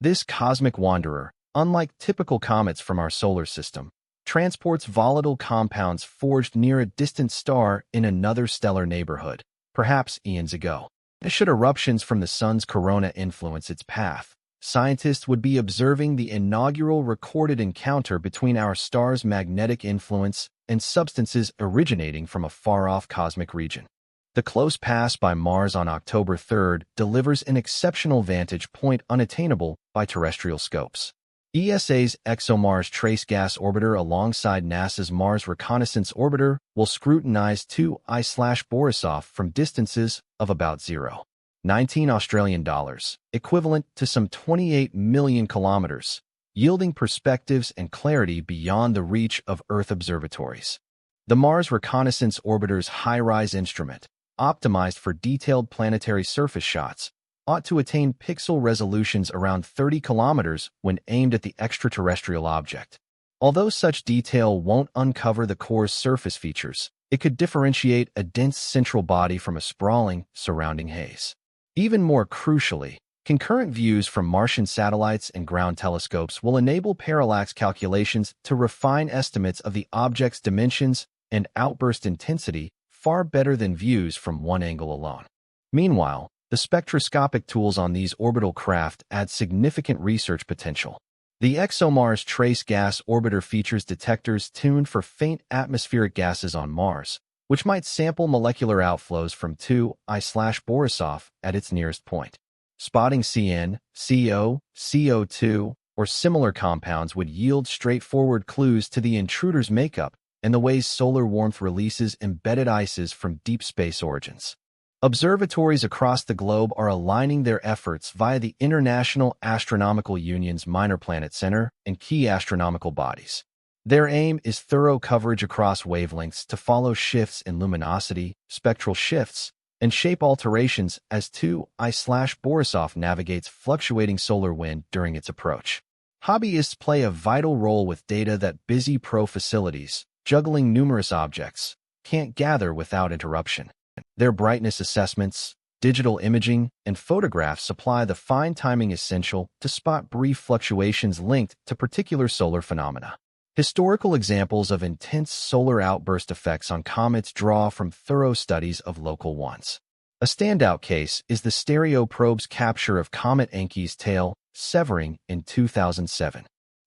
This cosmic wanderer, unlike typical comets from our solar system, transports volatile compounds forged near a distant star in another stellar neighborhood, perhaps eons ago. Should eruptions from the sun's corona influence its path, scientists would be observing the inaugural recorded encounter between our star's magnetic influence and substances originating from a far-off cosmic region. The close pass by Mars on October 3rd delivers an exceptional vantage point unattainable by terrestrial scopes. ESA's ExoMars Trace Gas Orbiter alongside NASA's Mars Reconnaissance Orbiter will scrutinize 2I/Borisov from distances of about 0.19 Australian dollars, equivalent to some 28 million kilometers, yielding perspectives and clarity beyond the reach of Earth observatories. The Mars Reconnaissance Orbiter's high-rise instrument, optimized for detailed planetary surface shots, ought to attain pixel resolutions around 30 kilometers when aimed at the extraterrestrial object. Although such detail won't uncover the core's surface features, it could differentiate a dense central body from a sprawling, surrounding haze. Even more crucially, concurrent views from Martian satellites and ground telescopes will enable parallax calculations to refine estimates of the object's dimensions and outburst intensity far better than views from one angle alone. Meanwhile, the spectroscopic tools on these orbital craft add significant research potential. The ExoMars Trace Gas Orbiter features detectors tuned for faint atmospheric gases on Mars, which might sample molecular outflows from 2I/Borisov at its nearest point. Spotting CN, CO, CO2, or similar compounds would yield straightforward clues to the intruder's makeup and the ways solar warmth releases embedded ices from deep space origins. Observatories across the globe are aligning their efforts via the International Astronomical Union's Minor Planet Center and key astronomical bodies. Their aim is thorough coverage across wavelengths to follow shifts in luminosity, spectral shifts, and shape alterations as 2I/Borisov navigates fluctuating solar wind during its approach. Hobbyists play a vital role with data that busy pro facilities, juggling numerous objects, can't gather without interruption. Their brightness assessments, digital imaging, and photographs supply the fine timing essential to spot brief fluctuations linked to particular solar phenomena. Historical examples of intense solar outburst effects on comets draw from thorough studies of local ones. A standout case is the stereo probe's capture of Comet Encke's tail severing in 2007.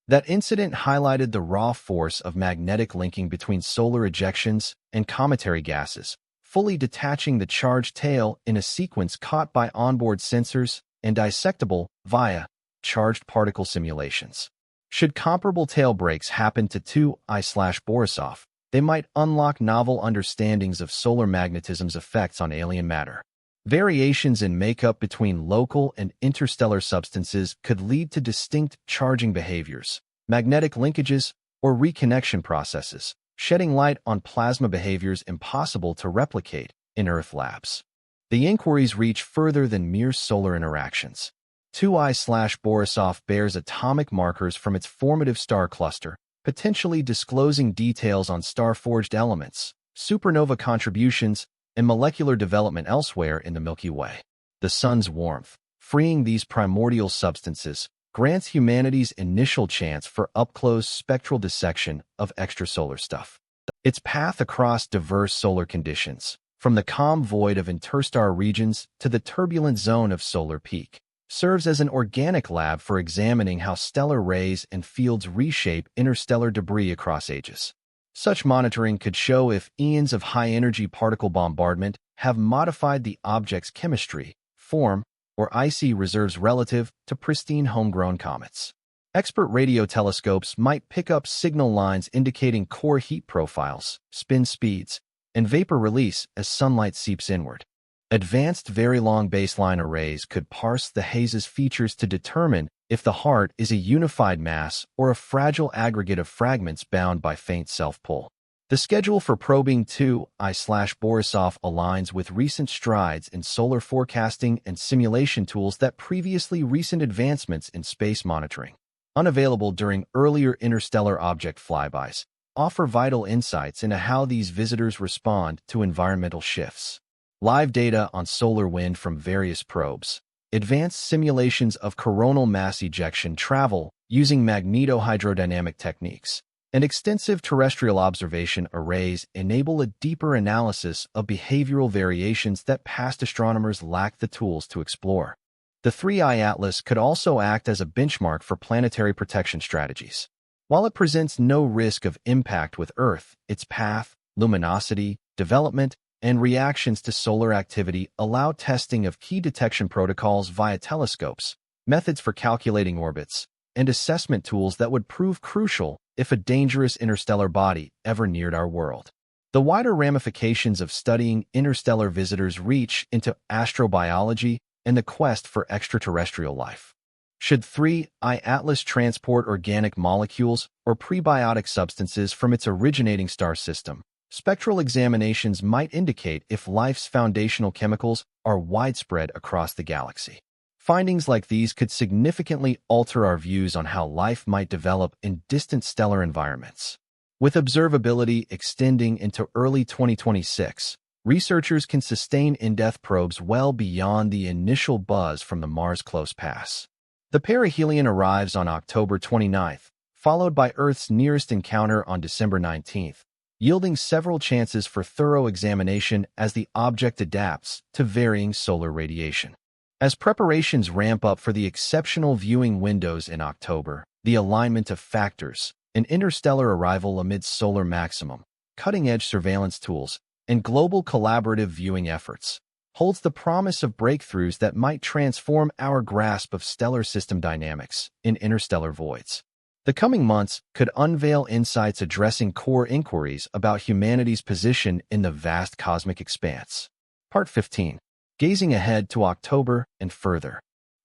That incident highlighted the raw force of magnetic linking between solar ejections and cometary gases, fully detaching the charged tail in a sequence caught by onboard sensors and dissectable via charged particle simulations. Should comparable tail breaks happen to 2I/Borisov, they might unlock novel understandings of solar magnetism's effects on alien matter. Variations in makeup between local and interstellar substances could lead to distinct charging behaviors, magnetic linkages, or reconnection processes, shedding light on plasma behaviors impossible to replicate in Earth labs. The inquiries reach further than mere solar interactions. 2I/Borisov bears atomic markers from its formative star cluster, potentially disclosing details on star-forged elements, supernova contributions, and molecular development elsewhere in the Milky Way. The sun's warmth, freeing these primordial substances, grants humanity's initial chance for up-close spectral dissection of extrasolar stuff. Its path across diverse solar conditions, from the calm void of interstar regions to the turbulent zone of solar peak, serves as an organic lab for examining how stellar rays and fields reshape interstellar debris across ages. Such monitoring could show if eons of high-energy particle bombardment have modified the object's chemistry, form, or icy reserves relative to pristine homegrown comets. Expert radio telescopes might pick up signal lines indicating core heat profiles, spin speeds, and vapor release as sunlight seeps inward. Advanced very long baseline arrays could parse the haze's features to determine if the heart is a unified mass or a fragile aggregate of fragments bound by faint self-pull. The schedule for probing 2I/Borisov aligns with recent strides in solar forecasting and simulation tools that previously recent advancements in space monitoring, unavailable during earlier interstellar object flybys, offer vital insights into how these visitors respond to environmental shifts. Live data on solar wind from various probes, advanced simulations of coronal mass ejection travel using magnetohydrodynamic techniques, and extensive terrestrial observation arrays enable a deeper analysis of behavioral variations that past astronomers lacked the tools to explore. The 3I Atlas could also act as a benchmark for planetary protection strategies. While it presents no risk of impact with Earth, its path, luminosity, development, and reactions to solar activity allow testing of key detection protocols via telescopes, methods for calculating orbits, and assessment tools that would prove crucial if a dangerous interstellar body ever neared our world. The wider ramifications of studying interstellar visitors reach into astrobiology and the quest for extraterrestrial life. Should 3I Atlas transport organic molecules or prebiotic substances from its originating star system, spectral examinations might indicate if life's foundational chemicals are widespread across the galaxy. Findings like these could significantly alter our views on how life might develop in distant stellar environments. With observability extending into early 2026, researchers can sustain in-depth probes well beyond the initial buzz from the Mars Close Pass. The perihelion arrives on October 29th, followed by Earth's nearest encounter on December 19th, yielding several chances for thorough examination as the object adapts to varying solar radiation. As preparations ramp up for the exceptional viewing windows in October, the alignment of factors, an interstellar arrival amidst solar maximum, cutting-edge surveillance tools, and global collaborative viewing efforts, holds the promise of breakthroughs that might transform our grasp of stellar system dynamics in interstellar voids. The coming months could unveil insights addressing core inquiries about humanity's position in the vast cosmic expanse. Part 15. Gazing ahead to October and further.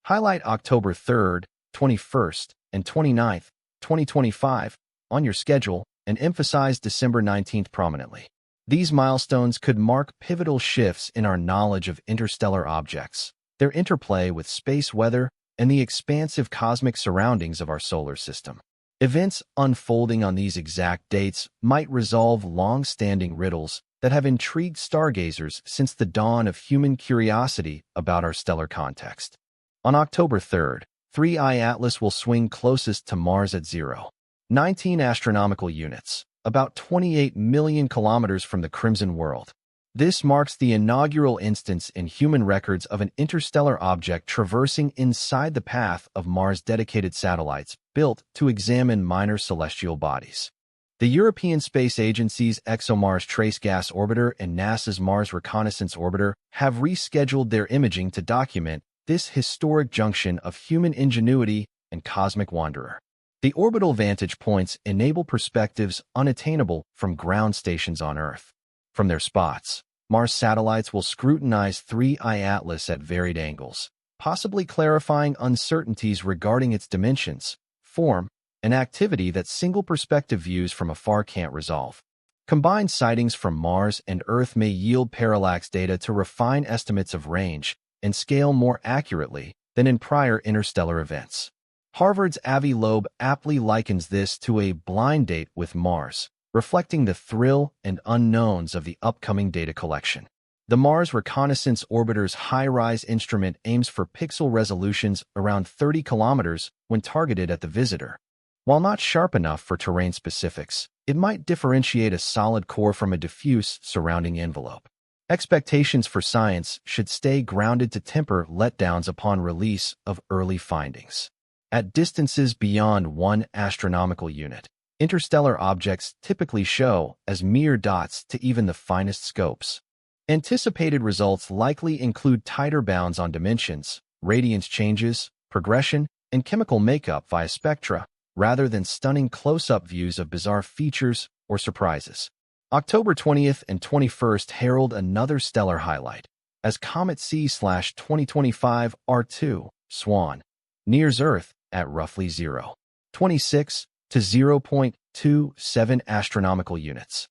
Highlight October 3rd, 21st, and 29th, 2025, on your schedule, and emphasize December 19th prominently. These milestones could mark pivotal shifts in our knowledge of interstellar objects, their interplay with space weather, and the expansive cosmic surroundings of our solar system. Events unfolding on these exact dates might resolve long-standing riddles that have intrigued stargazers since the dawn of human curiosity about our stellar context. On October 3rd, 3I Atlas will swing closest to Mars at 0.19 astronomical units, about 28 million kilometers from the Crimson World. This marks the inaugural instance in human records of an interstellar object traversing inside the path of Mars-dedicated satellites built to examine minor celestial bodies. The European Space Agency's ExoMars Trace Gas Orbiter and NASA's Mars Reconnaissance Orbiter have rescheduled their imaging to document this historic junction of human ingenuity and cosmic wanderer. The orbital vantage points enable perspectives unattainable from ground stations on Earth. From their spots, Mars satellites will scrutinize 3I Atlas at varied angles, possibly clarifying uncertainties regarding its dimensions, form, and activity that single-perspective views from afar can't resolve. Combined sightings from Mars and Earth may yield parallax data to refine estimates of range and scale more accurately than in prior interstellar events. Harvard's Avi Loeb aptly likens this to a blind date with Mars, reflecting the thrill and unknowns of the upcoming data collection. The Mars Reconnaissance Orbiter's high-rise instrument aims for pixel resolutions around 30 kilometers when targeted at the visitor. While not sharp enough for terrain specifics, it might differentiate a solid core from a diffuse surrounding envelope. Expectations for science should stay grounded to temper letdowns upon release of early findings. At distances beyond 1 astronomical unit, interstellar objects typically show as mere dots to even the finest scopes. Anticipated results likely include tighter bounds on dimensions, radiance changes, progression, and chemical makeup via spectra, rather than stunning close-up views of bizarre features or surprises. October 20th and 21st herald another stellar highlight, as Comet C/2025 R2, SWAN, nears Earth at roughly 0.26 to 0.27 astronomical units.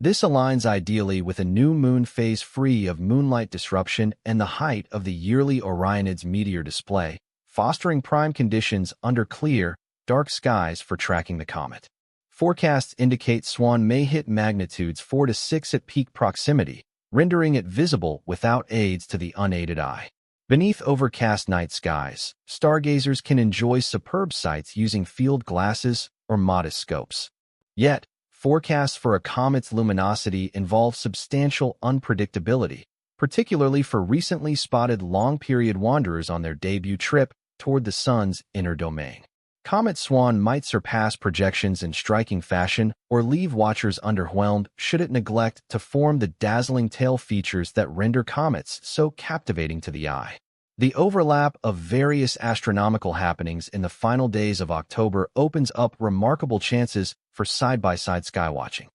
This aligns ideally with a new moon phase free of moonlight disruption and the height of the yearly Orionids meteor display, fostering prime conditions under clear, dark skies for tracking the comet. Forecasts indicate Swan may hit magnitudes 4 to 6 at peak proximity, rendering it visible without aids to the unaided eye. Beneath overcast night skies, stargazers can enjoy superb sights using field glasses or modest scopes. Yet, forecasts for a comet's luminosity involve substantial unpredictability, particularly for recently spotted long-period wanderers on their debut trip toward the sun's inner domain. Comet Swan might surpass projections in striking fashion or leave watchers underwhelmed should it neglect to form the dazzling tail features that render comets so captivating to the eye. The overlap of various astronomical happenings in the final days of October opens up remarkable chances for side-by-side skywatching.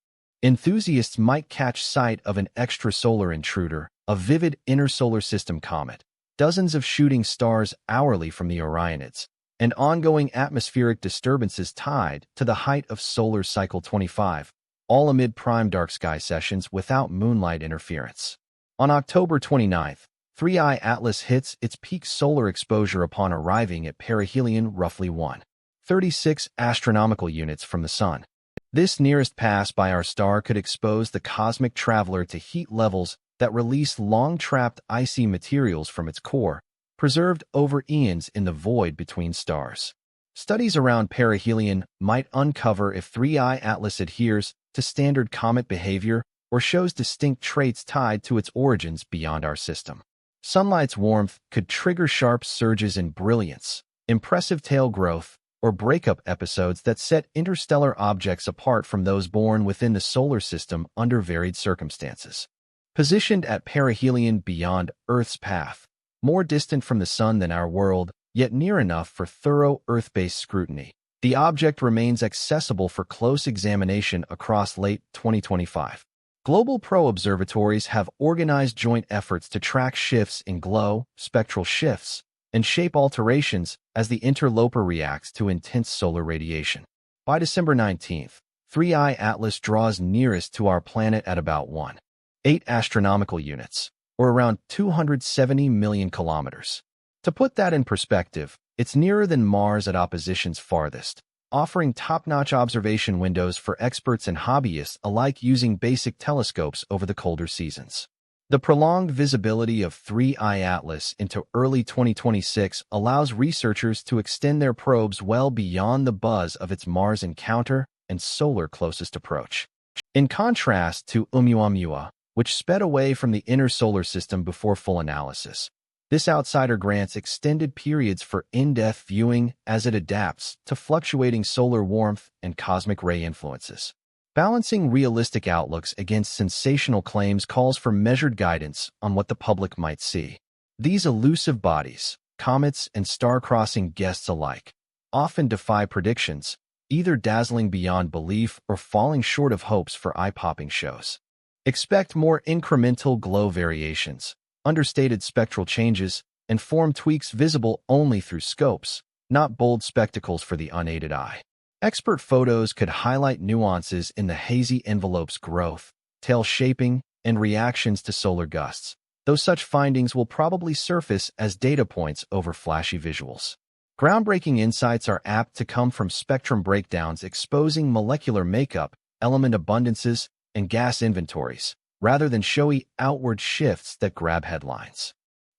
Enthusiasts might catch sight of an extrasolar intruder, a vivid inner-solar system comet, dozens of shooting stars hourly from the Orionids, and ongoing atmospheric disturbances tied to the height of solar cycle 25, all amid prime dark sky sessions without moonlight interference. On October 29th, 3I Atlas hits its peak solar exposure upon arriving at perihelion roughly 1.36 astronomical units from the Sun. This nearest pass by our star could expose the cosmic traveler to heat levels that release long-trapped icy materials from its core, preserved over eons in the void between stars. Studies around perihelion might uncover if 3I Atlas adheres to standard comet behavior or shows distinct traits tied to its origins beyond our system. Sunlight's warmth could trigger sharp surges in brilliance, impressive tail growth, or breakup episodes that set interstellar objects apart from those born within the solar system under varied circumstances. Positioned at perihelion beyond Earth's path, more distant from the Sun than our world, yet near enough for thorough Earth-based scrutiny, the object remains accessible for close examination across late 2025. Global pro-observatories have organized joint efforts to track shifts in glow, spectral shifts, and shape alterations as the interloper reacts to intense solar radiation. By December 19th, 3I Atlas draws nearest to our planet at about 1.8 astronomical units, or around 270 million kilometers. To put that in perspective, it's nearer than Mars at opposition's farthest, offering top-notch observation windows for experts and hobbyists alike using basic telescopes over the colder seasons. The prolonged visibility of 3I Atlas into early 2026 allows researchers to extend their probes well beyond the buzz of its Mars encounter and solar closest approach. In contrast to Oumuamua, which sped away from the inner solar system before full analysis, this outsider grants extended periods for in-depth viewing as it adapts to fluctuating solar warmth and cosmic ray influences. Balancing realistic outlooks against sensational claims calls for measured guidance on what the public might see. These elusive bodies, comets and star-crossing guests alike, often defy predictions, either dazzling beyond belief or falling short of hopes for eye-popping shows. Expect more incremental glow variations, understated spectral changes, and form tweaks visible only through scopes, not bold spectacles for the unaided eye. Expert photos could highlight nuances in the hazy envelope's growth, tail shaping, and reactions to solar gusts, though such findings will probably surface as data points over flashy visuals. Groundbreaking insights are apt to come from spectrum breakdowns exposing molecular makeup, element abundances, and gas inventories, rather than showy outward shifts that grab headlines.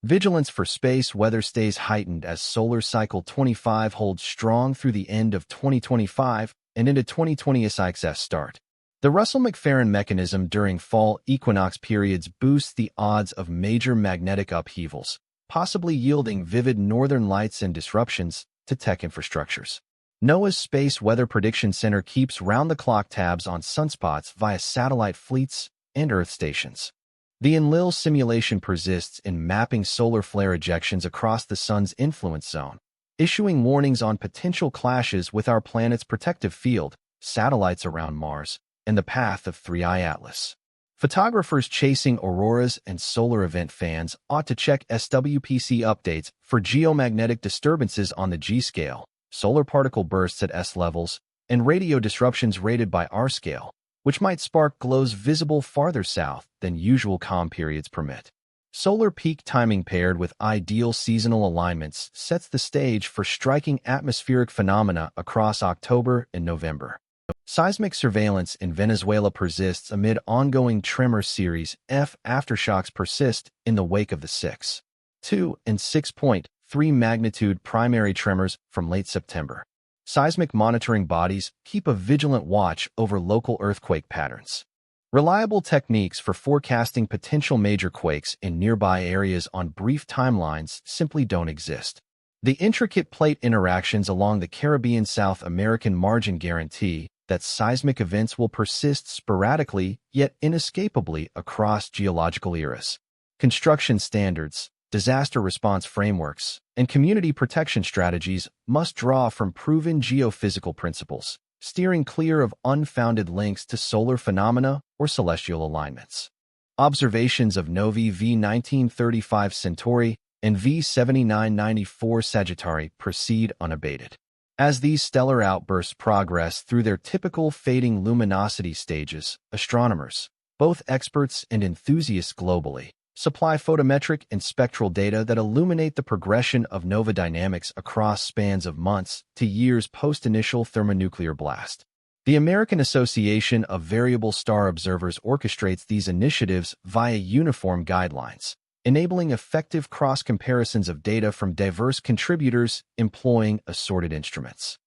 Vigilance for space weather stays heightened as solar cycle 25 holds strong through the end of 2025 and into 2026's start. The Russell-McFerrin mechanism during fall equinox periods boosts the odds of major magnetic upheavals, possibly yielding vivid northern lights and disruptions to tech infrastructures. NOAA's Space Weather Prediction Center keeps round-the-clock tabs on sunspots via satellite fleets and Earth stations. The Enlil simulation persists in mapping solar flare ejections across the Sun's influence zone, issuing warnings on potential clashes with our planet's protective field, satellites around Mars, and the path of 3I Atlas. Photographers chasing auroras and solar event fans ought to check SWPC updates for geomagnetic disturbances on the G-scale, solar particle bursts at S levels, and radio disruptions rated by R scale, which might spark glows visible farther south than usual calm periods permit. Solar peak timing paired with ideal seasonal alignments sets the stage for striking atmospheric phenomena across October and November. Seismic surveillance in Venezuela persists amid ongoing tremor series F aftershocks persist in the wake of the 6.2 and 6.3 magnitude primary tremors from late September. Seismic monitoring bodies keep a vigilant watch over local earthquake patterns. Reliable techniques for forecasting potential major quakes in nearby areas on brief timelines simply don't exist. The intricate plate interactions along the Caribbean-South American margin guarantee that seismic events will persist sporadically yet inescapably across geological eras. Construction standards, disaster response frameworks, and community protection strategies must draw from proven geophysical principles, steering clear of unfounded links to solar phenomena or celestial alignments. Observations of novae V1935 Centauri and V7994 Sagittari proceed unabated. As these stellar outbursts progress through their typical fading luminosity stages, astronomers, both experts and enthusiasts globally, supply photometric and spectral data that illuminate the progression of nova dynamics across spans of months to years post-initial thermonuclear blast. The American Association of Variable Star Observers orchestrates these initiatives via uniform guidelines, enabling effective cross-comparisons of data from diverse contributors employing assorted instruments.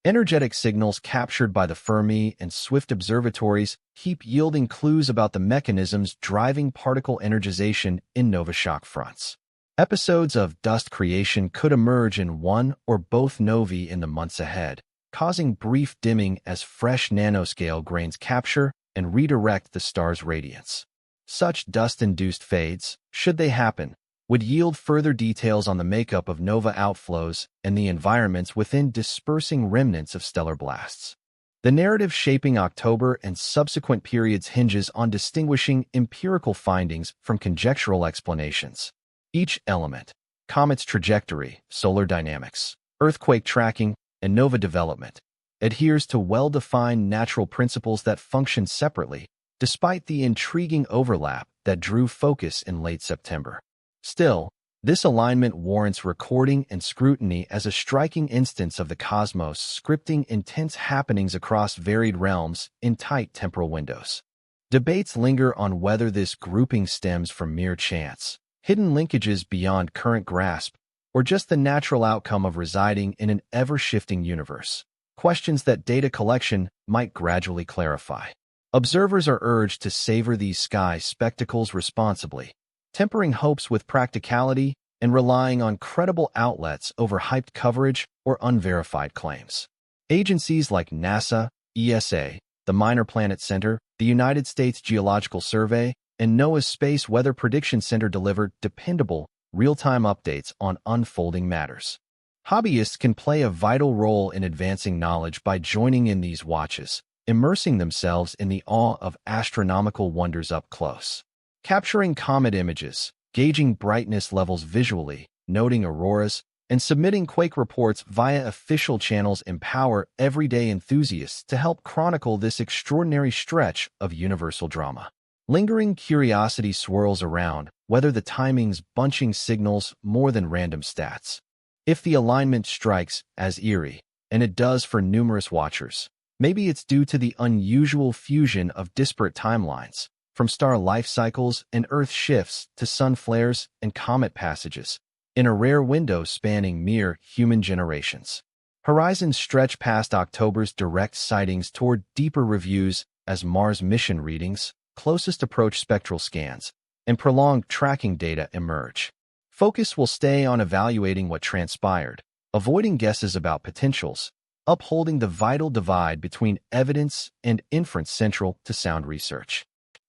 Energetic signals captured by the Fermi and Swift observatories keep yielding clues about the mechanisms driving particle energization in nova shock fronts. Episodes of dust creation could emerge in one or both novae in the months ahead, causing brief dimming as fresh nanoscale grains capture and redirect the star's radiance. Such dust-induced fades, should they happen, would yield further details on the makeup of nova outflows and the environments within dispersing remnants of stellar blasts. The narrative shaping October and subsequent periods hinges on distinguishing empirical findings from conjectural explanations. Each element, comet's trajectory, solar dynamics, earthquake tracking, and nova development, adheres to well-defined natural principles that function separately, despite the intriguing overlap that drew focus in late September. Still, this alignment warrants recording and scrutiny as a striking instance of the cosmos scripting intense happenings across varied realms in tight temporal windows. Debates linger on whether this grouping stems from mere chance, hidden linkages beyond current grasp, or just the natural outcome of residing in an ever-shifting universe, questions that data collection might gradually clarify. Observers are urged to savor these sky spectacles responsibly, tempering hopes with practicality and relying on credible outlets over hyped coverage or unverified claims. Agencies like NASA, ESA, the Minor Planet Center, the United States Geological Survey, and NOAA's Space Weather Prediction Center deliver dependable, real-time updates on unfolding matters. Hobbyists can play a vital role in advancing knowledge by joining in these watches, immersing themselves in the awe of astronomical wonders up close. Capturing comet images, gauging brightness levels visually, noting auroras, and submitting quake reports via official channels empower everyday enthusiasts to help chronicle this extraordinary stretch of universal drama. Lingering curiosity swirls around whether the timing's bunching signals more than random stats. If the alignment strikes as eerie, and it does for numerous watchers, maybe it's due to the unusual fusion of disparate timelines, from star life cycles and Earth shifts to sun flares and comet passages, in a rare window spanning mere human generations. Horizons stretch past October's direct sightings toward deeper reviews as Mars mission readings, closest approach spectral scans, and prolonged tracking data emerge. Focus will stay on evaluating what transpired, avoiding guesses about potentials, upholding the vital divide between evidence and inference central to sound research.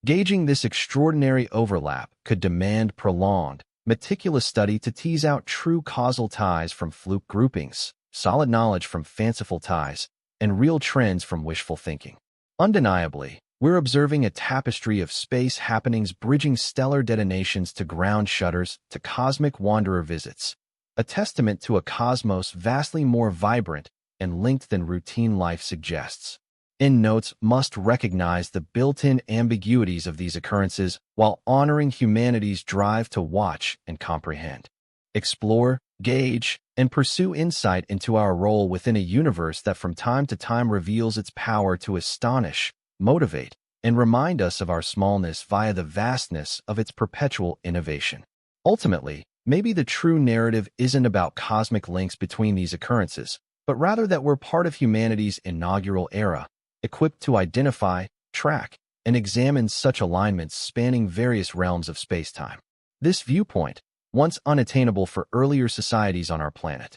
Gauging this extraordinary overlap could demand prolonged, meticulous study to tease out true causal ties from fluke groupings, solid knowledge from fanciful ties, and real trends from wishful thinking. Undeniably, we're observing a tapestry of space happenings bridging stellar detonations to ground shutters to cosmic wanderer visits, a testament to a cosmos vastly more vibrant and linked than routine life suggests. Endnotes must recognize the built-in ambiguities of these occurrences while honoring humanity's drive to watch and comprehend. Explore, gauge, and pursue insight into our role within a universe that from time to time reveals its power to astonish, motivate, and remind us of our smallness via the vastness of its perpetual innovation. Ultimately, maybe the true narrative isn't about cosmic links between these occurrences, but rather that we're part of humanity's inaugural era, equipped to identify, track, and examine such alignments spanning various realms of space-time. This viewpoint, once unattainable for earlier societies on our planet,